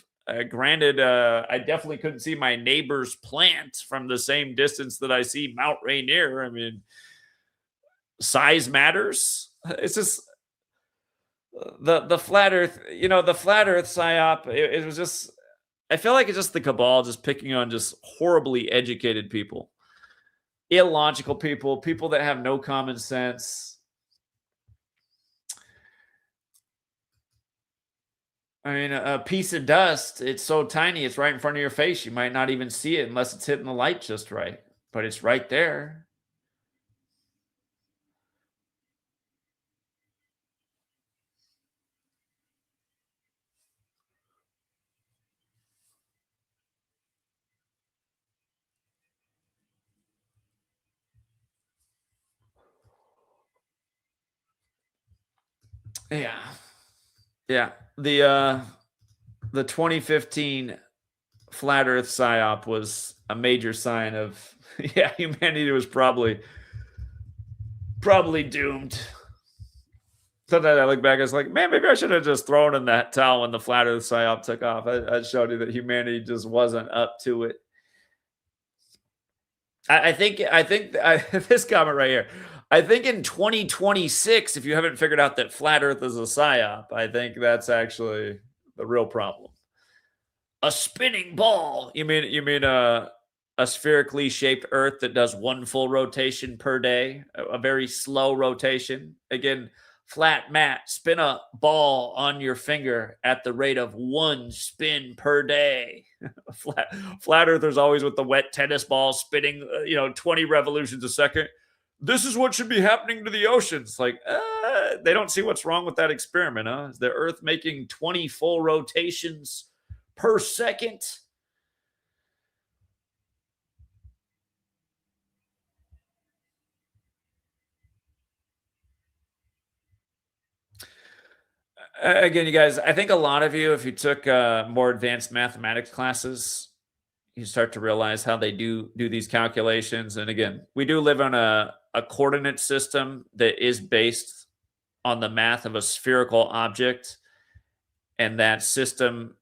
Granted, I definitely couldn't see my neighbor's plant from the same distance that I see Mount Rainier. I mean, size matters. It's just the flat Earth. The flat Earth psyop. It was just. I feel like it's just the cabal just picking on just horribly educated people, illogical people that have no common sense. I mean, a piece of dust, it's so tiny, it's right in front of your face. You might not even see it unless it's hitting the light just right, but it's right there. Yeah. Yeah. The 2015 flat Earth psyop was a major sign of humanity was probably doomed. Sometimes I look back, I was like, man, maybe I should have just thrown in that towel when the flat Earth psyop took off. I showed you that humanity just wasn't up to it. I think this comment right here. I think in 2026, if you haven't figured out that flat Earth is a psyop, I think that's actually the real problem. A spinning ball. You mean a spherically shaped Earth that does one full rotation per day, a very slow rotation. Again, flat mat, spin a ball on your finger at the rate of one spin per day. Flat Earthers always with the wet tennis ball spinning, 20 revolutions a second. This is what should be happening to the oceans. Like, they don't see what's wrong with that experiment, huh? Is the Earth making 20 full rotations per second? Again, you guys, I think a lot of you, if you took more advanced mathematics classes, you start to realize how they do these calculations. And again, we do live on a coordinate system that is based on the math of a spherical object, and that system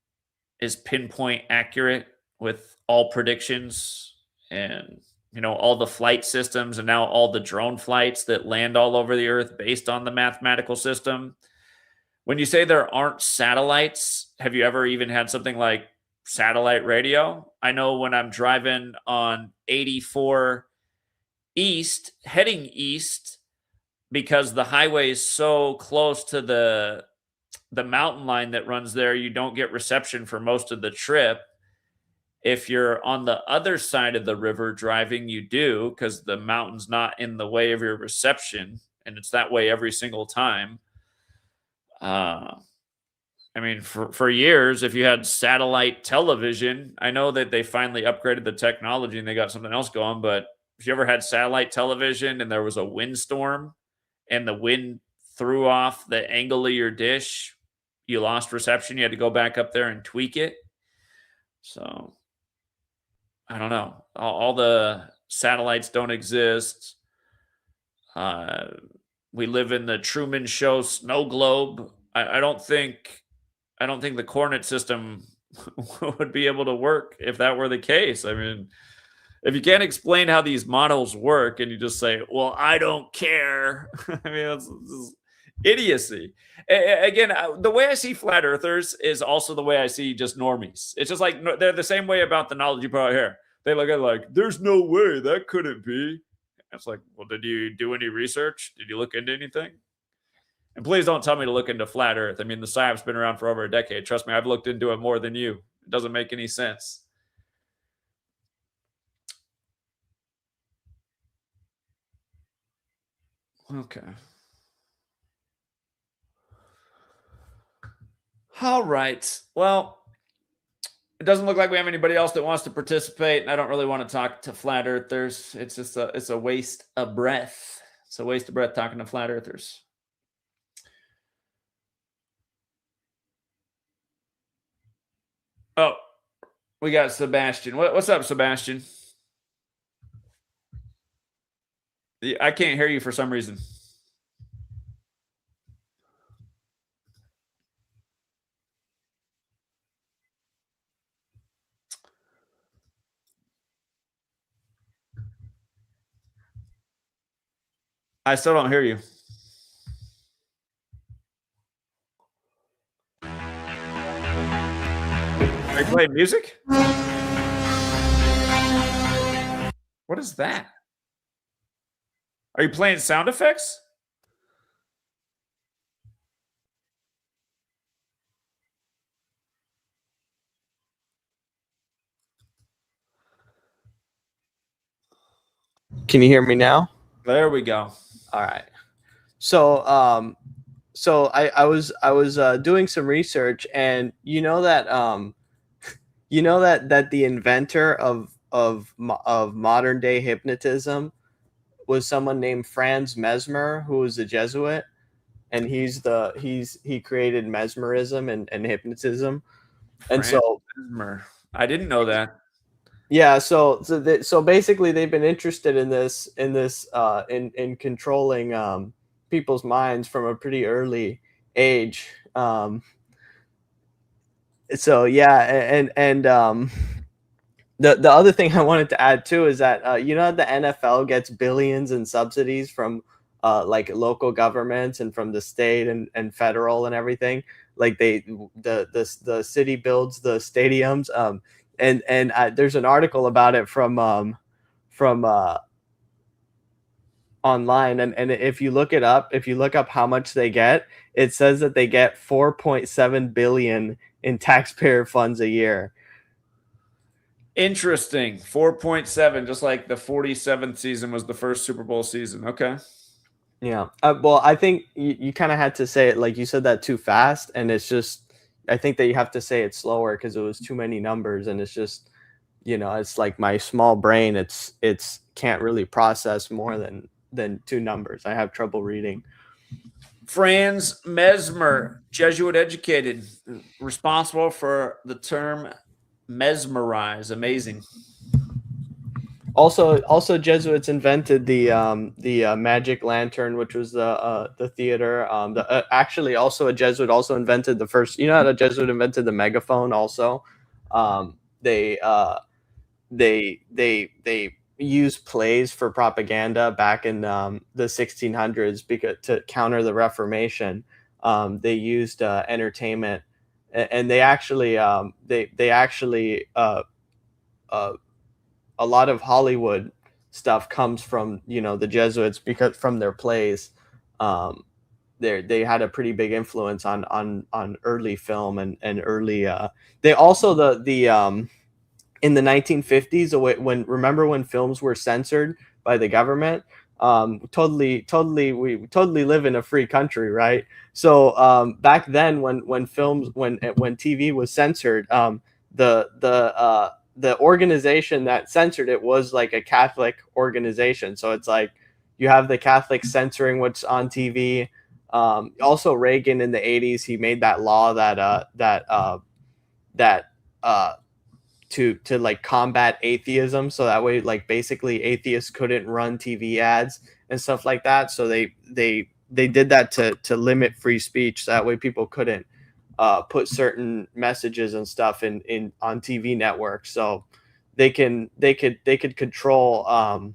is pinpoint accurate with all predictions and all the flight systems, and now all the drone flights that land all over the earth based on the mathematical system. When you say there aren't satellites, have you ever even had something like satellite radio? I know when I'm driving on 84 east, heading east, because the highway is so close to the mountain line that runs there, you don't get reception for most of the trip. If you're on the other side of the river driving, you do, because the mountain's not in the way of your reception, and it's that way every single time. I mean, for years, if you had satellite television, I know that they finally upgraded the technology and they got something else going, but if you ever had satellite television and there was a windstorm and the wind threw off the angle of your dish, you lost reception. You had to go back up there and tweak it. So I don't know. All the satellites don't exist. We live in the Truman Show snow globe. I don't think the coordinate system would be able to work if that were the case. I mean, if you can't explain how these models work and you just say, well, I don't care. I mean, that's idiocy. Again, the way I see flat earthers is also the way I see just normies. It's just like they're the same way about the knowledge you put out here. They look at it like, there's no way that couldn't be. It's like, well, did you do any research? Did you look into anything? And please don't tell me to look into flat earth. I mean, the SciAp's been around for over a decade. Trust me, I've looked into it more than you. It doesn't make any sense. Okay. All right. Well, it doesn't look like we have anybody else that wants to participate, and I don't really want to talk to flat earthers. It's just it's a waste of breath. It's a waste of breath talking to flat earthers. Oh, we got Sebastian. What's up, Sebastian? I can't hear you for some reason. I still don't hear you. Are you playing music? What is that? Are you playing sound effects? Can you hear me now? There we go. All right. So I was doing some research, and you know that the inventor of modern day hypnotism was someone named Franz Mesmer, who was a Jesuit, and he created mesmerism and hypnotism. And so Mesmer. I didn't know that. Yeah, so basically they've been interested in this in controlling people's minds from a pretty early age. So yeah, and the other thing I wanted to add too is that the NFL gets billions in subsidies from like local governments and from the state and federal and everything. Like the city builds the stadiums. And there's an article about it from online, and if you look up how much they get, it says that they get 4.7 billion in taxpayer funds a year. Interesting. 4.7, just like the 47th season was the first Super Bowl season. Okay. Yeah. Well, I think you kind of had to say it, like you said that too fast, and it's just, I think that you have to say it slower because it was too many numbers, and it's just, it's like my small brain, it's can't really process more than two numbers. I have trouble reading. Franz Mesmer, Jesuit educated, responsible for the term mesmerize. Amazing. Also, Jesuits invented the magic lantern, which was the theater. Actually, also a Jesuit also invented the first. You know how a Jesuit invented the megaphone. Also, they used plays for propaganda back in the 1600s because to counter the Reformation. They used entertainment, and they actually a lot of Hollywood stuff comes from the Jesuits because from their plays. They had a pretty big influence on early film and early. They also the in the 1950s when films were censored by the government. We totally live in a free country, right? So back then when TV was censored, the organization that censored it was like a Catholic organization. So it's like you have the Catholics censoring what's on TV. Also Reagan in the 80s, he made that law to like combat atheism. So that way, like basically atheists couldn't run TV ads and stuff like that. So they did that to limit free speech. So that way people couldn't put certain messages and stuff in on TV networks, so they could control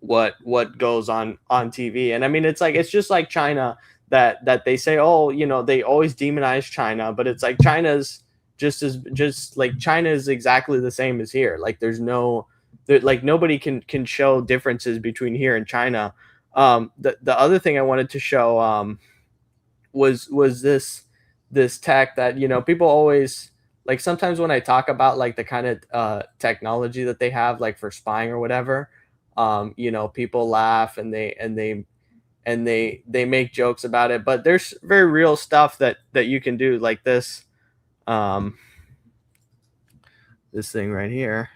what goes on TV. And I mean, it's just like China that they say, oh, they always demonize China, but it's like China's just like China is exactly the same as here. Like like nobody can show differences between here and China. The other thing I wanted to show was this tech that people always like. Sometimes when I talk about like the kind of technology that they have like for spying or whatever, people laugh and they make jokes about it, but there's very real stuff that you can do, like this this thing right here.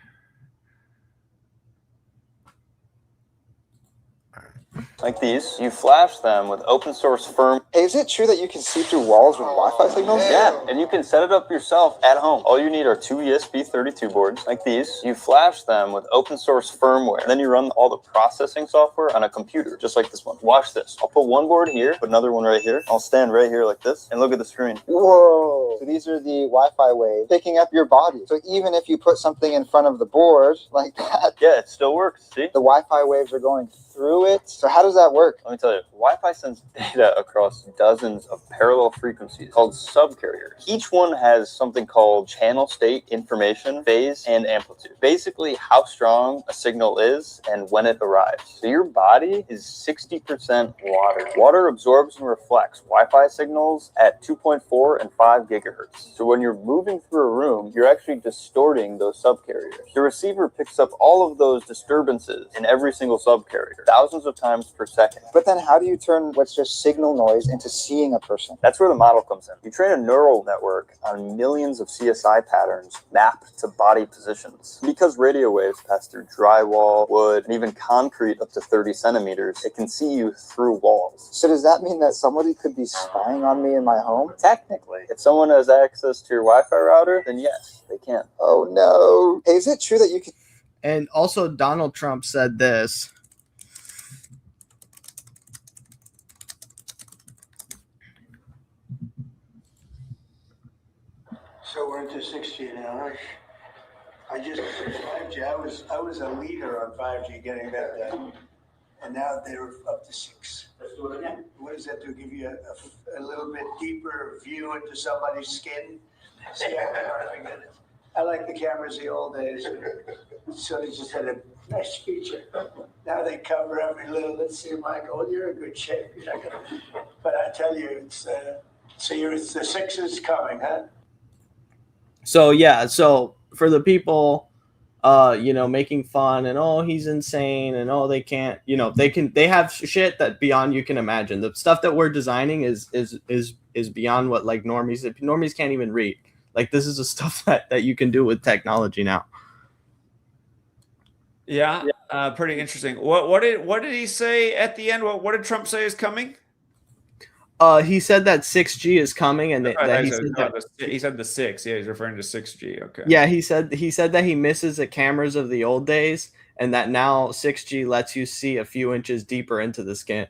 Like these, you flash them with open source firm. Hey, is it true that you can see through walls with Wi-Fi signals? Yeah, and you can set it up yourself at home. All you need are two ESP32 boards, like these. You flash them with open source firmware. Then you run all the processing software on a computer, just like this one. Watch this. I'll put one board here, put another one right here. I'll stand right here like this, and look at the screen. Whoa! So these are the Wi-Fi waves picking up your body. So even if you put something in front of the board like that, yeah, it still works, see? The Wi-Fi waves are going through it. So how does that work? Let me tell you, Wi-Fi sends data across dozens of parallel frequencies called subcarriers. Each one has something called channel state information, phase, and amplitude. Basically how strong a signal is and when it arrives. So your body is 60% water. Water absorbs and reflects Wi-Fi signals at 2.4 and 5 gigahertz. So when you're moving through a room, you're actually distorting those subcarriers. The receiver picks up all of those disturbances in every single subcarrier, thousands of times per second. But then how do you turn what's just signal noise into seeing a person? That's where the model comes in. You train a neural network on millions of CSI patterns mapped to body positions. Because radio waves pass through drywall, wood, and even concrete up to 30 centimeters, it can see you through walls. So does that mean that somebody could be spying on me in my home? Technically. If someone has access to your Wi-Fi router, then yes, they can. Oh no. Hey, is it true that you can... And also Donald Trump said this. So we're into 6G now. I just finished 5G. I was a leader on 5G getting that done, and now they're up to 6. Let's do it again. What does that do? Give you a little bit deeper view into somebody's skin? See, I like the cameras the old days. So they just had a nice feature. Now they cover every little. Let's see, Michael, you're in good shape. But I tell you, it's the 6 is coming, huh? So yeah, so for the people, making fun and oh he's insane and oh they can't, they have shit that beyond you can imagine. The stuff that we're designing is beyond what like normies can't even read. Like this is the stuff that you can do with technology now. Yeah, pretty interesting. What did he say at the end? What did Trump say is coming? He said that 6G is coming, and that he said that he said the 6. Yeah, he's referring to 6G. Okay. yeah, he said that he misses the cameras of the old days, and that now 6G lets you see a few inches deeper into the skin.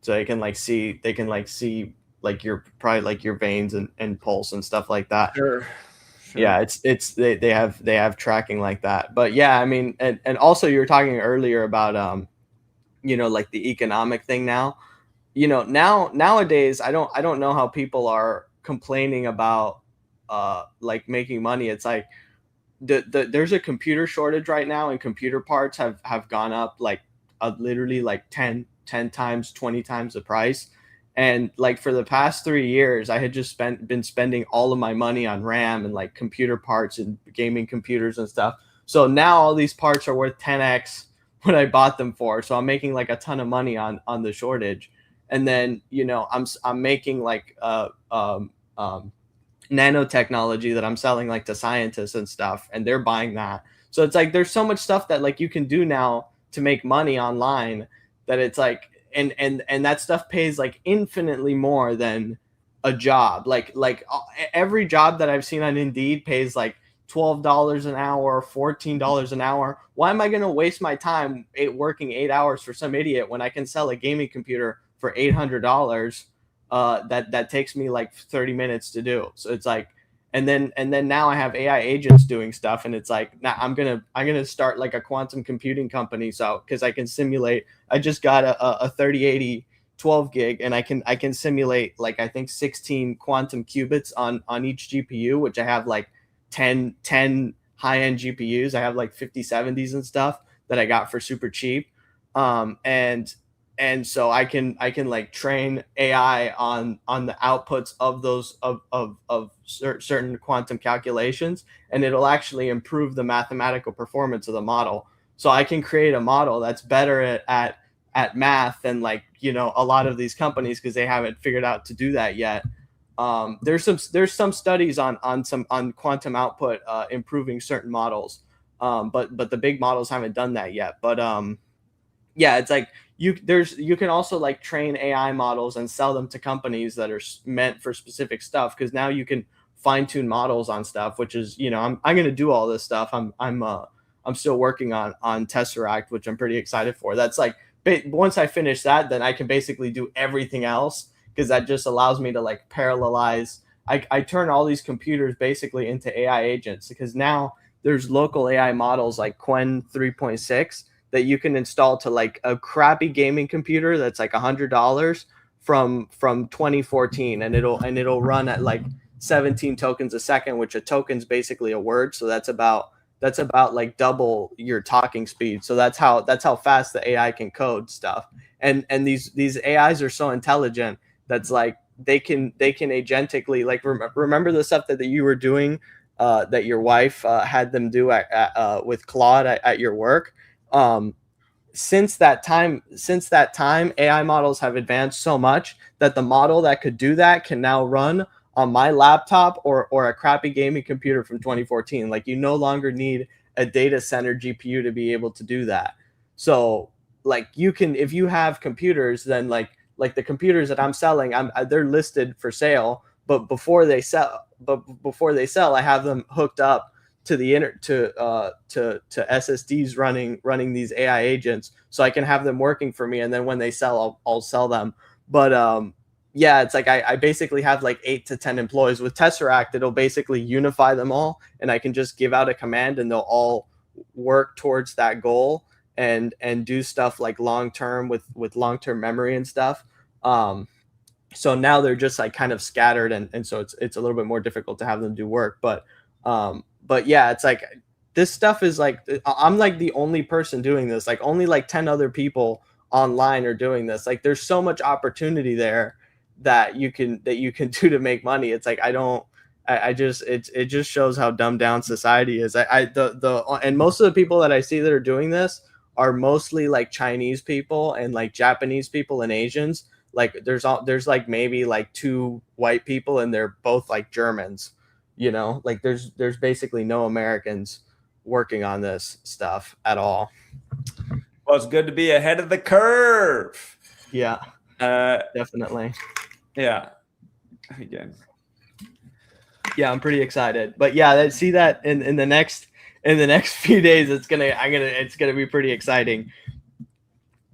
So they can see like your probably like your veins and pulse and stuff like that. Sure. Yeah, they have tracking like that. But yeah, I mean, and also you were talking earlier about like the economic thing now. Nowadays I don't know how people are complaining about like making money. It's like there's a computer shortage right now, and computer parts have gone up like literally like 10 times, 20 times the price. And like for the past 3 years, I had just been spending all of my money on RAM and like computer parts and gaming computers and stuff. So now all these parts are worth 10x what I bought them for. So I'm making like a ton of money on the shortage. And then I'm making like nanotechnology that I'm selling like to scientists and stuff, and they're buying that. So it's like there's so much stuff that like you can do now to make money online that it's like and that stuff pays like infinitely more than a job. Like every job that I've seen on Indeed pays like $12 an hour, $14 an hour. Why am I going to waste my time working 8 hours for some idiot when I can sell a gaming computer for $800 that takes me like 30 minutes to do? So it's like, and then now I have AI agents doing stuff, and it's like, now I'm gonna start like a quantum computing company. So because I can simulate, I just got a 3080 12 gig, and I can simulate like I think 16 quantum qubits on each GPU, which I have like 10 high-end GPUs. I have like 5070s and stuff that I got for super cheap. And so I can like train AI on the outputs of those of certain quantum calculations, and it'll actually improve the mathematical performance of the model. So I can create a model that's better at math than like a lot of these companies, because they haven't figured out to do that yet. There's some studies on quantum output improving certain models, but the big models haven't done that yet. But yeah, it's like you can also like train AI models and sell them to companies that are meant for specific stuff, because now you can fine tune models on stuff, which is I'm going to do all this stuff. I'm still working on Tesseract, which I'm pretty excited for. That's like once I finish that, then I can basically do everything else, because that just allows me to like parallelize. I turn all these computers basically into AI agents, because now there's local AI models like Qwen 3.6 that you can install to like a crappy gaming computer that's like $100 from 2014, and it'll run at like 17 tokens a second, which a token's basically a word. So that's about like double your talking speed. So that's how fast the AI can code stuff. And these AIs are so intelligent that's like they can agentically like remember the stuff that you were doing that your wife had them do with Claude at your work. Since that time, AI models have advanced so much that the model that could do that can now run on my laptop or a crappy gaming computer from 2014. Like you no longer need a data center GPU to be able to do that. So like you can, if you have computers, then like the computers that I'm selling, they're listed for sale, but before they sell, I have them hooked up to the to SSDs running these AI agents, so I can have them working for me, and then when they sell, I'll sell them. But yeah, it's like I basically have like 8 to 10 employees. With Tesseract, it'll basically unify them all, and I can just give out a command, and they'll all work towards that goal and do stuff like long term with long term memory and stuff. So now they're just like kind of scattered, and so it's a little bit more difficult to have them do work. But yeah, it's like this stuff is like I'm like the only person doing this. Like only like 10 other people online are doing this. Like there's so much opportunity there that you can do to make money. It's like it just shows how dumbed down society is. And most of the people that I see that are doing this are mostly like Chinese people and like Japanese people and Asians. Like there's like maybe like 2 white people, and they're both like Germans. Like there's basically no Americans working on this stuff at all. Well, it's good to be ahead of the curve. Yeah. Definitely. Yeah. Again. Yeah, I'm pretty excited. But yeah, see that in the next few days, it's gonna be pretty exciting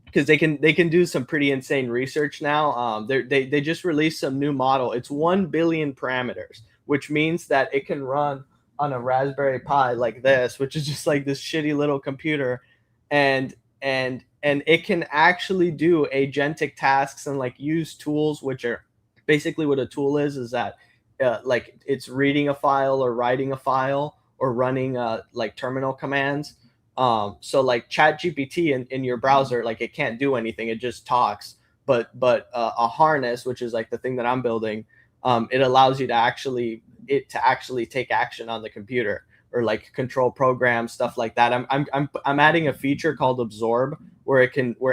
because they can do some pretty insane research now. They just released some new model. It's 1 billion parameters, which means that it can run on a Raspberry Pi like this, which is just like this shitty little computer, and it can actually do agentic tasks and like use tools, which are basically what a tool is that like it's reading a file or writing a file or running like terminal commands. So like ChatGPT in your browser, like it can't do anything, it just talks. But a harness, which is like the thing that I'm building, it allows you to actually take action on the computer or like control programs, stuff like that. I'm adding a feature called Absorb, where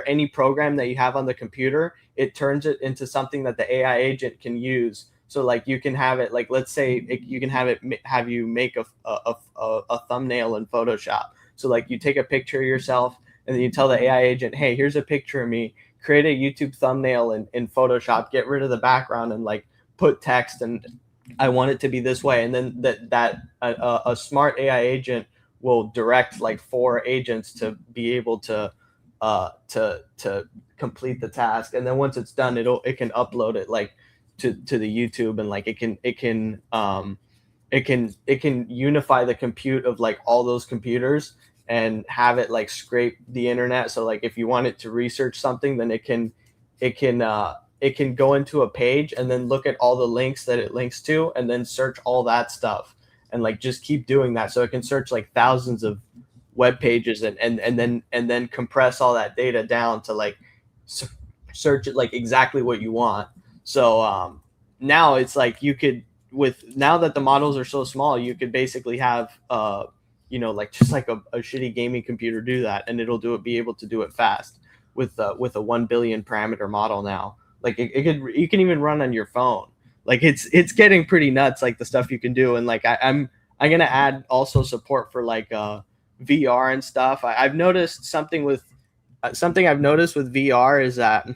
any program that you have on the computer, it turns it into something that the AI agent can use. So like you can have it, like let's say you can have you make a thumbnail in Photoshop. So like you take a picture of yourself and then you tell the AI agent, hey, here's a picture of me, create a YouTube thumbnail in Photoshop, get rid of the background and like put text, and I want it to be this way. And then a smart AI agent will direct like 4 agents to be able to complete the task. And then once it's done, it can upload it like to the YouTube, and like it can unify the compute of like all those computers and have it like scrape the internet. So like if you want it to research something, then it can go into a page and then look at all the links that it links to and then search all that stuff and like just keep doing that. So it can search like thousands of web pages and then compress all that data down to like search it like exactly what you want. So now it's like you could, now that the models are so small, you could basically have like just like a shitty gaming computer do that, and it'll be able to do it fast with a 1 billion parameter model now. Like you can even run on your phone. Like it's getting pretty nuts, like the stuff you can do. And like I'm gonna add also support for like VR and stuff. I've noticed something I've noticed with VR is that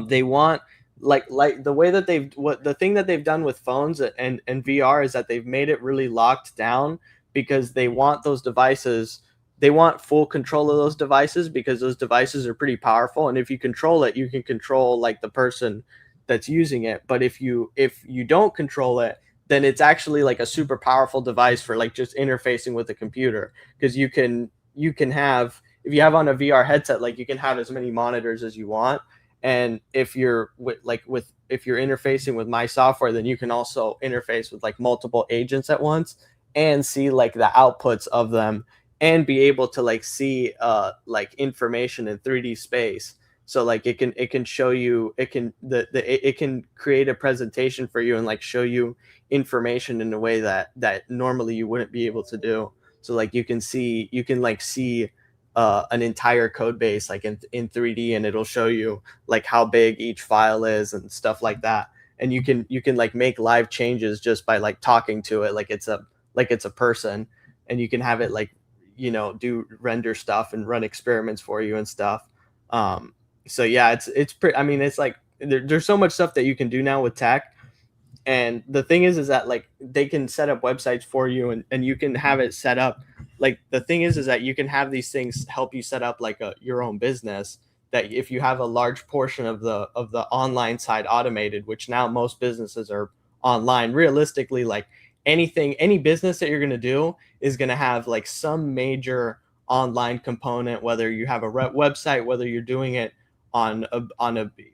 they want like the way that the thing that they've done with phones and VR is that they've made it really locked down, because they want those devices, they want full control of those devices, because those devices are pretty powerful, and if you control it, you can control like the person that's using it. But if you don't control it, then it's actually like a super powerful device for like just interfacing with the computer, because you can have, if you have on a VR headset, like you can have as many monitors as you want. And if you're if you're interfacing with my software, then you can also interface with like multiple agents at once and see like the outputs of them and be able to like see like information in 3D space. So like it can show you, it can create a presentation for you and like show you information in a way that normally you wouldn't be able to do. So like you can see an entire code base like in 3D, and it'll show you like how big each file is and stuff like that. And you can like make live changes just by like talking to it like it's a person, and you can have it like do render stuff and run experiments for you and stuff. So yeah, it's pretty, I mean, it's like there's so much stuff that you can do now with tech. And the thing is that like they can set up websites for you, and you can have it set up. Like the thing is that you can have these things help you set up like your own business, that if you have a large portion of the online side automated, which now most businesses are online, realistically, like any business that you're going to do is going to have like some major online component, whether you have a website, whether you're doing it on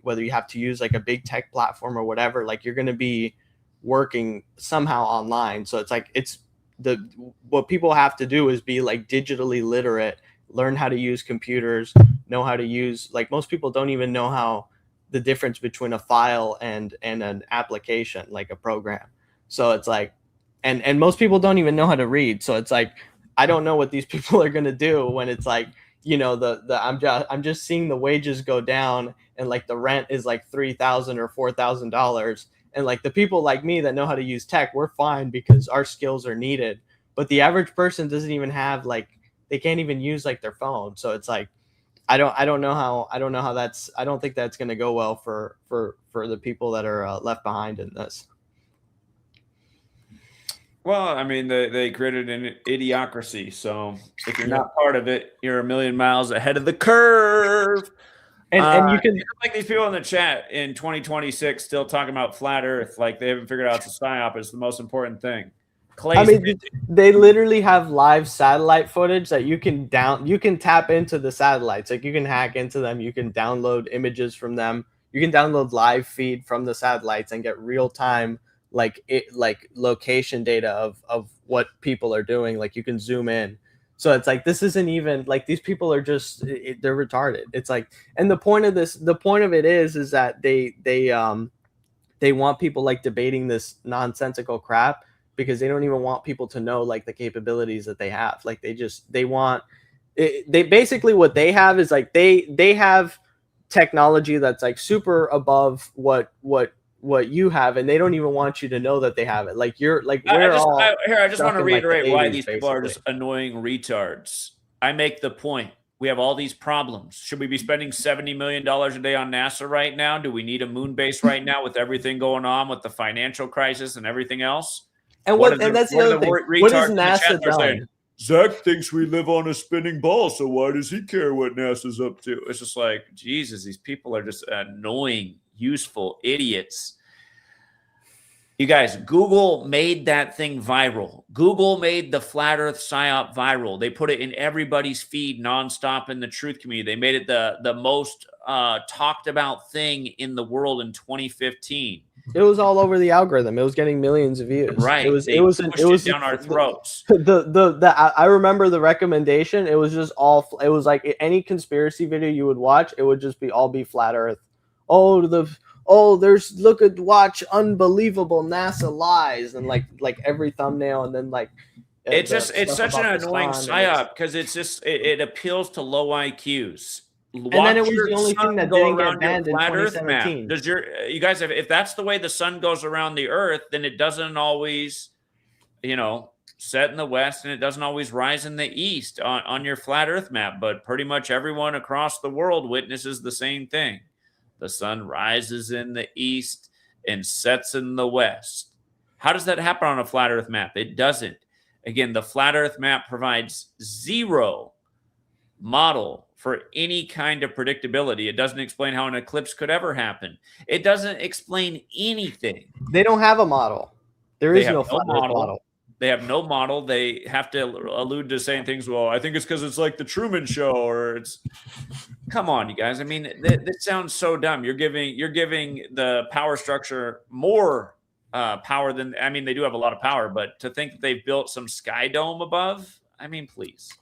whether you have to use like a big tech platform or whatever, like you're going to be working somehow online. So it's like what people have to do is be like digitally literate, learn how to use computers, know how to use, like most people don't even know how the difference between a file and an application, like a program. So it's like, and most people don't even know how to read. So it's like, I don't know what these people are going to do when it's like, I'm just seeing the wages go down, and like the rent is like $3,000 or $4,000. And like the people like me that know how to use tech, we're fine because our skills are needed. But the average person doesn't even have they can't even use like their phone. So it's like, I don't know how that's, I don't think that's going to go well for the people that are left behind in this. Well, I mean, they created an idiocracy. So if you're not part of it, you're a million miles ahead of the curve. And you can, like these people in the chat in 2026 still talking about flat Earth, like they haven't figured out it's a psyop is the most important thing. I mean, they literally have live satellite footage that you can tap into the satellites. Like you can hack into them. You can download images from them. You can download live feed from the satellites and get real time like location data of what people are doing. Like you can zoom in. So it's like, this isn't even like, these people are just, they're retarded. It's like, and the point of it is that they want people like debating this nonsensical crap, because they don't even want people to know like the capabilities that they have. Like they want they basically, what they have is like they have technology that's like super above what you have, and they don't even want you to know that they have it. Like you're like, I just want to reiterate why these people are just annoying retards. I make the point. We have all these problems. Should we be spending $70 million a day on NASA right now? Do we need a moon base right now with everything going on with the financial crisis and everything else? And that's the other thing. What is NASA done? Zach thinks we live on a spinning ball, so why does he care what NASA's up to? It's just like, Jesus, these people are just annoying, useful idiots. You guys, Google made that thing viral. Google made the flat Earth psyop viral. They put it in everybody's feed nonstop in the truth community. They made it the most talked about thing in the world in 2015. It was all over the algorithm. It was getting millions of views. Right. It was down our throats. I remember the recommendation. It was just it was like any conspiracy video you would watch, it would just be flat Earth. Watch unbelievable NASA lies, and like every thumbnail, and then like it's such an annoying psyop, because it appeals to low IQs. And then it was the only thing that didn't get banned in 2017. Does you guys, if that's the way the sun goes around the Earth, then it doesn't always, set in the west, and it doesn't always rise in the east on your flat Earth map. But pretty much everyone across the world witnesses the same thing. The sun rises in the east and sets in the west. How does that happen on a flat Earth map? It doesn't. Again, the flat Earth map provides zero model for any kind of predictability. It doesn't explain how an eclipse could ever happen. It doesn't explain anything. They don't have a model. There is no flat Earth model. They have no model. They have to allude to saying things, well, I think it's because it's like the Truman Show, or it's, come on, you guys. I mean, this sounds so dumb. You're giving the power structure more power than, I mean, they do have a lot of power, but to think that they've built some sky dome above, I mean, please.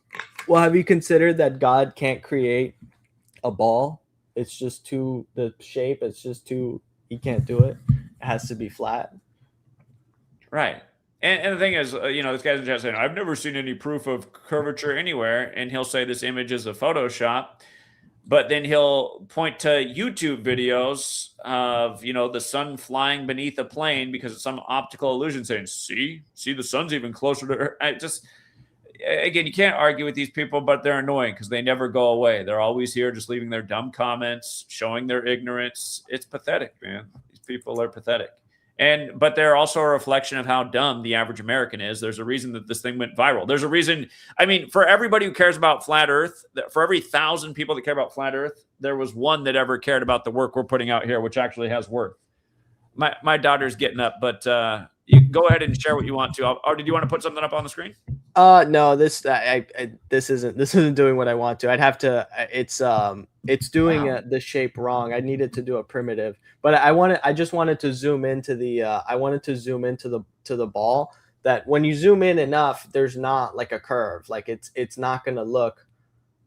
Well, have you considered that God can't create a ball? It's just the shape. It's just he can't do it. It has to be flat. Right. And the thing is, this guy's just saying, I've never seen any proof of curvature anywhere. And he'll say this image is a Photoshop, but then he'll point to YouTube videos of, the sun flying beneath a plane because it's some optical illusion, saying, see, the sun's even closer to Earth. Again, you can't argue with these people, but they're annoying because they never go away. They're always here, just leaving their dumb comments, showing their ignorance. It's pathetic, man. These people are pathetic. But they're also a reflection of how dumb the average American is. There's a reason that this thing went viral. There's a reason. I mean, for everybody who cares about flat Earth, for every 1,000 people that care about flat Earth, there was one that ever cared about the work we're putting out here, which actually has worth. My daughter's getting up, but you go ahead and share what you want to. Or did you want to put something up on the screen? No, this isn't doing what I want to. I'd have to. It's doing the shape wrong. I needed to do a primitive, but I just wanted to zoom into the. I wanted to zoom into the ball. That when you zoom in enough, there's not like a curve. Like it's not gonna look.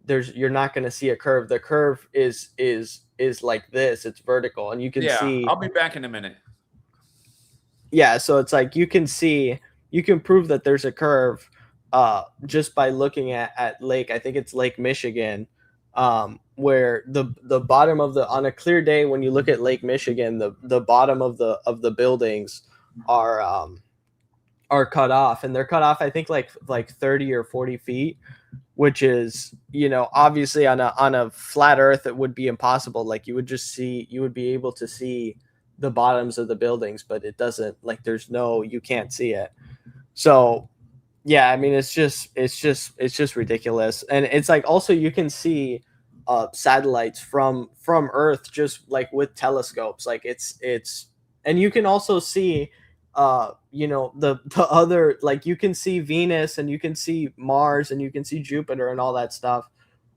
You're not gonna see a curve. The curve is like this. It's vertical, and you can see. I'll be back in a minute. Yeah, so it's like you can prove that there's a curve just by looking at Lake. I think it's Lake Michigan, where the bottom of on a clear day when you look at Lake Michigan, the bottom of the buildings are are cut off, and they're cut off I think like 30 or 40 feet, which is, you know, obviously on a flat earth it would be impossible. Like you would be able to see the bottoms of the buildings, but it doesn't, like you can't see it. So yeah, I mean it's just ridiculous. And it's like also you can see satellites from Earth just like with telescopes. Like it's and you can also see you know, the other, like you can see Venus and you can see Mars and you can see Jupiter and all that stuff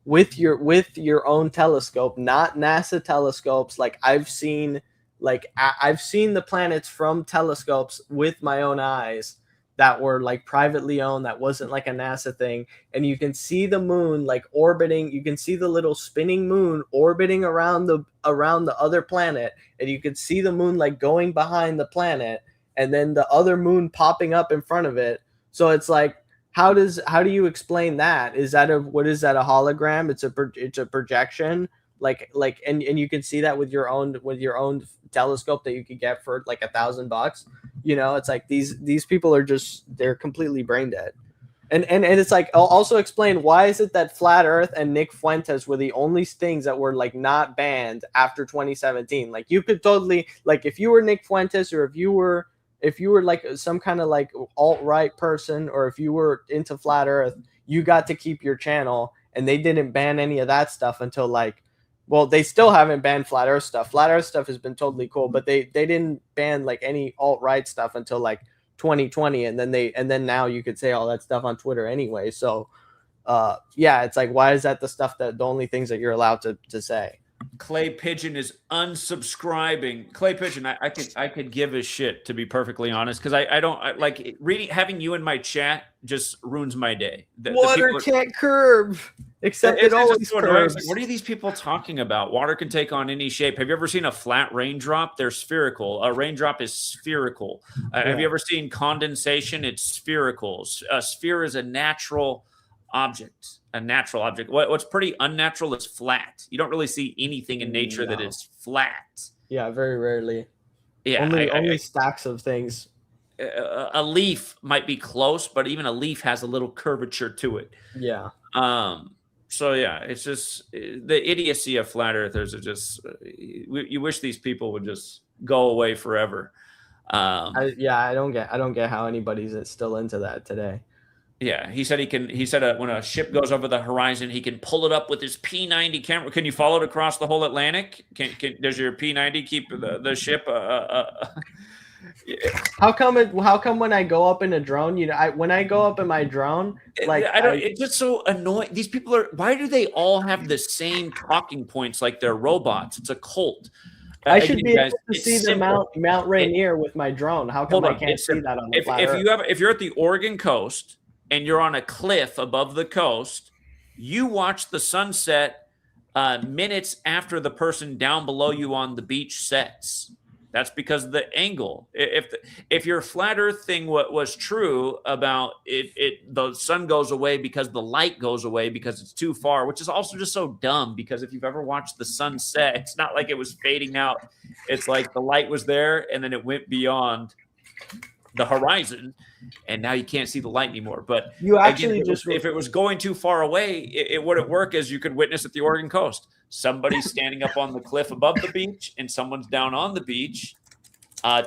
with your own telescope, not NASA telescopes. Like I've seen the planets from telescopes with my own eyes that were like privately owned, that wasn't like a NASA thing. And you can see the moon like orbiting, you can see the little spinning moon orbiting around the other planet, and you can see the moon like going behind the planet, and then the other moon popping up in front of it. So it's like, how do you explain that? What is that, a hologram? It's a projection. And you can see that with your own telescope that you could get for like $1,000. You know, it's like these people are they're completely brain dead. And it's like, I'll also explain, why is it that Flat Earth and Nick Fuentes were the only things that were like not banned after 2017? Like you could totally, like if you were Nick Fuentes, or if you were like some kind of like alt-right person, or if you were into Flat Earth, you got to keep your channel, and they didn't ban any of that stuff until like, well, they still haven't banned Flat Earth stuff. Flat Earth stuff has been totally cool, but they didn't ban like any alt-right stuff until like 2020, and then now you could say all that stuff on Twitter anyway. So yeah, it's like, why is that the only things that you're allowed to say? Clay Pigeon is unsubscribing. Clay Pigeon, I could give a shit, to be perfectly honest, because I don't like reading. Having you in my chat just ruins my day. Water can't curve, except it always curves. Like, what are these people talking about? Water can take on any shape. Have you ever seen a flat raindrop? They're spherical. A raindrop is spherical. Have you ever seen condensation? It's spherical. A sphere is a natural object. What's pretty unnatural is flat. You don't really see anything in nature that is flat. Yeah, very rarely. Yeah, only stacks of things. A leaf might be close, but even a leaf has a little curvature to it. Yeah. So yeah, it's just the idiocy of flat earthers are just. You wish these people would just go away forever. I don't get how anybody's still into that today. Yeah, he said when a ship goes over the horizon, he can pull it up with his P90 camera. Can you follow it across the whole Atlantic? Does your P90 keep the ship? How come when I go up in a drone, when I go up in my drone, like it's just so annoying. These people why do they all have the same talking points like they're robots? It's a cult. I should be able to see the Mount Rainier with my drone. How come I can't see that on the flat Earth? If you're at the Oregon coast and you're on a cliff above the coast, you watch the sunset minutes after the person down below you on the beach sets. That's because of the angle. If your flat Earth thing was true about the sun goes away because the light goes away because it's too far, which is also just so dumb, because if you've ever watched the sunset, it's not like it was fading out. It's like the light was there and then it went beyond the horizon, and now you can't see the light anymore. But you actually if it was going too far away, it wouldn't work, as you could witness at the Oregon coast. Somebody's standing up on the cliff above the beach and someone's down on the beach.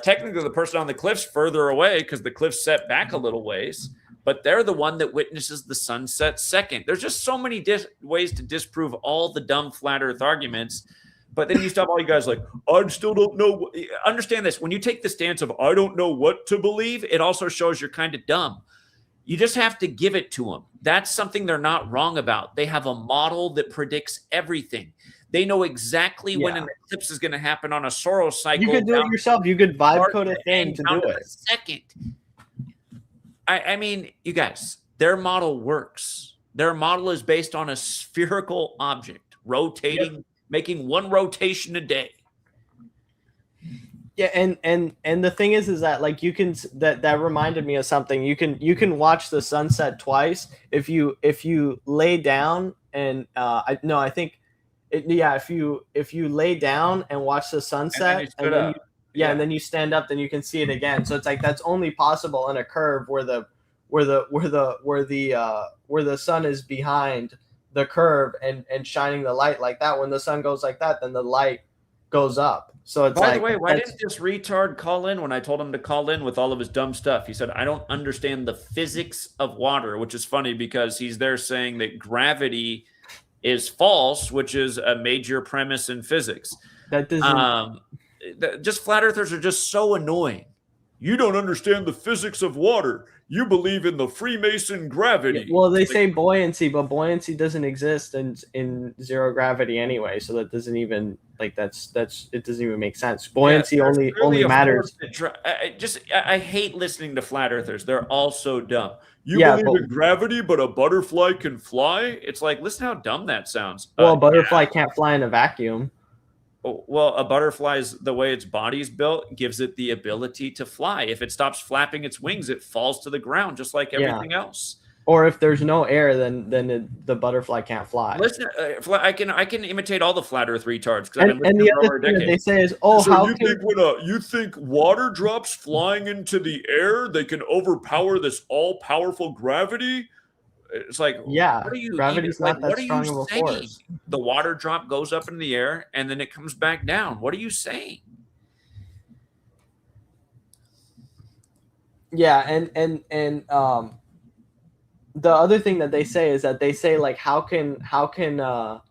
Technically, the person on the cliff's further away because the cliff's set back a little ways, but they're the one that witnesses the sunset second. There's just so many ways to disprove all the dumb flat Earth arguments. But then you stop all you guys like, I still don't know. Understand this. When you take the stance of, I don't know what to believe, it also shows you're kind of dumb. You just have to give it to them. That's something they're not wrong about. They have a model that predicts everything. They know exactly when an eclipse is going to happen on a Soros cycle. You could do it yourself. You could vibe code a thing to do it. Second. I mean, you guys, their model works. Their model is based on a spherical object rotating, making one rotation a day. Yeah, and the thing is that like you can that reminded me of something. You can watch the sunset twice if you lay down and if you lay down and watch the sunset and then Yeah, and then you stand up, then you can see it again. So it's like that's only possible in a curve where the sun is behind the curve and shining the light like that. When the sun goes like that, then the light goes up. So it's By like, the way, why didn't this retard call in when I told him to call in with all of his dumb stuff? He said, I don't understand the physics of water, which is funny because he's there saying that gravity is false, which is a major premise in physics. That doesn't. Just flat earthers are just so annoying. You don't understand the physics of water. You believe in the Freemason gravity. Well, they say buoyancy, but buoyancy doesn't exist in zero gravity anyway. So that doesn't even it doesn't even make sense. Buoyancy only matters. I hate listening to flat earthers. They're all so dumb. You believe in gravity, but a butterfly can fly? It's like, listen how dumb that sounds. Well, a butterfly can't fly in a vacuum. Well, a butterfly's, the way its body's built, gives it the ability to fly. If it stops flapping its wings, it falls to the ground, just like everything else. Or if there's no air, then the butterfly can't fly. Listen, I can imitate all the flat Earth retards because I've been and listening the for over other a thing decade. that they say is, oh, So how you can think when you think water drops flying into the air, they can overpower this all-powerful gravity? It's like, what are you gravity's even, not that what are strong you of a saying? force. The water drop goes up in the air and then it comes back down. What are you saying? Yeah, and the other thing that they say is that they say like how can a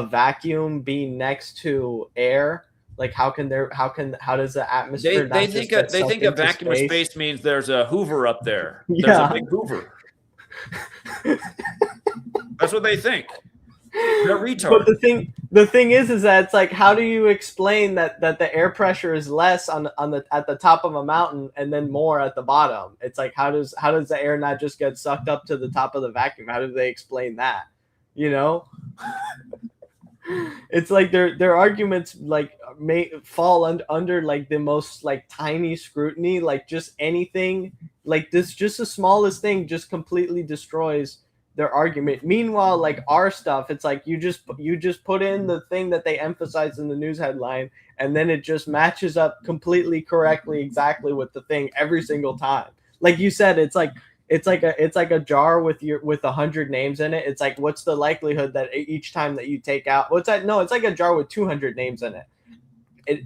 vacuum be next to air? Like how does the atmosphere They think a vacuum of space means there's a Hoover up there. There's a big Hoover. That's what they think. They're retards. But the thing is that it's like, how do you explain that the air pressure is less at the top of a mountain and then more at the bottom? It's like, how does the air not just get sucked up to the top of the vacuum? How do they explain that? You know, it's like their arguments like may fall under like the most like tiny scrutiny, like just anything like this, just the smallest thing just completely destroys their argument. Meanwhile, like our stuff, it's like you just put in the thing that they emphasize in the news headline, and then it just matches up completely correctly, exactly with the thing every single time. Like you said, it's like a jar with 100 names in it. It's like, what's the likelihood that each time that you take out? What's that? No, it's like a jar with 200 names in it.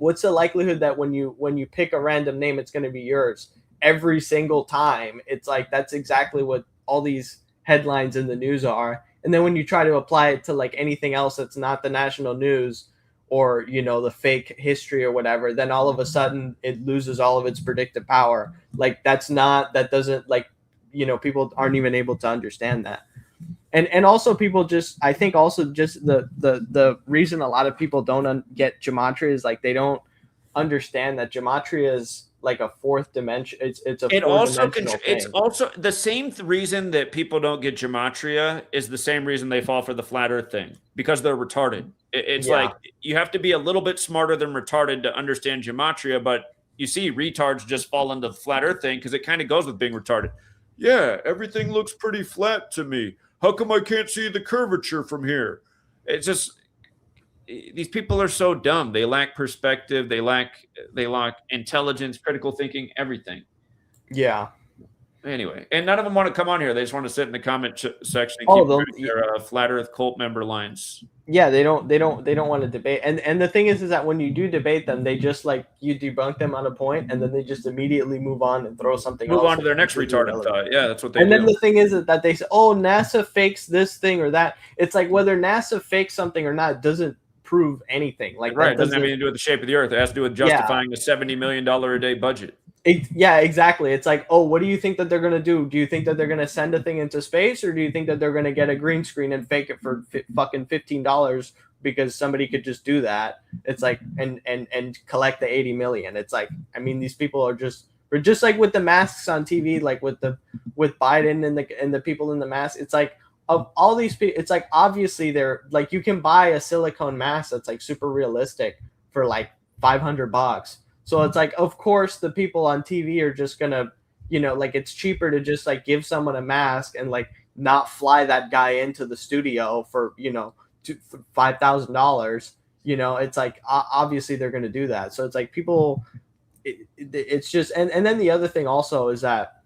What's the likelihood that when you pick a random name, it's going to be yours every single time? It's like that's exactly what all these headlines in the news are. And then when you try to apply it to like anything else that's not the national news or the fake history or whatever, then all of a sudden it loses all of its predictive power. Like that doesn't like people aren't even able to understand that. And also people just, I think also just the reason a lot of people don't get gematria is like they don't understand that gematria is like a fourth dimension. It's also the same reason that people don't get gematria is the same reason they fall for the flat earth thing, because they're retarded. It's like you have to be a little bit smarter than retarded to understand gematria, but you see retards just fall into the flat earth thing because it kind of goes with being retarded. Yeah, everything looks pretty flat to me. How come I can't see the curvature from here? It's just these people are so dumb. They lack perspective. They lack intelligence, critical thinking, everything. Yeah. Anyway, and none of them want to come on here. They just want to sit in the comment section and keep their flat Earth cult member lines. Yeah, they don't want to debate. And the thing is that when you do debate them, they just like you debunk them on a point, and then they just immediately move on and throw something else. Move on to their next retarded thought. Yeah, that's what they do. And then the thing is that they say, oh, NASA fakes this thing or that. It's like whether NASA fakes something or not doesn't prove anything. Like right, it doesn't have anything to do with the shape of the Earth. It has to do with justifying the $70 million a day budget. Yeah, exactly. It's like, oh, what do you think that they're going to do? Do you think that they're going to send a thing into space, or do you think that they're going to get a green screen and fake it for fucking $15 because somebody could just do that? It's like, and collect the 80 million. It's like, I mean, these people are just like with the masks on TV, like with Biden and the people in the mask. It's like, of all these people, it's like, obviously they're like, you can buy a silicone mask that's like super realistic for like $500. So it's like, of course, the people on TV are just gonna, like it's cheaper to just like give someone a mask and like not fly that guy into the studio for $5,000. It's like obviously they're gonna do that. So it's like people it's just, and then the other thing also is that,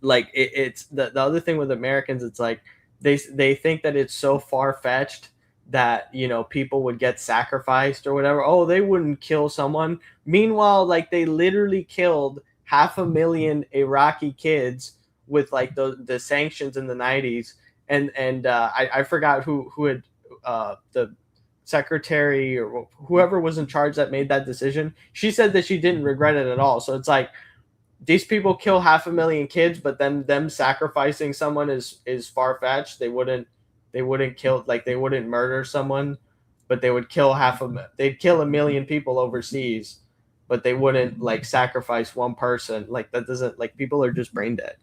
like, it's the other thing with Americans, it's like they think that it's so far-fetched that, you know, people would get sacrificed or whatever. Oh, they wouldn't kill someone. Meanwhile, like, they literally killed 500,000 Iraqi kids with like the sanctions in the 90s. And I forgot who had the secretary or whoever was in charge that made that decision. She said that she didn't regret it at all. So it's like, these people kill 500,000 kids, but then them sacrificing someone is far-fetched. They wouldn't kill, like, they wouldn't murder someone, but they would kill they'd kill 1 million people overseas, but they wouldn't like sacrifice one person. Like, that doesn't, like, people are just brain dead.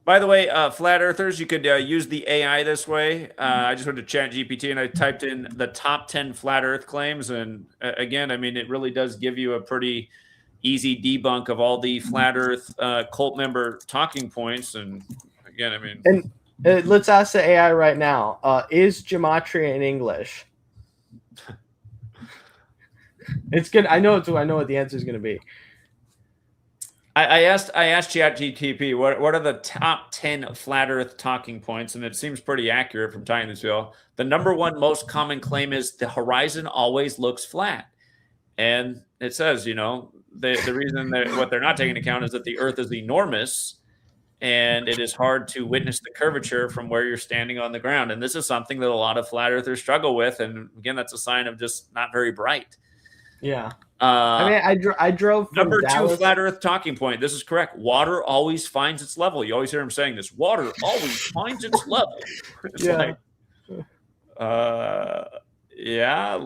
By the way, flat earthers, you could use the AI this way. I just went to ChatGPT and I typed in the top 10 flat earth claims. And again, I mean, it really does give you a pretty easy debunk of all the flat earth cult member talking points. And again, I mean, and let's ask the AI right now, is gematria in English? It's good. I know what the answer is going to be. I asked ChatGPT what are the top 10 flat earth talking points, and it seems pretty accurate from tying this bill. The number one most common claim is the horizon always looks flat. And it says, you know, the reason that what they're not taking into account is that the earth is enormous and it is hard to witness the curvature from where you're standing on the ground. And this is something that a lot of flat earthers struggle with. And again, that's a sign of just not very bright. Yeah. I mean, I drove from number Dallas. 2 flat earth talking point. This is correct. Water always finds its level. You always hear him saying this. Water always finds its level. It's Yeah. like, yeah.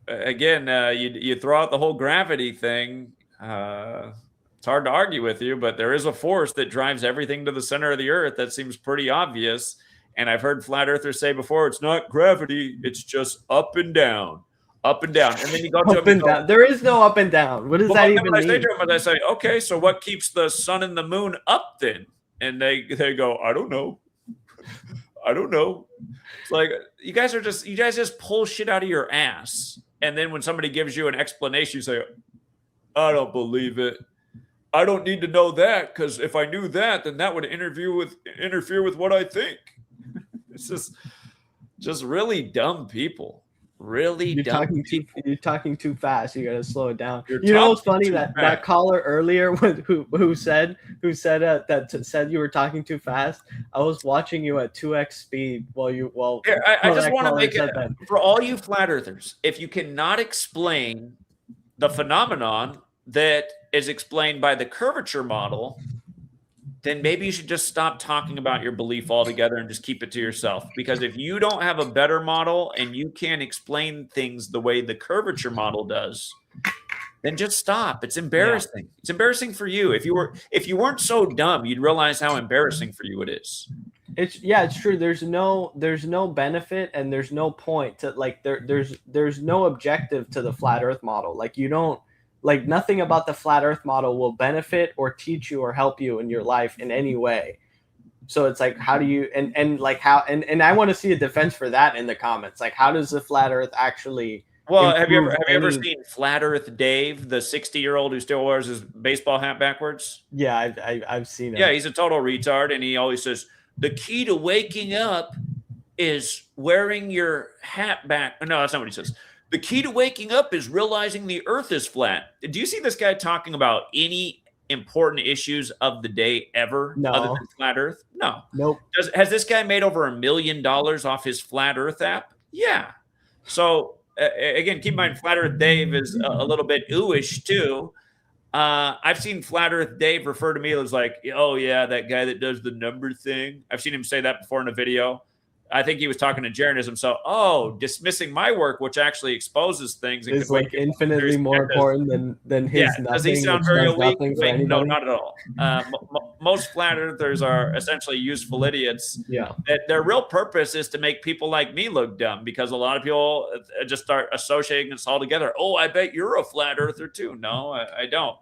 Again, you throw out the whole gravity thing. It's hard to argue with you, but there is a force that drives everything to the center of the earth. That seems pretty obvious. And I've heard flat earthers say before, it's not gravity. It's just up and down. Up and down. And then you go to up and down. There is no up and down. What does that even mean? Say to them, I say, okay, so what keeps the sun and the moon up then? And they go, I don't know. I don't know. It's like, you guys just pull shit out of your ass. And then when somebody gives you an explanation, you say, I don't believe it. I don't need to know that, because if I knew that, then that would interfere with what I think. It's just really dumb people. Really dumb people. You're talking too fast. You got to slow it down. You're You know what's talking funny? too That fast. caller earlier who said you were talking too fast. I was watching you at 2x speed while Here, I just want to make it that. for all you flat earthers. If you cannot explain the phenomenon that is explained by the curvature model, then maybe you should just stop talking about your belief altogether and just keep it to yourself. Because if you don't have a better model and you can't explain things the way the curvature model does, then just stop. It's embarrassing. Yeah. It's embarrassing for you. If you weren't so dumb, you'd realize how embarrassing for you it is. It's true. There's no benefit and there's no point to, like, there's no objective to the flat earth model. Like, you don't, like, nothing about the flat earth model will benefit or teach you or help you in your life in any way. So it's like, how do you, and like how, and I want to see a defense for that in the comments. Like, how does the flat earth actually, well, have you ever seen Flat Earth Dave, the 60-year-old who still wears his baseball hat backwards? Yeah, I've seen it. Yeah, he's a total retard, and he always says, the key to waking up is wearing your hat back. No, that's not what he says. The key to waking up is realizing the earth is flat. Do you see this guy talking about any important issues of the day ever? No. Other than flat earth? No. Nope. Has this guy made over $1 million off his flat earth app? Yeah. So again, keep in mind, Flat Earth Dave is a little bit ooish too. I've seen Flat Earth Dave refer to me as like, oh yeah, that guy that does the number thing. I've seen him say that before in a video. I think he was talking to Jeranism. So, dismissing my work, which actually exposes things, is like infinitely more important than his. Yeah, does he sound very weak? No, not at all. Most flat earthers are essentially useful idiots. Yeah, their real purpose is to make people like me look dumb, because a lot of people just start associating this all together. Oh, I bet you're a flat earther too. No, I don't.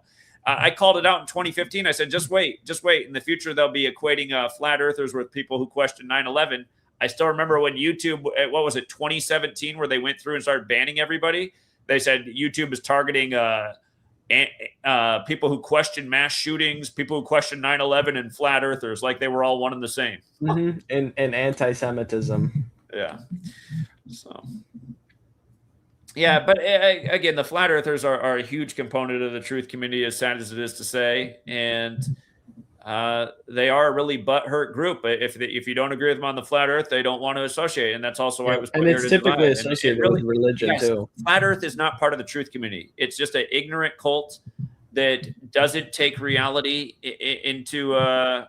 I called it out in 2015. I said, just wait. In the future, they'll be equating flat earthers with people who question 9/11. I still remember when YouTube, what was it, 2017, where they went through and started banning everybody. They said YouTube is targeting people who question mass shootings, people who question 9/11, and flat earthers, like they were all one and the same. And anti-Semitism. Yeah. So. Yeah, but again, the flat earthers are a huge component of the truth community, as sad as it is to say, and they are a really butthurt group. If you don't agree with them on the flat Earth, they don't want to associate, and that's also why it was. And it's typically associated with religion too. Flat Earth is not part of the truth community. It's just an ignorant cult that doesn't take reality into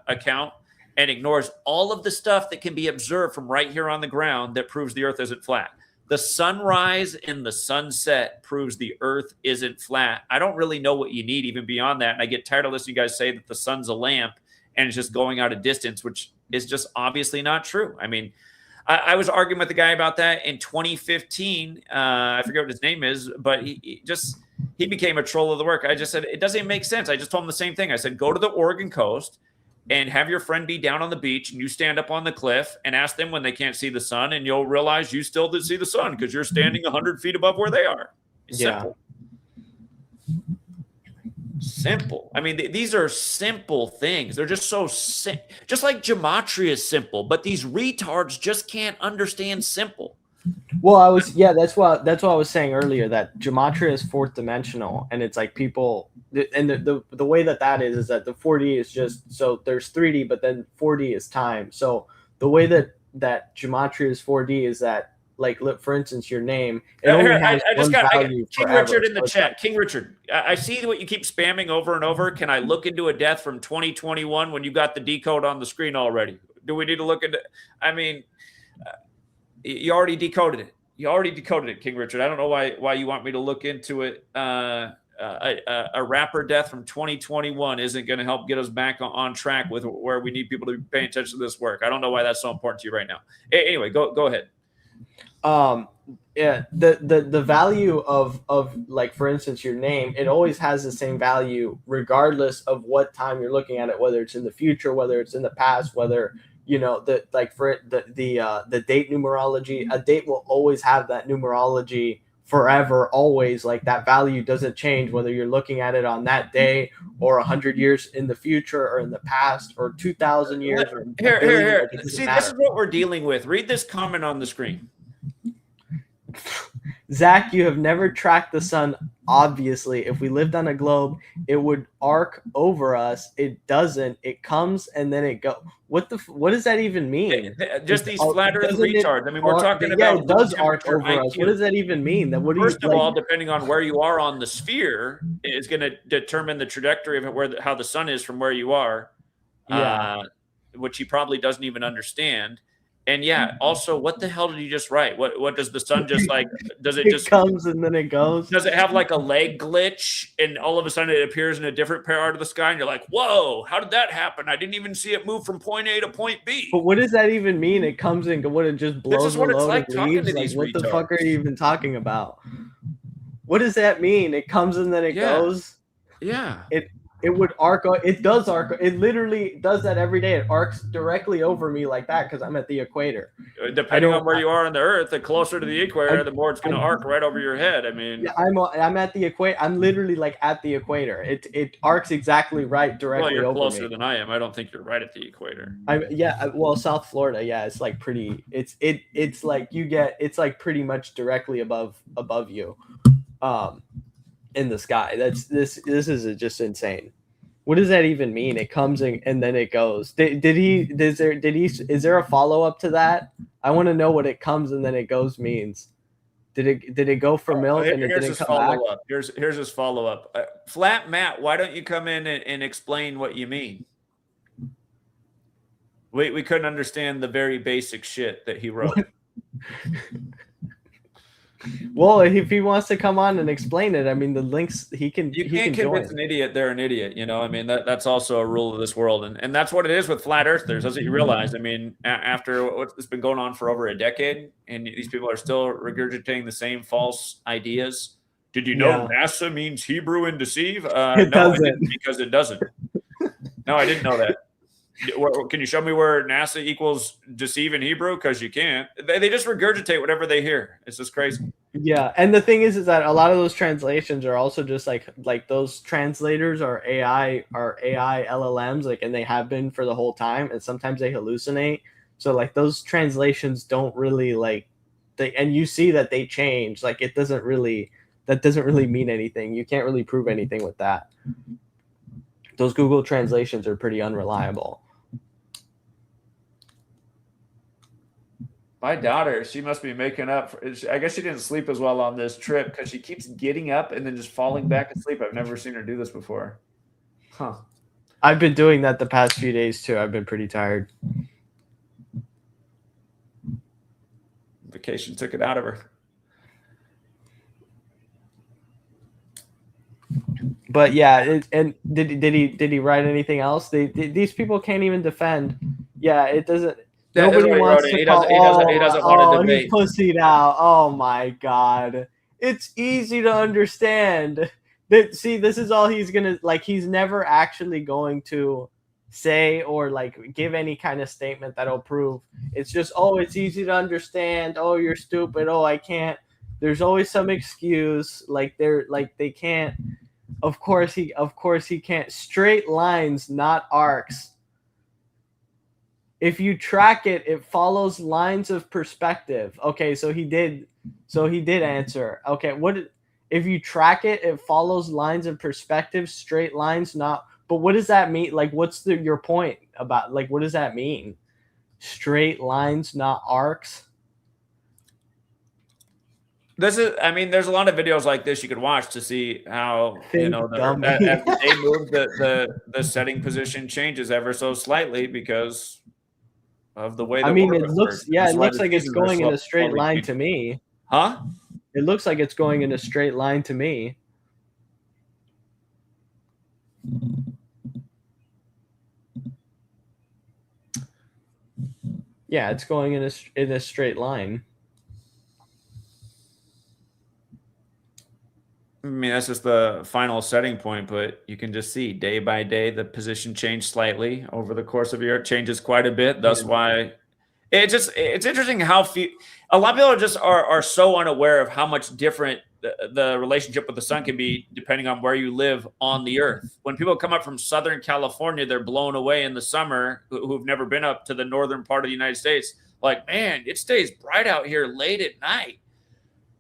account and ignores all of the stuff that can be observed from right here on the ground that proves the Earth isn't flat. The sunrise and the sunset proves the Earth isn't flat. I don't really know what you need even beyond that. And I get tired of listening to you guys say that the sun's a lamp and it's just going out a distance, which is just obviously not true. I mean, I was arguing with the guy about that in 2015. I forget what his name is, but he became a troll of the work. I just said, it doesn't even make sense. I just told him the same thing. I said, go to the Oregon coast and have your friend be down on the beach, and you stand up on the cliff and ask them when they can't see the sun, and you'll realize you still did see the sun because you're standing 100 feet above where they are. It's simple. Simple. I mean, these are simple things. They're just so simple. Just like gematria is simple, but these retards just can't understand simple. Well, that's what I was saying earlier, that gematria is fourth dimensional, and it's like people, and the way that is that the 4D is just, so there's 3D, but then 4D is time. So the way that gematria is 4D is that, like, for instance, your name, it only has one value King forever. Richard in the chat. King Richard, I see what you keep spamming over and over. Can I look into a death from 2021 when you got the decode on the screen already? Do we need to look into? I mean, you already decoded it. You already decoded it, King Richard. I don't know why you want me to look into it. A rapper death from 2021 isn't going to help get us back on track with where we need people to be paying attention to this work. I don't know why that's so important to you right now. Anyway, go ahead. Yeah, the value of, like, for instance, your name, it always has the same value regardless of what time you're looking at it, whether it's in the future, whether it's in the past, whether, you know, for the date numerology, a date will always have that numerology forever, always. Like, that value doesn't change whether you're looking at it on that day or 100 years in the future or in the past or 2,000 years. Or here. See, this is what we're dealing with. Read this comment on the screen. Zach, you have never tracked the sun. Obviously, if we lived on a globe, it would arc over us. It doesn't. It comes and then it goes. What does that even mean? Just these flat Earth retards. I mean, we're talking about. It does arc over us. What does that even mean? First of all, depending on where you are on the sphere, is going to determine the trajectory of how the sun is from where you are. Which he probably doesn't even understand. And also, what the hell did you just write? What does the sun just like? Does it just comes and then it goes? Does it have like a leg glitch, and all of a sudden it appears in a different part of the sky, and you're like, "Whoa, how did that happen? I didn't even see it move from point A to point B." But what does that even mean? It comes and what, it just blows. This is what it's like talking to these retards. What the fuck are you even talking about? What does that mean? It comes and then it goes. Yeah. It would arc. It does arc. It literally does that every day. It arcs directly over me like that because I'm at the equator. Depending on where you are on the Earth, the closer to the equator, the more it's going to arc right over your head. I mean, I'm at the equator. I'm literally like at the equator. It arcs exactly right directly over me. Well, you're closer than I am. I don't think you're right at the equator. Well, South Florida, it's like pretty. It's like it's like pretty much directly above you, in the sky. This is just insane. What does that even mean? It comes in and then it goes. Is there a follow-up to that? I want to know what it comes and then it goes means. Did it go for milk and it didn't come back? Here's his follow-up. Flat Matt, why don't you come in and explain what you mean? We couldn't understand the very basic shit that he wrote. Well, if he wants to come on and explain it, I mean, the links he can. You can't convince an idiot they're an idiot. You know, I mean, that's also a rule of this world, and that's what it is with flat earthers. That's what you realize. I mean, after what's been going on for over a decade, and these people are still regurgitating the same false ideas. Did you know NASA means Hebrew and deceive? It no, doesn't. I didn't, because it doesn't. No, I didn't know that. Can you show me where NASA equals deceive in Hebrew? Because you can't. They just regurgitate whatever they hear. It's just crazy. Yeah, and the thing is that a lot of those translations are also just like those translators are AI LLMs, like, and they have been for the whole time, and sometimes they hallucinate. So like those translations don't really like and you see that they change. Like that doesn't really mean anything. You can't really prove anything with that. Those Google translations are pretty unreliable. My daughter, she must be making up. I guess she didn't sleep as well on this trip because she keeps getting up and then just falling back asleep. I've never seen her do this before. Huh. I've been doing that the past few days too. I've been pretty tired. Vacation took it out of her. But yeah, and did he write anything else? These people can't even defend. Yeah, it doesn't. Nobody wants to call. He doesn't want to debate. He pussied out. Oh my god, it's easy to understand. See, this is all he's gonna like. He's never actually going to say or like give any kind of statement that'll prove. It's just, oh, it's easy to understand. Oh, you're stupid. Oh, I can't. There's always some excuse. Like they can't. Of course he can't. Straight lines, not arcs. If you track it, it follows lines of perspective. Okay, so he did answer. Okay, if you track it, it follows lines of perspective, straight lines, not. But what does that mean? Like, what's your point about? Like, what does that mean? Straight lines, not arcs. There's a lot of videos like this you could watch to see how as the day moves, the setting position changes ever so slightly because of the way. It looks like it's going in a straight line to me. Huh? It looks like it's going in a straight line to me. Yeah, it's going in a straight line. I mean, that's just the final setting point, but you can just see day by day the position changed slightly over the course of a year. It changes quite a bit. That's why it's interesting how a lot of people just are so unaware of how much different the relationship with the sun can be depending on where you live on the earth. When people come up from Southern California, they're blown away in the summer who've never been up to the northern part of the United States. Like, man, it stays bright out here late at night.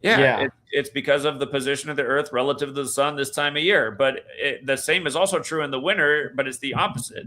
Yeah. It's because of the position of the earth relative to the sun this time of year. But the same is also true in the winter, but it's the opposite.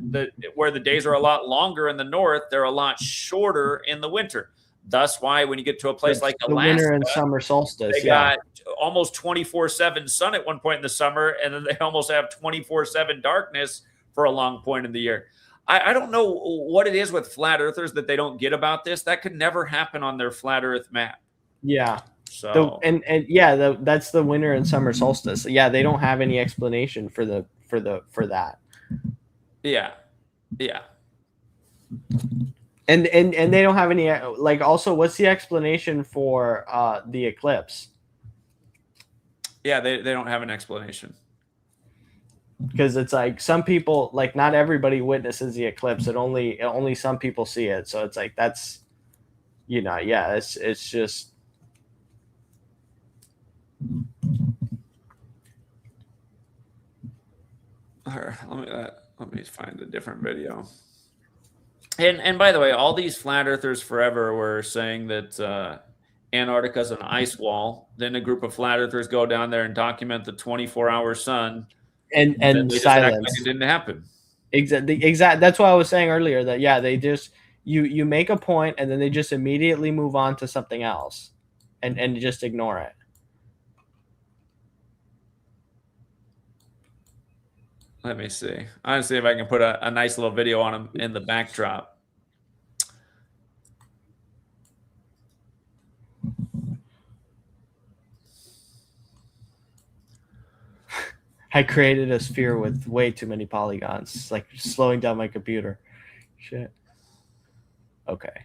Where the days are a lot longer in the north, they're a lot shorter in the winter. Thus why when you get to a place like Alaska, the winter and summer solstice, they got almost 24/7 sun at one point in the summer, and then they almost have 24/7 darkness for a long point in the year. I don't know what it is with flat earthers that they don't get about this. That could never happen on their flat earth map. Yeah. So that's the winter and summer solstice. Yeah, they don't have any explanation for that. Yeah. And they don't have any like. Also, what's the explanation for the eclipse? Yeah, they don't have an explanation. Because it's like some people, like not everybody witnesses the eclipse. Only some people see it. So it's like that's, it's just. All right, let me find a different video. And by the way, all these flat earthers forever were saying that Antarctica is an ice wall. Then a group of flat earthers go down there and document the 24-hour sun, and they silence. Just act like it didn't happen. Exactly. That's why I was saying earlier that they just you make a point and then they just immediately move on to something else, and just ignore it. Let me see. I'm gonna see if I can put a nice little video on them in the backdrop. I created a sphere with way too many polygons. It's like slowing down my computer. Shit. Okay.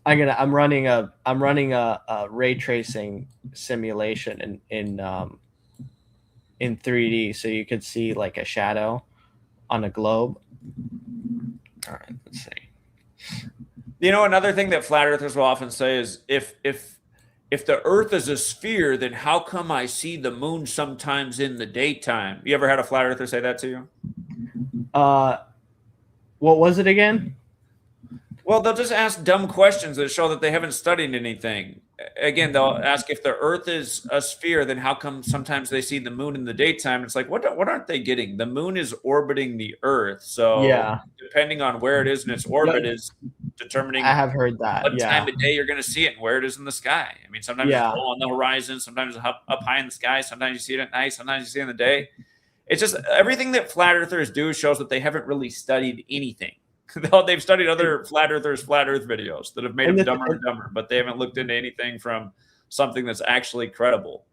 I'm running a ray tracing simulation in 3D, so you could see like a shadow on a globe. All right, let's see. You know, another thing that flat earthers will often say is if the earth is a sphere, then how come I see the moon sometimes in the daytime? You ever had a flat earther say that to you? What was it again? Well, they'll just ask dumb questions that show that they haven't studied anything. Again, they'll ask if the earth is a sphere, then how come sometimes they see the moon in the daytime? It's like, what aren't they getting? The moon is orbiting the earth. So Yeah. depending on where it is in its orbit is determining I have heard that. what Yeah. time of day you're going to see it and where it is in the sky. I mean, sometimes Yeah. it's low on the horizon, sometimes it's up high in the sky, sometimes you see it at night, sometimes you see it in the day. It's just everything that flat earthers do shows that they haven't really studied anything. They've studied other flat earthers' flat earth videos that have made them dumber and dumber, but they haven't looked into anything from something that's actually credible.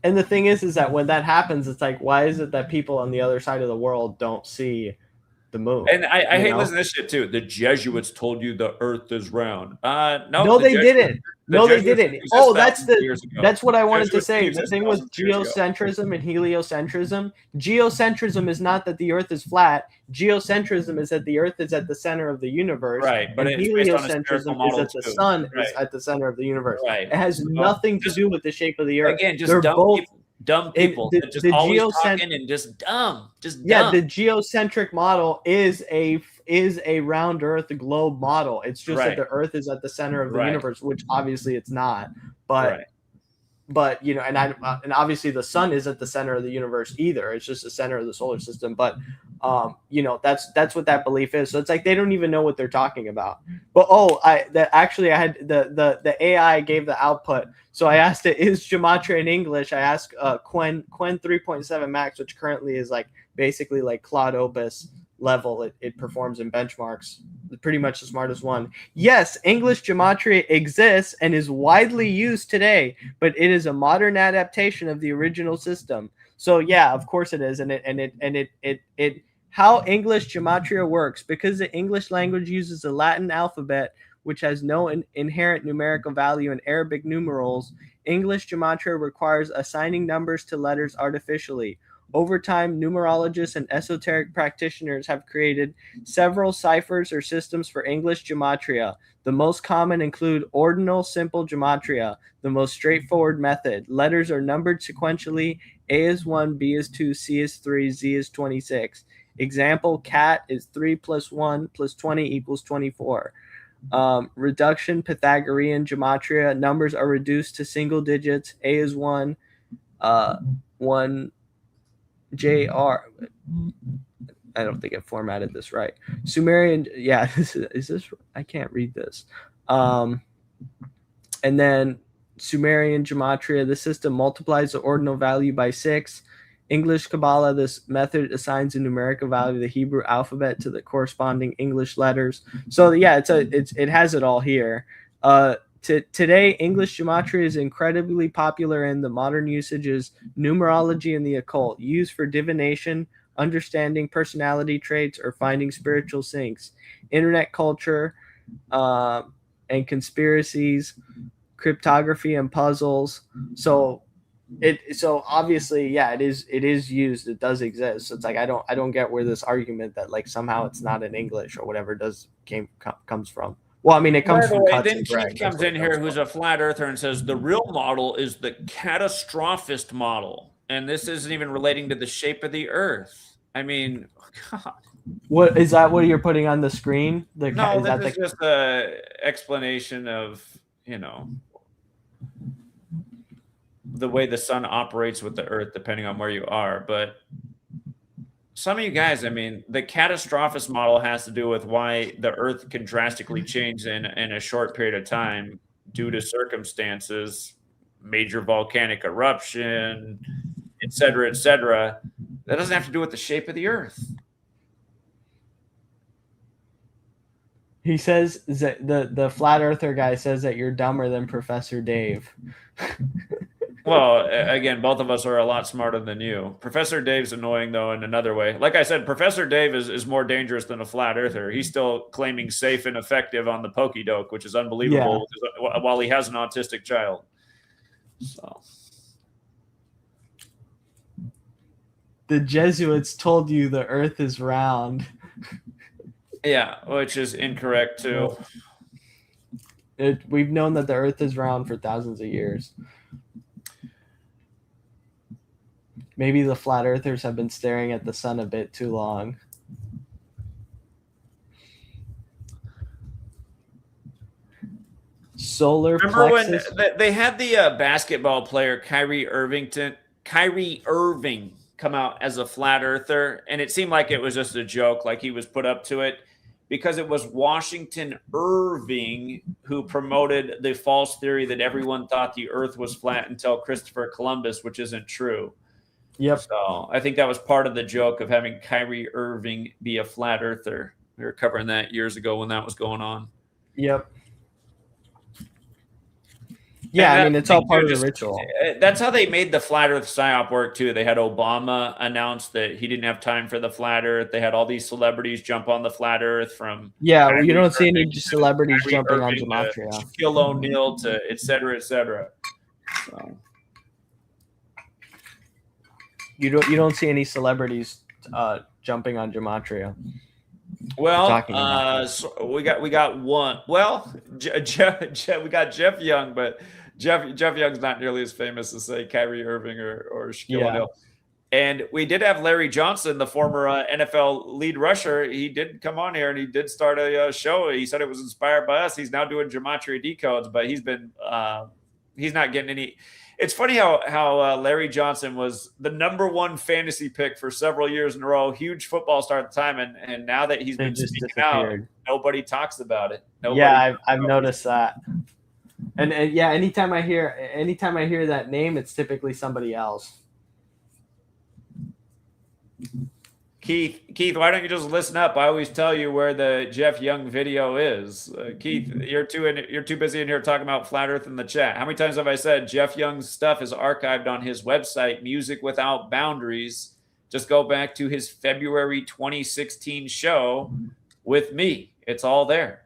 And the thing is that when that happens, it's like, why is it that people on the other side of the world don't see the moon? And I hate listening to this shit too. The Jesuits told you the earth is round. No, they didn't. No, they didn't. Oh, that's what I wanted to say. The thing with geocentrism and heliocentrism, geocentrism is not that the earth is flat. Geocentrism is that the earth is at the center of the universe. Right. But and it's based on a heliocentrism spherical model is that the too. sun Right. is at the center of the universe. Right. It has nothing to do with the shape of the earth. Again, just They're both dumb people that just always talking and just dumb. Yeah, the geocentric model is a round Earth globe model. It's just that the Earth is at the center of the universe, which obviously it's not. But you know, and obviously the sun is at the center of the universe either. It's just the center of the solar system. But you know, that's what that belief is. So it's like they don't even know what they're talking about. But I had the AI gave the output. So I asked it, is gematria in English? I asked Quen 3.7 Max, which currently is like basically like Claude Opus level. It performs in benchmarks, pretty much the smartest one. Yes, English gematria exists and is widely used today, but it is a modern adaptation of the original system. So yeah, of course it is. And it how English gematria works, because the English language uses the Latin alphabet, which has no inherent numerical value in Arabic numerals. English gematria requires assigning numbers to letters artificially. Over time, numerologists and esoteric practitioners have created several ciphers or systems for English gematria. The most common include ordinal simple gematria, the most straightforward method. Letters are numbered sequentially. A is 1, B is 2, C is 3, Z is 26. Example, cat is 3 plus 1 plus 20 equals 24. Reduction, Pythagorean gematria. Numbers are reduced to single digits. A is 1, 1, JR. I don't think I formatted this right. Sumerian, yeah, is this I can't read this. And then Sumerian gematria, the system multiplies the ordinal value by 6. English Kabbalah, this method assigns a numerical value of the Hebrew alphabet to the corresponding English letters. So yeah, it has it all here. Today, English gematria is incredibly popular in the modern usages, numerology and the occult, used for divination, understanding personality traits, or finding spiritual syncs. Internet culture and conspiracies, cryptography and puzzles. So obviously, yeah, it is used. It does exist. So it's like I don't get where this argument that like somehow it's not in English or whatever comes from. Well, I mean, it comes from cuts. Then Keith comes in here, who's a flat earther, and says the real model is the catastrophist model, and this isn't even relating to the shape of the Earth. I mean, God. What is that? What you're putting on the screen? No, this is just an explanation of the way the sun operates with the Earth, depending on where you are, but. Some of you guys, I mean, the catastrophist model has to do with why the Earth can drastically change in a short period of time due to circumstances, major volcanic eruption, et cetera, et cetera. That doesn't have to do with the shape of the Earth. He says that the flat earther guy says that you're dumber than Professor Dave. Well, again, both of us are a lot smarter than you. Professor Dave's annoying, though, in another way. Like I said, Professor Dave is more dangerous than a flat earther. He's still claiming safe and effective on the Pokédoke, which is unbelievable, while he has an autistic child. So. The Jesuits told you the Earth is round. Yeah, which is incorrect, too. We've known that the Earth is round for thousands of years. Maybe the flat earthers have been staring at the sun a bit too long. Solar Remember plexus. when they had the basketball player Kyrie Irving come out as a flat earther, and it seemed like it was just a joke, like he was put up to it, because it was Washington Irving who promoted the false theory that everyone thought the Earth was flat until Christopher Columbus, which isn't true. Yep. So I think that was part of the joke of having Kyrie Irving be a flat earther. We were covering that years ago when that was going on. Yep. Yeah, I mean, it's all part of the ritual. That's how they made the flat earth psyop work, too. They had Obama announce that he didn't have time for the flat earth. They had all these celebrities jump on the flat earth from... Yeah, you don't see any celebrities jumping on Gematria. Shaquille O'Neal to et cetera, et cetera. So. You don't see any celebrities jumping on Gematria. Well, so we got one. Well, we got Jeff Young, but Jeff Young's not nearly as famous as, say, Kyrie Irving or Shaquille O'Neal. And we did have Larry Johnson, the former NFL lead rusher. He did come on here and he did start a show. He said it was inspired by us. He's now doing Gematria decodes, but he's not getting any. It's funny how Larry Johnson was the #1 fantasy pick for several years in a row. Huge football star at the time, and now that he's been speaking out, nobody talks about it. I've noticed that. And yeah, anytime I hear that name, it's typically somebody else. Keith, why don't you just listen up? I always tell you where the Jeff Young video is. Keith, you're too busy in here talking about flat Earth in the chat. How many times have I said Jeff Young's stuff is archived on his website, Music Without Boundaries? Just go back to his February 2016 show with me. It's all there.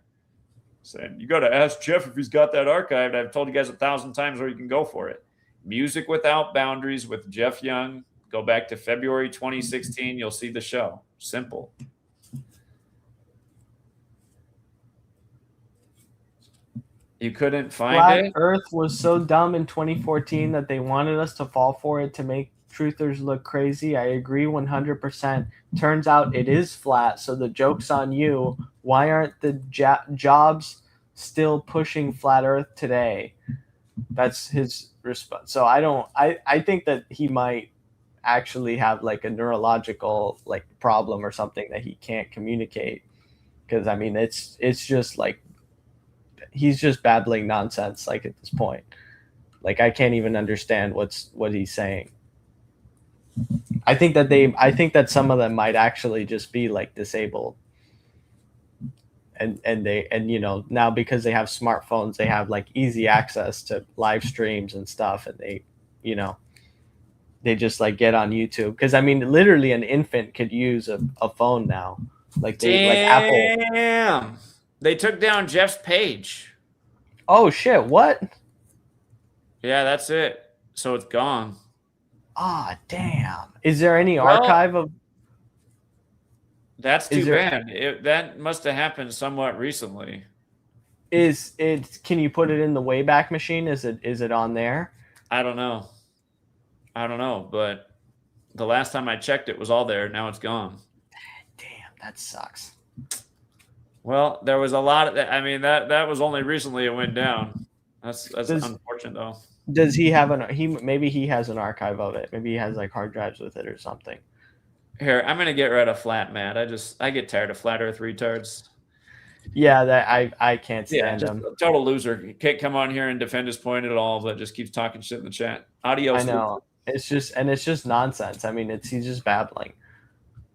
Saying you got to ask Jeff if he's got that archived. I've told you guys 1,000 times where you can go for it. Music Without Boundaries with Jeff Young. Go back to February 2016. You'll see the show. Simple. You couldn't find it? Earth was so dumb in 2014 that they wanted us to fall for it to make truthers look crazy. I agree 100%. Turns out it is flat, so the joke's on you. Why aren't the jobs still pushing flat Earth today? That's his response. So I think that he might actually have like a neurological like problem or something that he can't communicate, because I mean it's just like he's just babbling nonsense like at this point. Like I can't even understand what he's saying. I think that some of them might actually just be like disabled, and you know, now because they have smartphones, they have like easy access to live streams and stuff, and they, you know, they just like get on YouTube. Because I mean, literally an infant could use a phone now. Like Apple. Damn. They took down Jeff's page. Oh shit, what? Yeah, that's it. So it's gone. Ah, damn. Is there any archive of? That's too bad. That must have happened somewhat recently. Is it? Can you put it in the Wayback Machine? Is it on there? I don't know, but the last time I checked, it was all there. Now it's gone. Damn, that sucks. Well, there was a lot of that. I mean, that was only recently it went down. That's unfortunate though. Does he have maybe he has an archive of it. Maybe he has like hard drives with it or something. Here, I'm gonna get rid of flat Matt. I get tired of flat Earth retards. Yeah, that I can't stand him. A total loser. He can't come on here and defend his point at all, but just keeps talking shit in the chat. Adios. I know. It's just nonsense. I mean, he's just babbling.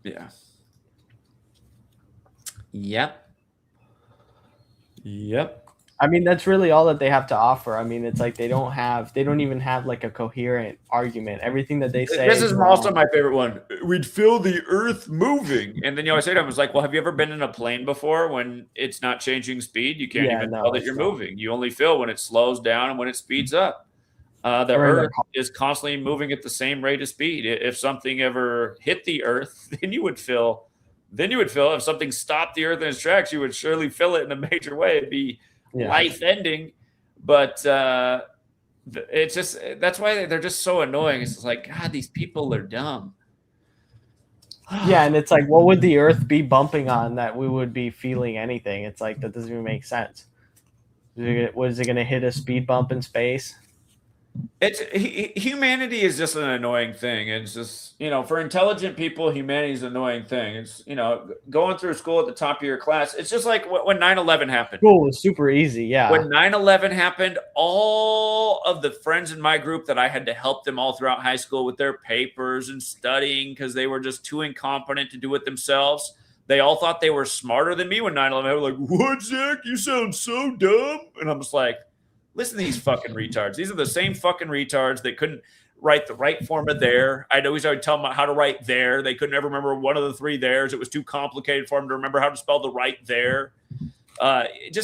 Yeah. Yep. I mean, that's really all that they have to offer. I mean, it's like they don't even have like a coherent argument. Everything that they say. This is also my favorite one. We'd feel the Earth moving, and then you always say to them, "It's like, well, have you ever been in a plane before when it's not changing speed? You can't even tell that you're moving. You only feel when it slows down and when it speeds up. The Earth is constantly moving at the same rate of speed. If something ever hit the Earth, then you would feel. If something stopped the Earth in its tracks, you would surely feel it in a major way. It'd be life ending, but it's just that's why they're just so annoying. It's just like, God, these people are dumb. Yeah, and it's like, what would the Earth be bumping on that we would be feeling anything? It's like, that doesn't even make sense. Was it going to hit a speed bump in space? Humanity is just an annoying thing. It's just, for intelligent people, humanity is an annoying thing. It's, going through school at the top of your class. It's just like when 9/11 happened. School was super easy, yeah. When 9/11 happened, all of the friends in my group that I had to help them all throughout high school with their papers and studying because they were just too incompetent to do it themselves, they all thought they were smarter than me when 9/11. They were like, "What, Zach? You sound so dumb." And I'm just like, listen to these fucking retards. These are the same fucking retards that couldn't write the right form of there. I'd always tell them how to write there. They couldn't ever remember one of the three theirs. It was too complicated for them to remember how to spell the right there. It's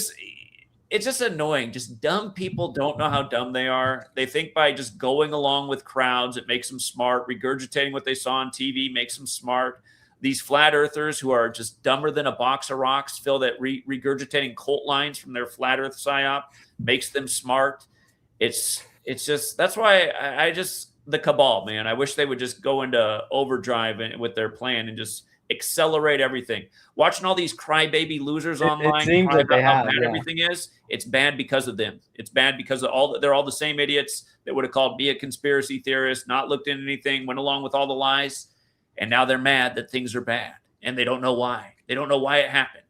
just annoying. Just dumb people don't know how dumb they are. They think by just going along with crowds, it makes them smart. Regurgitating what they saw on TV makes them smart. These flat earthers who are just dumber than a box of rocks feel that regurgitating cult lines from their flat earth psyop makes them smart. It's just, that's why I just, the cabal, man, I wish they would just go into overdrive with their plan and just accelerate everything. Watching all these crybaby losers online, it seems like they have, everything is, it's bad because of them. It's bad because of they're all the same idiots that would have called me a conspiracy theorist, not looked into anything, went along with all the lies. And now they're mad that things are bad, and they don't know why. They don't know why it happened.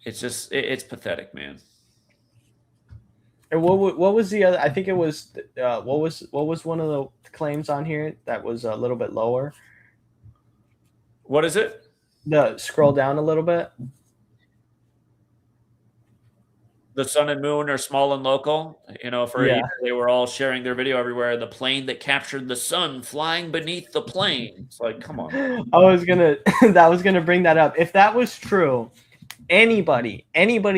It's just, it's pathetic, man. And what was the other? I think it was what was one of the claims on here that was a little bit lower? What is it? Scroll down a little bit. The sun and moon are small and local. For a year, they were all sharing their video everywhere. The plane that captured the sun flying beneath the plane. It's like, come on. I was gonna bring that up. If that was true, anybody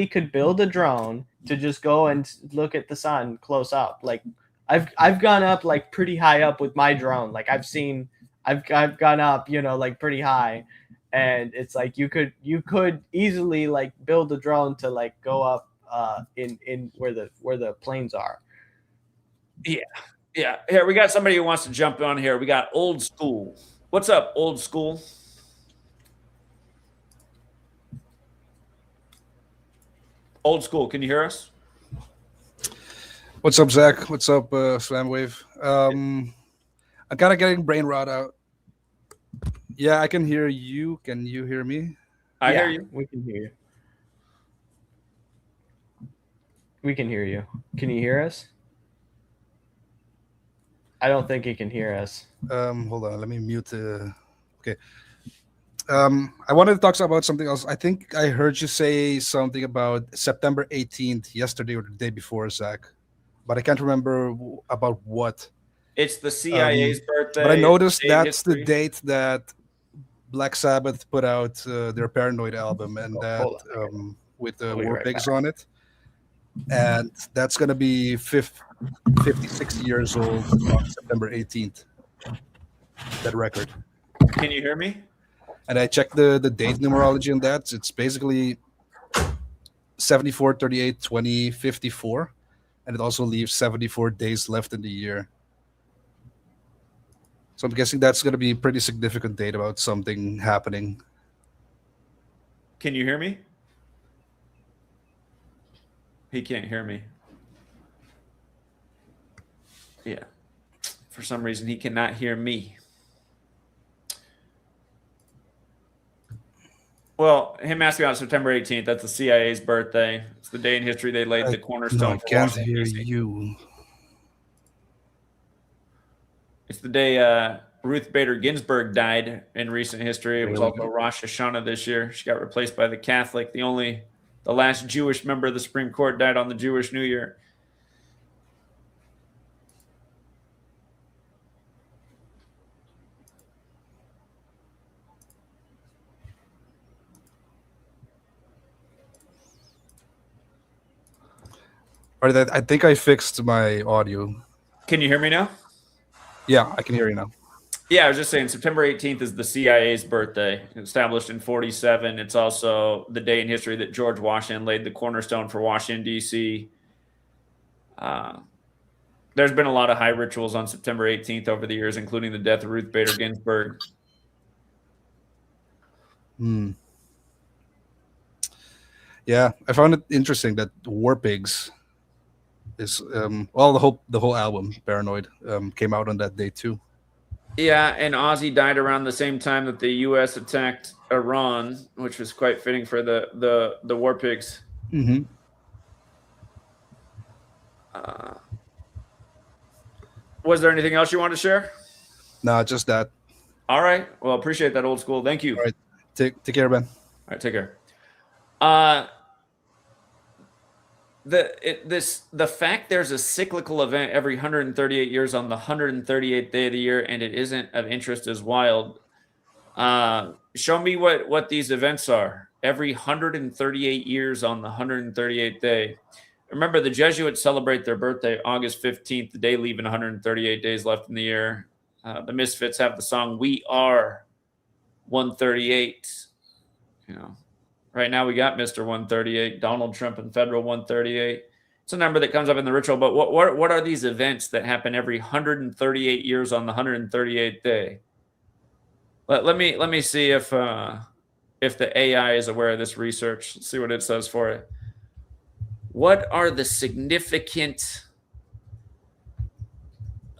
could build a drone to just go and look at the sun close up. Like I've gone up like pretty high up with my drone. Like I've gone up, like pretty high. And it's like you could easily like build a drone to like go up in where the planes are. Yeah. Here we got somebody who wants to jump on here. We got Old School. What's up, Old School? Old School, can you hear us? What's up, Zach? What's up, Slamwave? I'm kind of getting brain rot out. Yeah, I can hear you. Can you hear me? I hear you. We can hear you. We can hear you. Can you hear us? I don't think he can hear us. Hold on. Let me mute the. Okay. I wanted to talk about something else. I think I heard you say something about September 18th yesterday or the day before, Zach, but I can't remember about what. It's the CIA's birthday. But I noticed that's the date that Black Sabbath put out their Paranoid album, and that with the War Pigs on it. And that's going to be 56 years old on September 18th, that record. Can you hear me? And I checked the date numerology on that. It's basically 74, 38, 20, 54. And it also leaves 74 days left in the year. So I'm guessing that's going to be a pretty significant date about something happening. Can you hear me? He can't hear me. Yeah. For some reason, he cannot hear me. Well, him asking about September 18th, that's the CIA's birthday. It's the day in history they laid the cornerstone. I can't hear you. It's the day Ruth Bader Ginsburg died in recent history. It was also Rosh Hashanah this year. She got replaced by the Catholic. The last Jewish member of the Supreme Court died on the Jewish New Year. All right, I think I fixed my audio. Can you hear me now? Yeah, I can hear you now. Yeah, I was just saying September 18th is the CIA's birthday, established in 47. It's also the day in history that George Washington laid the cornerstone for Washington, D.C. There's been a lot of high rituals on September 18th over the years, including the death of Ruth Bader Ginsburg. Yeah, I found it interesting that War Pigs is the whole album Paranoid came out on that day too. Yeah, and Ozzy died around the same time that the U.S. attacked Iran, which was quite fitting for the War Pigs. Mm-hmm. Was there anything else you want to share? No, just that. All right. Well, appreciate that, old school. Thank you. All right. Take care, Ben. All right, take care. The fact there's a cyclical event every 138 years on the 138th day of the year and it isn't of interest is wild. Show me what these events are every 138 years on the 138th day. Remember, the Jesuits celebrate their birthday August 15th, the day leaving 138 days left in the year. The Misfits have the song "We Are 138." You know, right now we got Mr. 138, Donald Trump and Federal 138. It's a number that comes up in the ritual. But what are these events that happen every 138 years on the 138th day? Let me see if the AI is aware of this research. Let's see what it says for it. What are the significant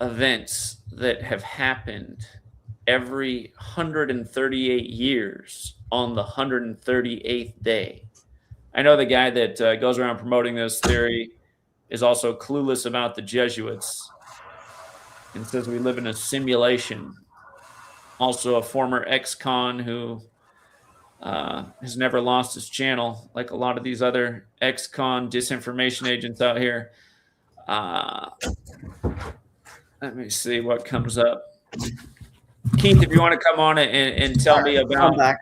events that have happened every 138 years on the 138th day? I know the guy that goes around promoting this theory is also clueless about the Jesuits and says we live in a simulation. Also a former ex-con who has never lost his channel, like a lot of these other ex-con disinformation agents out here. Let me see what comes up. Keith, if you want to come on and tell me about. I'm back.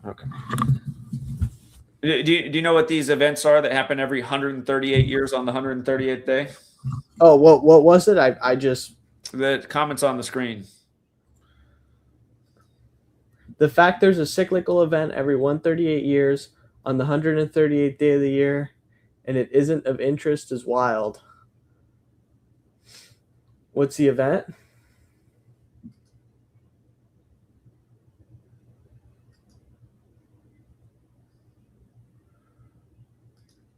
Okay. Do you know what these events are that happen every 138 years on the 138th day? Oh, what was it? I just. The comments on the screen. The fact there's a cyclical event every 138 years on the 138th day of the year, and it isn't of interest is wild. What's the event?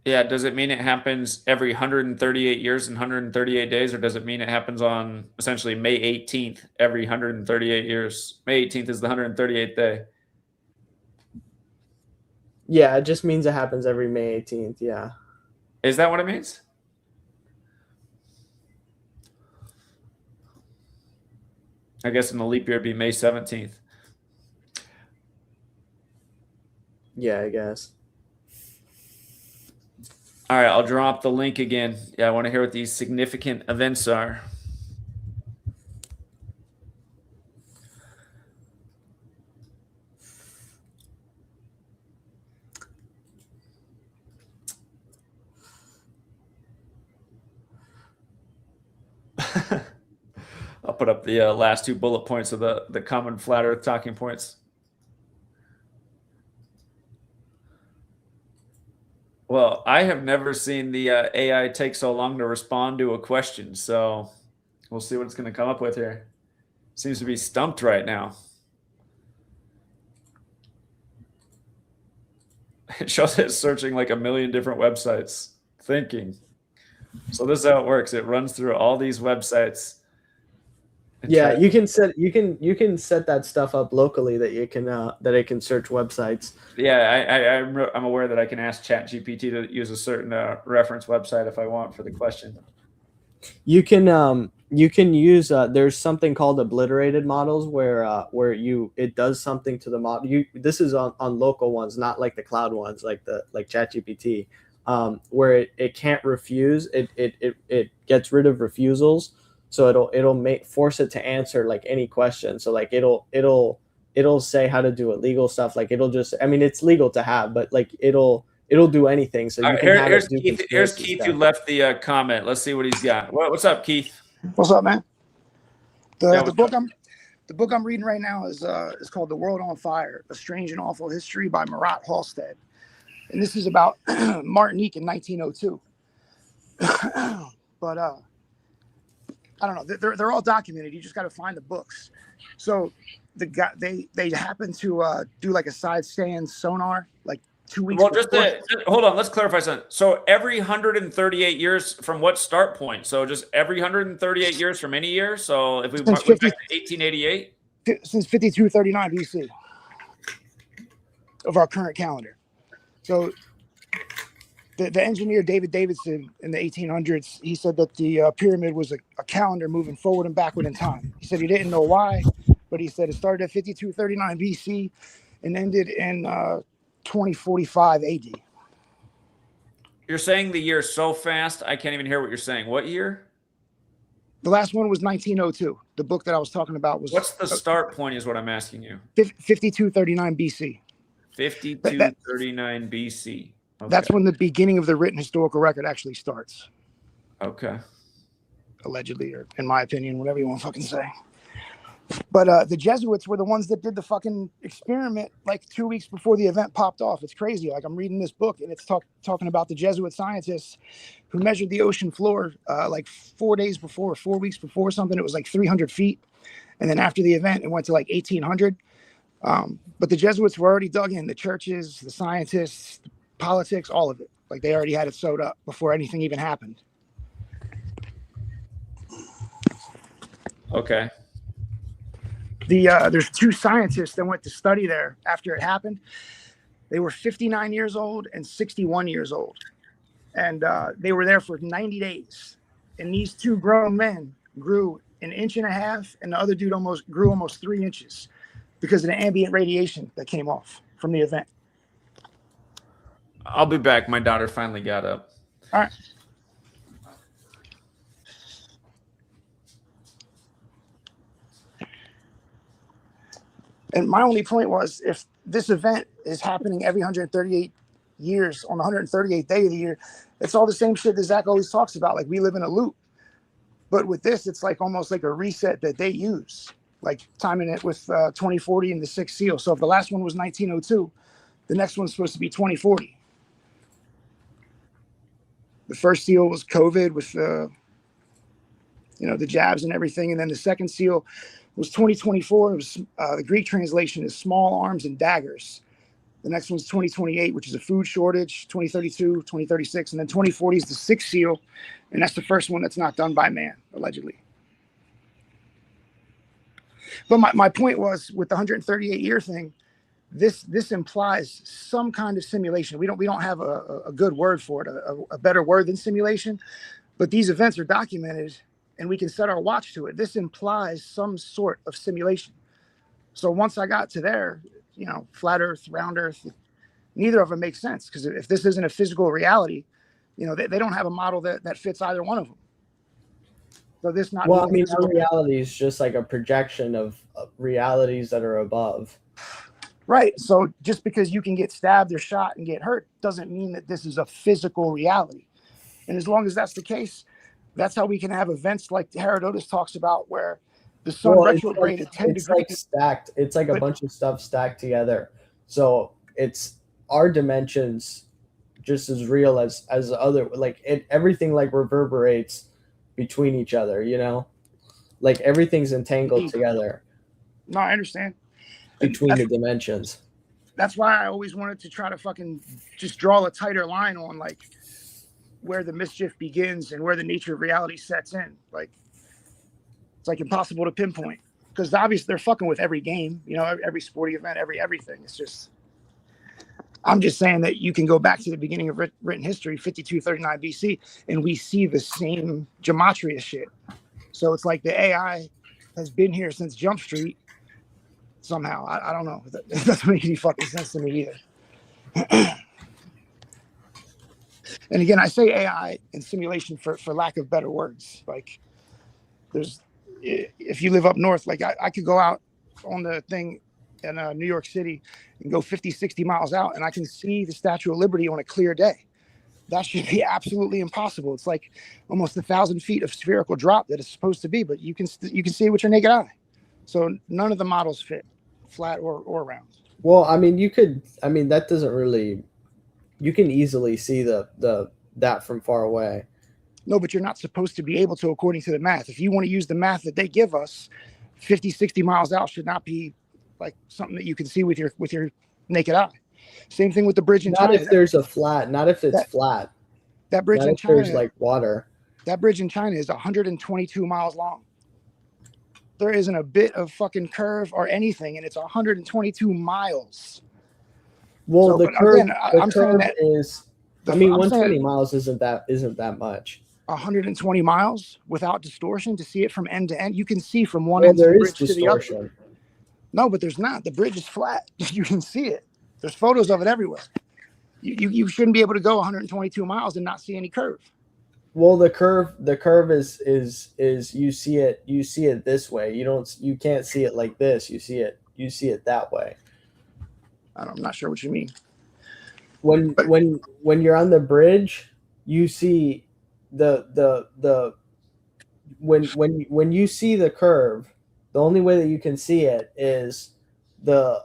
Yeah, does it mean it happens every 138 years and 138 days, or does it mean it happens on essentially May 18th every 138 years? May 18th is the 138th day. Yeah, it just means it happens every May 18th. Yeah. Is that what it means? I guess in the leap year it'd be May 17th. Yeah, I guess. All right, I'll drop the link again. Yeah, I want to hear what these significant events are. I'll put up the last two bullet points of the common flat earth talking points. Well, I have never seen the AI take so long to respond to a question, so we'll see what it's going to come up with here. Seems to be stumped right now. It shows it's searching like a million different websites, thinking. So this is how it works. It runs through all these websites. Yeah, you can set that stuff up locally that you can that it can search websites. Yeah, I'm aware that I can ask ChatGPT to use a certain reference website if I want for the question. You can use there's something called obliterated models where it does something to the model. This is on local ones, not like the cloud ones like ChatGPT, where it can't refuse. It gets rid of refusals. So it'll force it to answer like any question. So like it'll say how to do illegal stuff. Like it'll just, I mean, it's legal to have, but like it'll it'll do anything. So you can have here's it do Keith. Here's conspiracy Keith stuff. who left the comment. Let's see what he's got. What's up, Keith? What's up, man? Yeah, The book I'm reading right now is called The World on Fire: A Strange and Awful History by Marat Halstead, and this is about Martinique in 1902. But I don't know. They're all documented. You just got to find the books. So the guy they happen to do like a side stand sonar like 2 weeks. Well, before. hold on. Let's clarify something. So every 138 years from what start point? So just every 138 years from any year. So if we went back to 1888, since 5239 BC of our current calendar. So the engineer David Davidson in the 1800s, he said that the pyramid was a calendar moving forward and backward in time. He said he didn't know why, but he said it started at 5239 BC and ended in 2045 AD. you're saying the year so fast I can't even hear what you're saying. What year? The last one was 1902. The book that I was talking about was. What's the start point? Is what I'm asking you. 5239 BC. 5239 BC. Okay. That's when the beginning of the written historical record actually starts. Okay. Allegedly, or in my opinion, whatever you want to fucking say. But the Jesuits were the ones that did the fucking experiment like 2 weeks before the event popped off. It's crazy. Like I'm reading this book and it's talking about the Jesuit scientists who measured the ocean floor like 4 days before, 4 weeks before something. It was like 300 feet. And then after the event, it went to like 1800. But the Jesuits were already dug in. The churches, the scientists, the politics, all of it. Like they already had it sewed up before anything even happened. Okay. There's two scientists that went to study there after it happened. They were 59 years old and 61 years old. And they were there for 90 days. And these two grown men grew 1.5 inches, and the other dude grew almost 3 inches because of the ambient radiation that came off from the event. I'll be back. My daughter finally got up. All right. And my only point was, if this event is happening every 138 years on the 138th day of the year, it's all the same shit that Zach always talks about. Like we live in a loop. But with this, it's like almost like a reset that they use, like timing it with 2040 and the sixth seal. So if the last one was 1902, the next one's supposed to be 2040. The first seal was COVID with the jabs and everything. And then the second seal was 2024. It was the Greek translation is small arms and daggers. The next one's 2028, which is a food shortage, 2032, 2036, and then 2040 is the sixth seal, and that's the first one that's not done by man, allegedly. But my point was, with the 138-year thing, this implies some kind of simulation. We don't have a good word for it, a better word than simulation, but these events are documented, and we can set our watch to it. This implies some sort of simulation. So once I got to there, flat Earth, round Earth, neither of them makes sense, because if this isn't a physical reality, they don't have a model that fits either one of them. So this not. Well, I mean, our reality is just like a projection of realities that are above. Right. So just because you can get stabbed or shot and get hurt doesn't mean that this is a physical reality. And as long as that's the case, that's how we can have events like Herodotus talks about, where the sun retrograded 10 degrees. It's like stacked. It's like a bunch of stuff stacked together. So it's our dimensions just as real as other, like everything like reverberates between each other, like everything's entangled together. No, I understand. Between the dimensions. That's why I always wanted to try to fucking just draw a tighter line on like where the mischief begins and where the nature of reality sets in. Like, it's like impossible to pinpoint, because obviously they're fucking with every game, every sporting event, everything. It's just, I'm just saying that you can go back to the beginning of written history, 5239 BC, and we see the same gematria shit. So it's like the AI has been here since Jump Street somehow. I don't know. That doesn't make any fucking sense to me either. And again, I say AI and simulation for lack of better words. Like, if you live up north, like I could go out on the thing in New York City and go 50, 60 miles out, and I can see the Statue of Liberty on a clear day. That should be absolutely impossible. It's like almost 1,000 feet of spherical drop that it's supposed to be, but you can see it with your naked eye. So none of the models fit, flat or round. Well, I mean, that doesn't really. You can easily see that from far away. No, but you're not supposed to be able to, according to the math. If you want to use the math that they give us, 50, 60 miles out should not be like something that you can see with your naked eye. Same thing with the bridge in China. Not if there's a flat. Not if it's flat. That bridge not in if China. There's like water. That bridge in China is 122 miles long. There isn't a bit of fucking curve or anything, and it's 122 miles. Well, So, the but curve, again, the I'm saying curve that is. I mean, 120 miles isn't that much. 120 miles without distortion to see it from end to end. You can see from one Well, end of the there is bridge to the other. distortion. No, but there's not. The bridge is flat. You can see it. There's photos of it everywhere. You shouldn't be able to go 122 miles and not see any curve. Well, the curve is you see it this way. You can't see it like this. You see it that way. I'm not sure what you mean. When you're on the bridge, you see when you see the curve, the only way that you can see it is the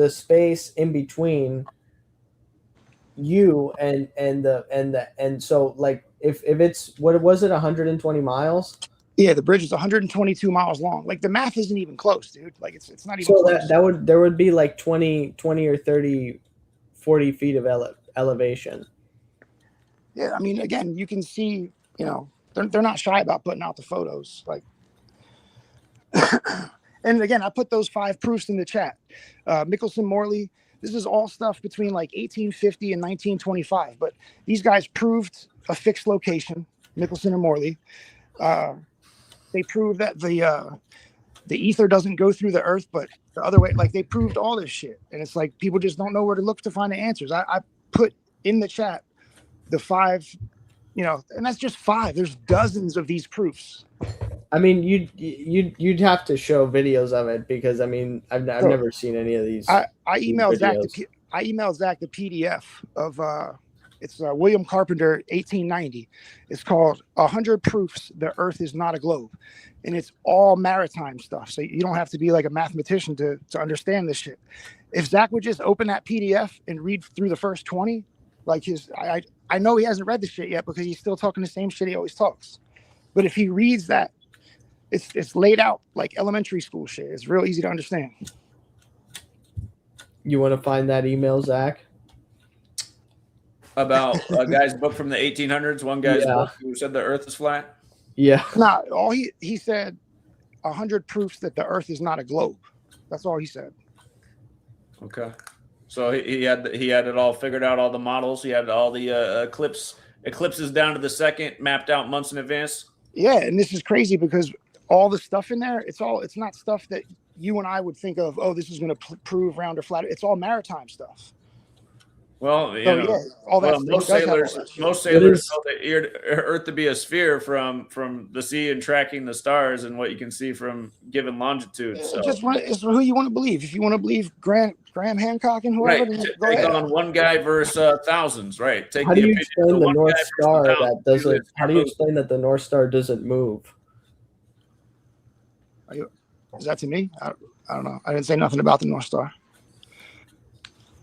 space in between you and so like if it's what was it 120 miles? Yeah, the bridge is 122 miles long. Like the math isn't even close, dude. Like it's not even So close. there would be like 20 or 30, 40 feet of elevation. Yeah, I mean, again, you can see, they're not shy about putting out the photos. Like, and again, I put those 5 proofs in the chat. Mickelson, Morley, this is all stuff between like 1850 and 1925. But these guys proved a fixed location, Mickelson and Morley. They proved that the ether doesn't go through the earth, but the other way. Like they proved all this shit, and it's like people just don't know where to look to find the answers. I put in the chat the 5, and that's just 5. There's dozens of these proofs. I mean, you'd have to show videos of it because I mean, I've never seen any of these. I emailed Zach. videos. I emailed Zach the PDF of it's William Carpenter 1890. It's called 100 Proofs the Earth is Not a Globe, and it's all maritime stuff. So you don't have to be like a mathematician to understand this shit. If Zach would just open that PDF and read through the first 20, like I know he hasn't read the shit yet because he's still talking the same shit he always talks. But if he reads that, it's laid out like elementary school shit. It's real easy to understand. You want to find that email, Zach? About a guy's book from the 1800s. One guy's book who said the Earth is flat. Yeah. Nah, all he said 100 proofs that the Earth is not a globe. That's all he said. Okay. So he had it all figured out, all the models. He had all the eclipses down to the second mapped out months in advance. Yeah, and this is crazy because all the stuff in there, it's not stuff that you and I would think of. Oh, this is going to prove round or flat. It's all maritime stuff. Well, most sailors know the Earth to be a sphere from the sea and tracking the stars and what you can see from given longitude. So It's who you want to believe. If you want to believe Graham Hancock and whoever, right. Take on one guy versus thousands, right? How do you explain the North Star that doesn't? How do you explain that the North Star doesn't move? Is that to me? I don't know. I didn't say nothing about the North Star.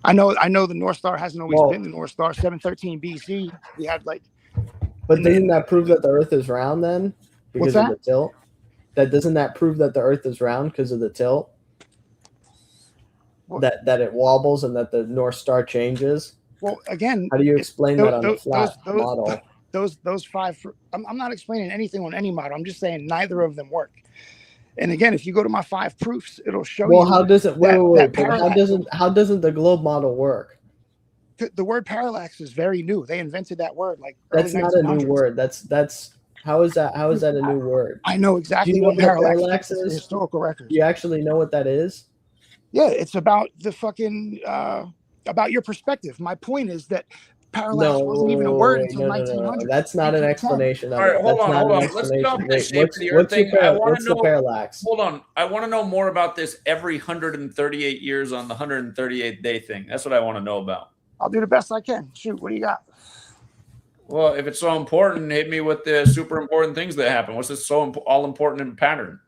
I know the North Star hasn't always been the North Star. 713 BC, we had like. But doesn't that prove that the Earth is round then? Because of the tilt? Doesn't that prove that the Earth is round because of the tilt? That it wobbles and that the North Star changes? Well, again, how do you explain that on a flat model? Those 5. I'm not explaining anything on any model. I'm just saying neither of them work. And again, if you go to my 5 proofs, it'll show you. Well, how does it? Wait. How doesn't the globe model work? The word parallax is very new. They invented that word like. That's not a new word. That's how is that? How is that a new word? I know exactly what parallax is. Historical record. Do you actually know what that is? Yeah, it's about the fucking about your perspective. My point is that parallax wasn't even a word until no. 1900. That's not an 1910. explanation of All right, it. hold That's on, not hold an on. Let's get off explanation. this Wait, shape of the earth thing. what's the parallax? Hold on. I want to know more about this every 138 years on the 138th day thing. That's what I want to know about. I'll do the best I can. Shoot, what do you got? Well, if it's so important, hit me with the super important things that happen. What's this so all important in pattern?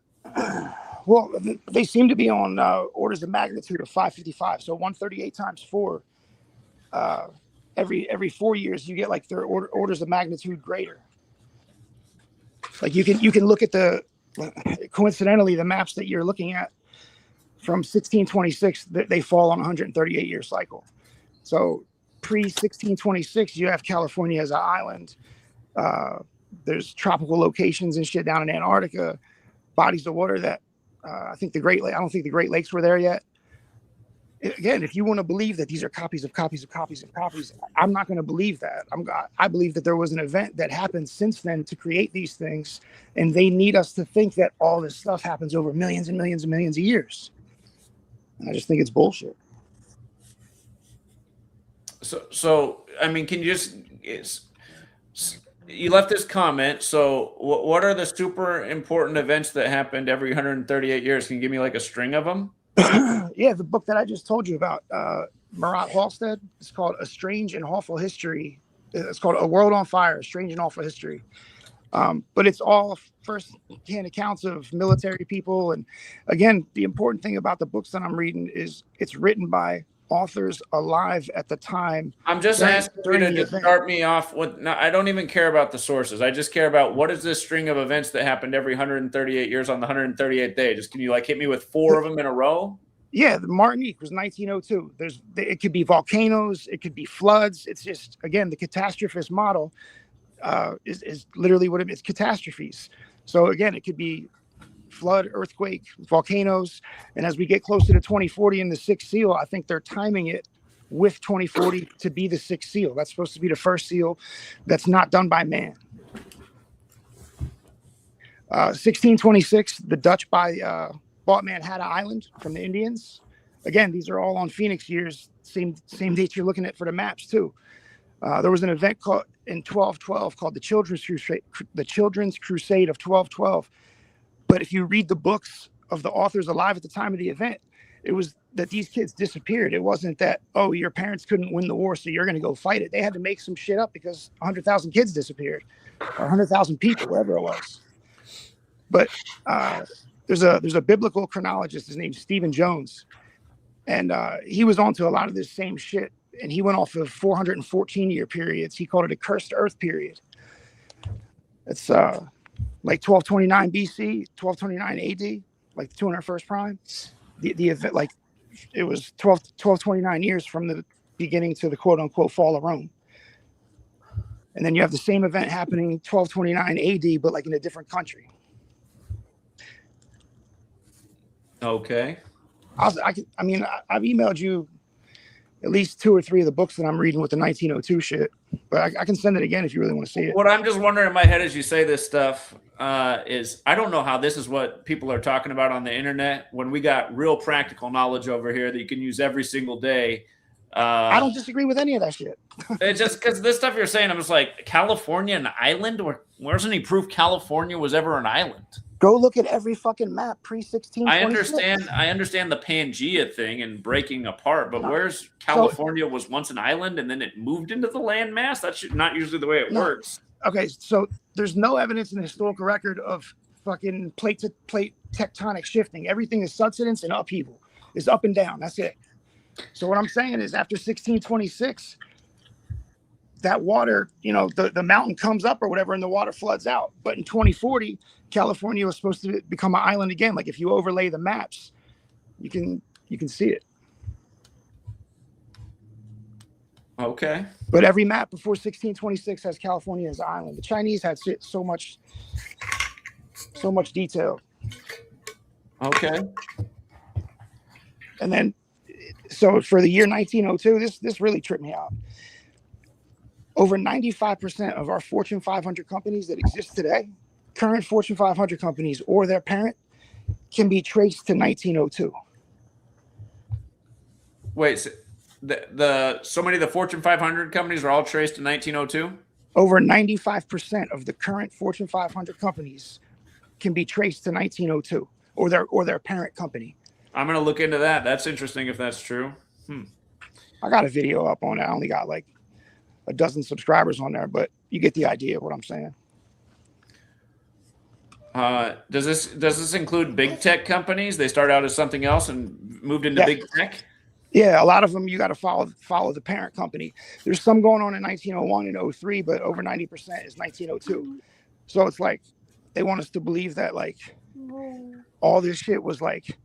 Well, they seem to be on orders of magnitude of 555. So 138 times 4. Every 4 years, you get like their orders of magnitude greater. Like you can look at coincidentally, the maps that you're looking at from 1626, they fall on a 138-year cycle. So pre-1626, you have California as an island. There's tropical locations and shit down in Antarctica, bodies of water that I don't think the Great Lakes were there yet. Again, if you want to believe that these are copies of copies of copies of copies, I'm not going to believe that. I believe that there was an event that happened since then to create these things, and they need us to think that all this stuff happens over millions and millions and millions of years. And I just think it's bullshit. So I mean, can you you left this comment. So what are the super important events that happened every 138 years? Can you give me like a string of them? Yeah, the book that I just told you about, Marat Halstead, it's called A Strange and Awful History. It's called A World on Fire, A Strange and Awful History. But it's all first-hand accounts of military people. And again, the important thing about the books that I'm reading is it's written by authors alive at the time. I'm just asking you to start me off with. No, I don't even care about the sources. I just care about what is this string of events that happened every 138 years on the 138th day. Just can you like hit me with 4 of them in a row? Yeah, the Martinique was 1902. It could be volcanoes, it could be floods. It's just, again, the catastrophist model is literally what it is, catastrophes. So again, it could be flood, earthquake, volcanoes. And as we get closer to 2040 in the 6th seal, I think they're timing it with 2040 to be the 6th seal. That's supposed to be the first seal that's not done by man. 1626, the Dutch bought Manhattan Island from the Indians. Again, these are all on Phoenix years, same dates you're looking at for the maps too. There was an event in 1212 called the Children's Crusade of 1212. But if you read the books of the authors alive at the time of the event, it was that these kids disappeared. It wasn't that, oh, your parents couldn't win the war, so you're going to go fight it. They had to make some shit up because 100,000 kids disappeared, or 100,000 people, whatever it was. But there's a biblical chronologist. His name's Stephen Jones, and he was onto a lot of this same shit. And he went off of 414-year periods. He called it a cursed earth period. It's like 1229 BC, 1229 AD, like the 201st prime. The event, like it was 1229 years from the beginning to the quote unquote fall of Rome. And then you have the same event happening 1229 AD, but like in a different country. Okay. I've emailed you at least 2 or 3 of the books that I'm reading with the 1902 shit, but I can send it again if you really want to see it. What I'm just wondering in my head as you say this stuff is I don't know how this is what people are talking about on the internet when we got real practical knowledge over here that you can use every single day. I don't disagree with any of that shit. It's just because this stuff you're saying, I'm just like, California an island? Where's any proof California was ever an island? Go look at every fucking map pre-1626. I understand the Pangea thing and breaking apart, but where's California was once an island and then it moved into the landmass? That's not usually the way it works. Okay, so there's no evidence in the historical record of fucking plate to plate tectonic shifting. Everything is subsidence and upheaval. It's up and down. That's it. So what I'm saying is after 1626, that water, the mountain comes up or whatever and the water floods out. But in 2040, California was supposed to become an island again. Like if you overlay the maps, you can see it. Okay. But every map before 1626 has California as an island. The Chinese had so much detail. Okay. And then, so for the year 1902, this really tripped me out. Over 95% of our Fortune 500 companies that exist today, current Fortune 500 companies or their parent, can be traced to 1902. Wait, so many of the Fortune 500 companies are all traced to 1902. Over 95% of the current Fortune 500 companies can be traced to 1902 or their parent company. I'm gonna look into that. That's interesting if that's true. I got a video up on it. I only got like a dozen subscribers on there, but you get the idea of what I'm saying. Does this include big tech companies? They start out as something else and moved into big tech. Yeah, a lot of them you got to follow the parent company. There's some going on in 1901 and 03, but over 90% is 1902. So it's like they want us to believe that like all this shit was like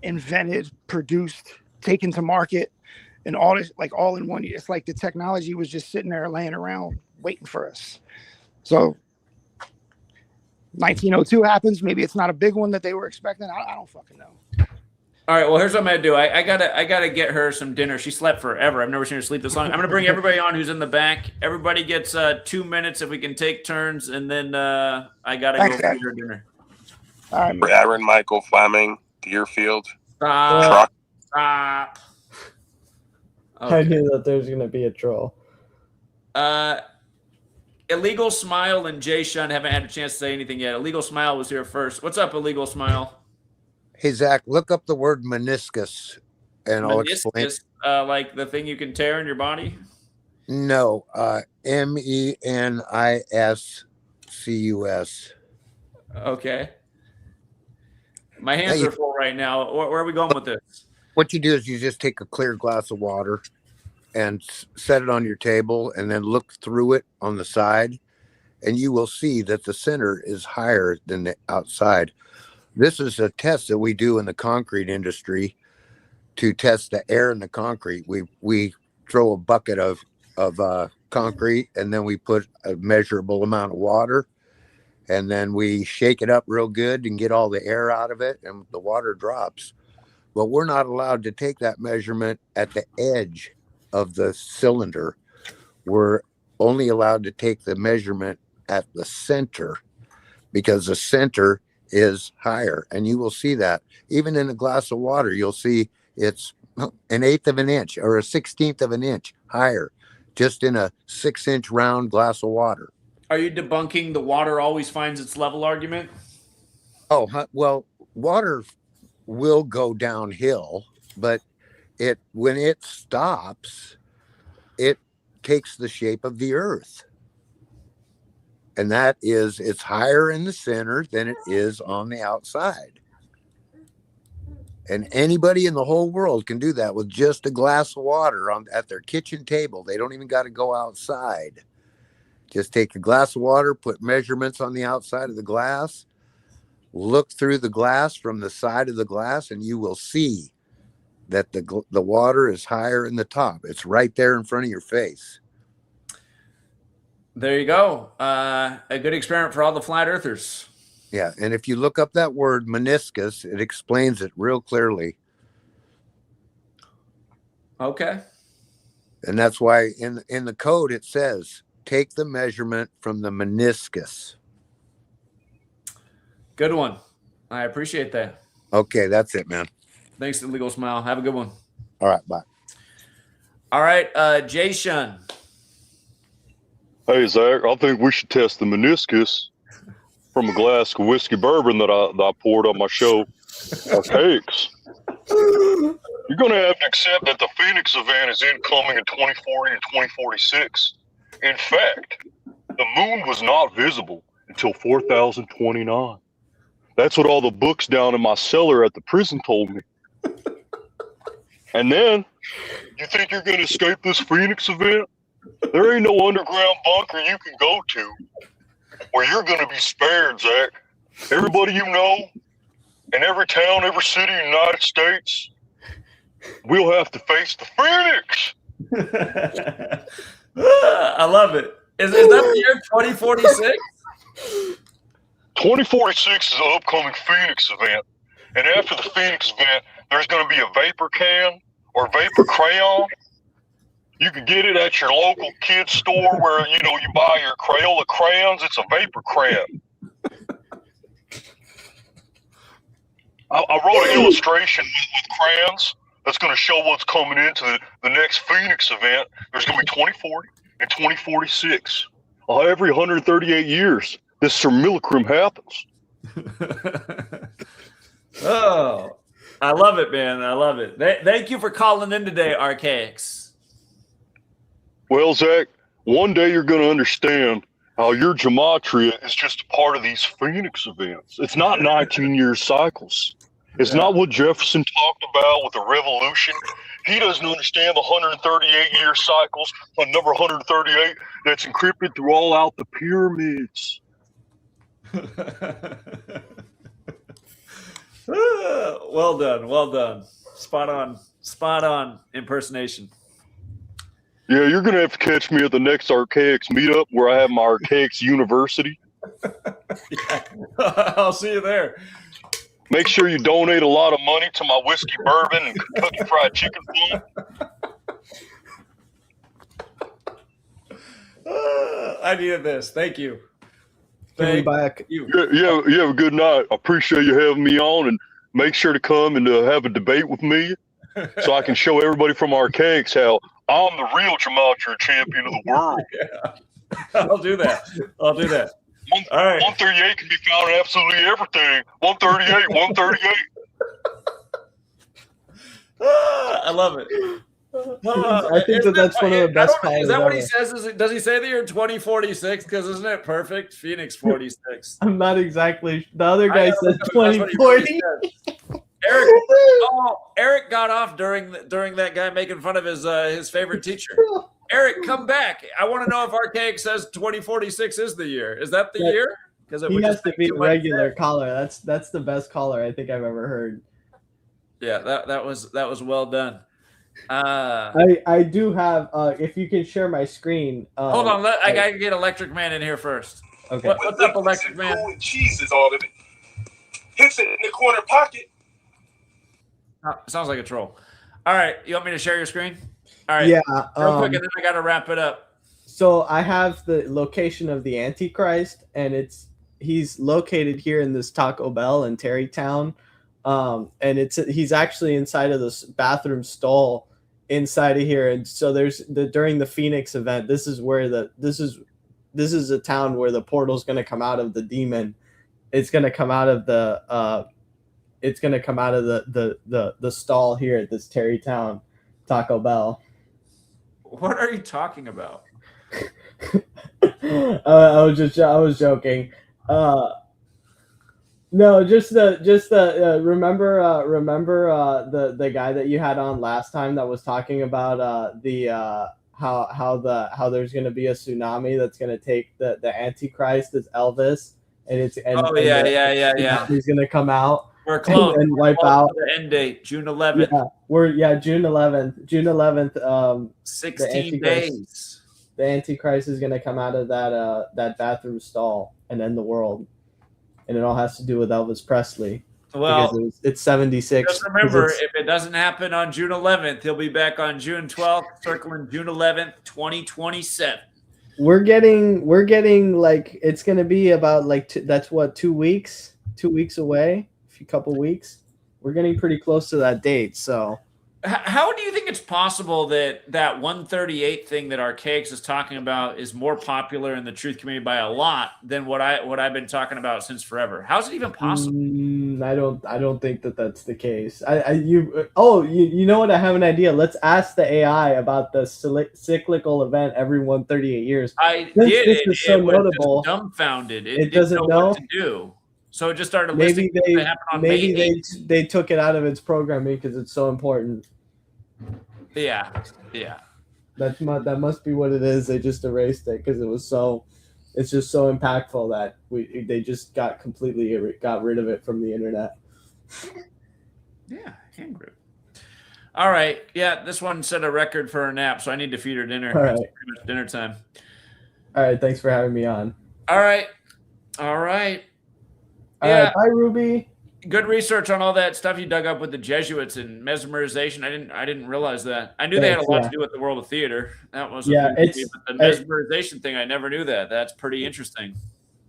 invented, produced, taken to market, and all this like all in one. It's like the technology was just sitting there laying around waiting for us. So 1902 happens. Maybe it's not a big one that they were expecting. I don't fucking know. All right. Well, here's what I'm gonna do. I gotta get her some dinner. She slept forever. I've never seen her sleep this long. I'm gonna bring everybody on who's in the back. Everybody gets 2 minutes if we can take turns, and then I gotta go for your dinner. All right. Aaron Michael Fleming, Deerfield. Stop. Okay. I knew that there's gonna be a troll. Illegal Smile and Jay Shun haven't had a chance to say anything yet. Illegal Smile was here first. What's up, Illegal Smile? Hey, Zach, look up the word meniscus and I'll explain. Like the thing you can tear in your body? No, meniscus. Okay. My hands are full right now. Where are we going with this? What you do is you just take a clear glass of water and set it on your table and then look through it on the side, and you will see that the center is higher than the outside. This is a test that we do in the concrete industry to test the air in the concrete. We throw a bucket of concrete, and then we put a measurable amount of water, and then we shake it up real good and get all the air out of it, and the water drops. But we're not allowed to take that measurement at the edge of the cylinder. We're only allowed to take the measurement at the center, because the center is higher, and you will see that even in a glass of water. You'll see it's 1/8 of an inch or a 1/16 of an inch higher, just in a 6-inch round glass of water. Are you debunking the water always finds its level argument? Oh, well, water will go downhill, but when it stops, it takes the shape of the earth. And that is, it's higher in the center than it is on the outside. And anybody in the whole world can do that with just a glass of water at their kitchen table. They don't even got to go outside. Just take a glass of water, put measurements on the outside of the glass, look through the glass from the side of the glass, and you will see that the water is higher in the top. It's right there in front of your face. There you go. A good experiment for all the flat earthers. Yeah, and if you look up that word meniscus, it explains it real clearly. Okay. And that's why in the code it says, take the measurement from the meniscus. Good one. I appreciate that. Okay, that's it, man. Thanks, Illegal Smile. Have a good one. All right, bye. All right, Jay Shun. Hey, Zach, I think we should test the meniscus from a glass of whiskey bourbon that I poured on my show of cakes. You're going to have to accept that the Phoenix event is incoming in 2040 and 2046. In fact, the moon was not visible until 4029. That's what all the books down in my cellar at the prison told me. And then, you think you're going to escape this Phoenix event? There ain't no underground bunker you can go to where you're going to be spared, Zach. Everybody you know, in every town, every city in the United States, we'll have to face the Phoenix. I love it. Is that the year 2046? 2046 is the upcoming Phoenix event. And after the Phoenix event, there's going to be a vapor can or vapor crayon. You can get it at your local kid's store where, you buy your Crayola crayons. It's a vapor crayon. I wrote an illustration with crayons that's going to show what's coming into the next Phoenix event. There's going to be 2040 and 2046. Every 138 years, this simulacrum happens. Oh, I love it, man. I love it. Thank you for calling in today, Archaics. Well, Zach, one day you're going to understand how your gematria is just a part of these Phoenix events. It's not 19-year cycles. It's not what Jefferson talked about with the revolution. He doesn't understand the 138-year cycles on number 138 that's encrypted through all out the pyramids. Well done. Well done. Spot on. Spot on impersonation. Yeah, you're going to have to catch me at the next Archaics meetup where I have my Archaics University. Yeah. I'll see you there. Make sure you donate a lot of money to my whiskey bourbon and Kentucky Fried Chicken fund. I needed this. Thank you. Can we buy you. Yeah, you have a good night. I appreciate you having me on, and make sure to come and have a debate with me so I can show everybody from Archaics how I'm the real gematria champion of the world. Yeah. I'll do that. All right. 138 can be found in absolutely everything. 138, 138. I love it. I think that's one of the best callers. Is that what he ever. says? Does he say that you're 2046? Because isn't it perfect? Phoenix 46. I'm not exactly. The other guy said That's what he 2040. Eric got off during that guy making fun of his favorite teacher. Eric, come back. I want to know if Archaic says 2046 is the year. Is that the year? Because He has to be a regular caller. That's the best caller I think I've ever heard. Yeah, that was well done. I do have. If you can share my screen. Hold on, I gotta get Electric Man in here first. Okay. What's up, Electric Man? Cheese is all of it. Hits it in the corner pocket. Sounds like a troll. All right, you want me to share your screen? All right. Yeah. Real quick, and then I gotta wrap it up. So I have the location of the Antichrist, and he's located here in this Taco Bell in Terrytown, and he's actually inside of this bathroom stall inside of here. And so during the Phoenix event, this is a town where the portal's going to come out of the demon. It's going to come out of the stall here at this Terrytown Taco Bell. What are you talking about? I was joking. No, just remember the guy that you had on last time that was talking about how there's going to be a tsunami that's going to take the Antichrist as Elvis, and he's going to come out. We're close and wipe out the end date, June 11th. June 11th. June 11th. 16 days. The Antichrist is going to come out of that bathroom stall and end the world, and it all has to do with Elvis Presley. Well, it's 76. Just remember, if it doesn't happen on June 11th, he'll be back on June 12th, circling June 11th, 2027. We're getting like it's going to be about that's what 2 weeks away. A couple weeks. We're getting pretty close to that date. So how do you think it's possible that 138 thing that Archaics is talking about is more popular in the truth community by a lot than what I've been talking about since forever? How is it even possible? I don't think that's the case. You know what? I have an idea. Let's ask the AI about the cyclical event every 138 years. This is so notable. Just dumbfounded. It doesn't know what to do. So it just started maybe listing they took it out of its programming because it's so important. Yeah. That must be what it is. They just erased it because it's just so impactful that they just got rid of it from the internet. Yeah, hand grip. All right. Yeah, this one set a record for a nap, so I need to feed her dinner. All right. It's pretty much dinner time. All right. Thanks for having me on. All right. All right, bye, Ruby. Good research on all that stuff you dug up with the Jesuits and mesmerization. I didn't realize that. I knew they had a lot to do with the world of theater. That was but the mesmerization thing, I never knew that. That's pretty interesting.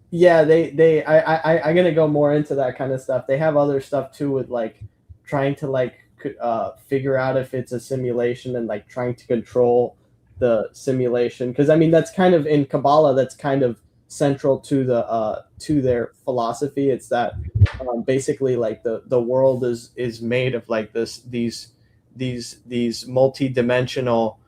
Yeah, I'm gonna go more into that kind of stuff. They have other stuff too with like trying to like figure out if it's a simulation and like trying to control the simulation. Because I mean, that's kind of in Kabbalah. That's kind of central to their philosophy. It's that basically like the world is made of like these multi-dimensional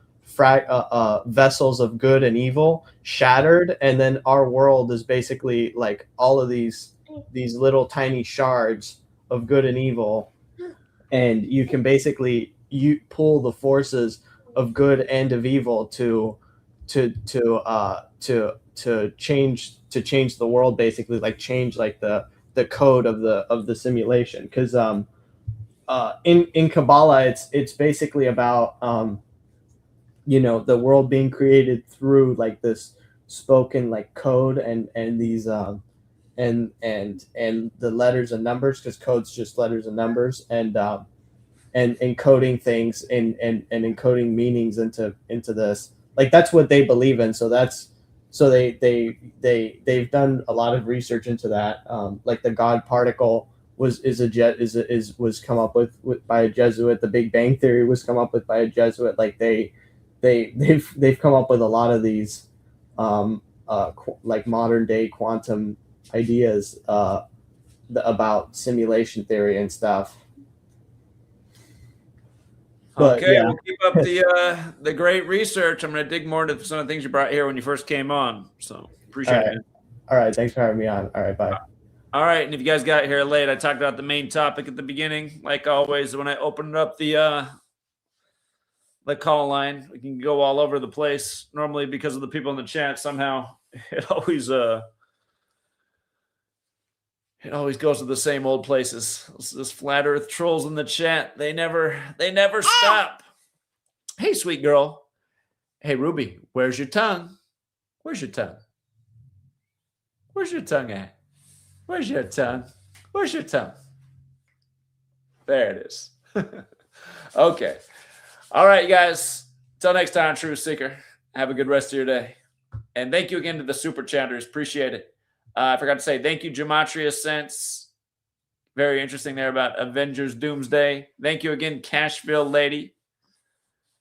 vessels of good and evil shattered, and then our world is basically like all of these little tiny shards of good and evil, and you can basically pull the forces of good and of evil to change the world, basically like change like the code of the simulation. Because in Kabbalah it's basically about the world being created through like this spoken like code and these and the letters and numbers, because code's just letters and numbers, and encoding things and encoding meanings into this. Like that's what they believe in. So they've done a lot of research into that. Like the God particle was come up with by a Jesuit. The Big Bang Theory was come up with by a Jesuit. Like they've come up with a lot of these like modern day quantum ideas about simulation theory and stuff. But, okay, yeah. we'll keep up the great research. I'm going to dig more into some of the things you brought here when you first came on. So appreciate it. Man. All right, thanks for having me on. All right, bye. All right, and if you guys got here late, I talked about the main topic at the beginning. Like always, when I opened up the call line, we can go all over the place. Normally, because of the people in the chat, somehow it always goes to the same old places. This flat Earth trolls in the chat. They never stop. Hey, sweet girl. Hey, Ruby, where's your tongue? Where's your tongue? Where's your tongue at? Where's your tongue? Where's your tongue? There it is. Okay. All right, guys. Till next time, True Seeker. Have a good rest of your day. And thank you again to the super chatters. Appreciate it. I forgot to say thank you, Gematria Sense. Very interesting there about Avengers Doomsday. Thank you again, Cashville Lady.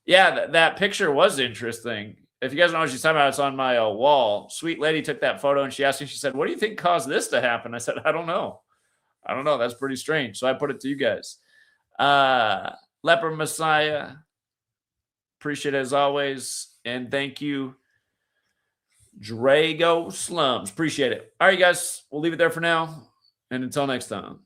Yeah, that picture was interesting. If you guys don't know what she's talking about, it's on my wall. Sweet lady took that photo and she asked me, she said, what do you think caused this to happen? I said, I don't know. That's pretty strange. So I put it to you guys. Leper Messiah. Appreciate it as always. And thank you, Drago Slums. Appreciate it. All right, guys. We'll leave it there for now. And until next time.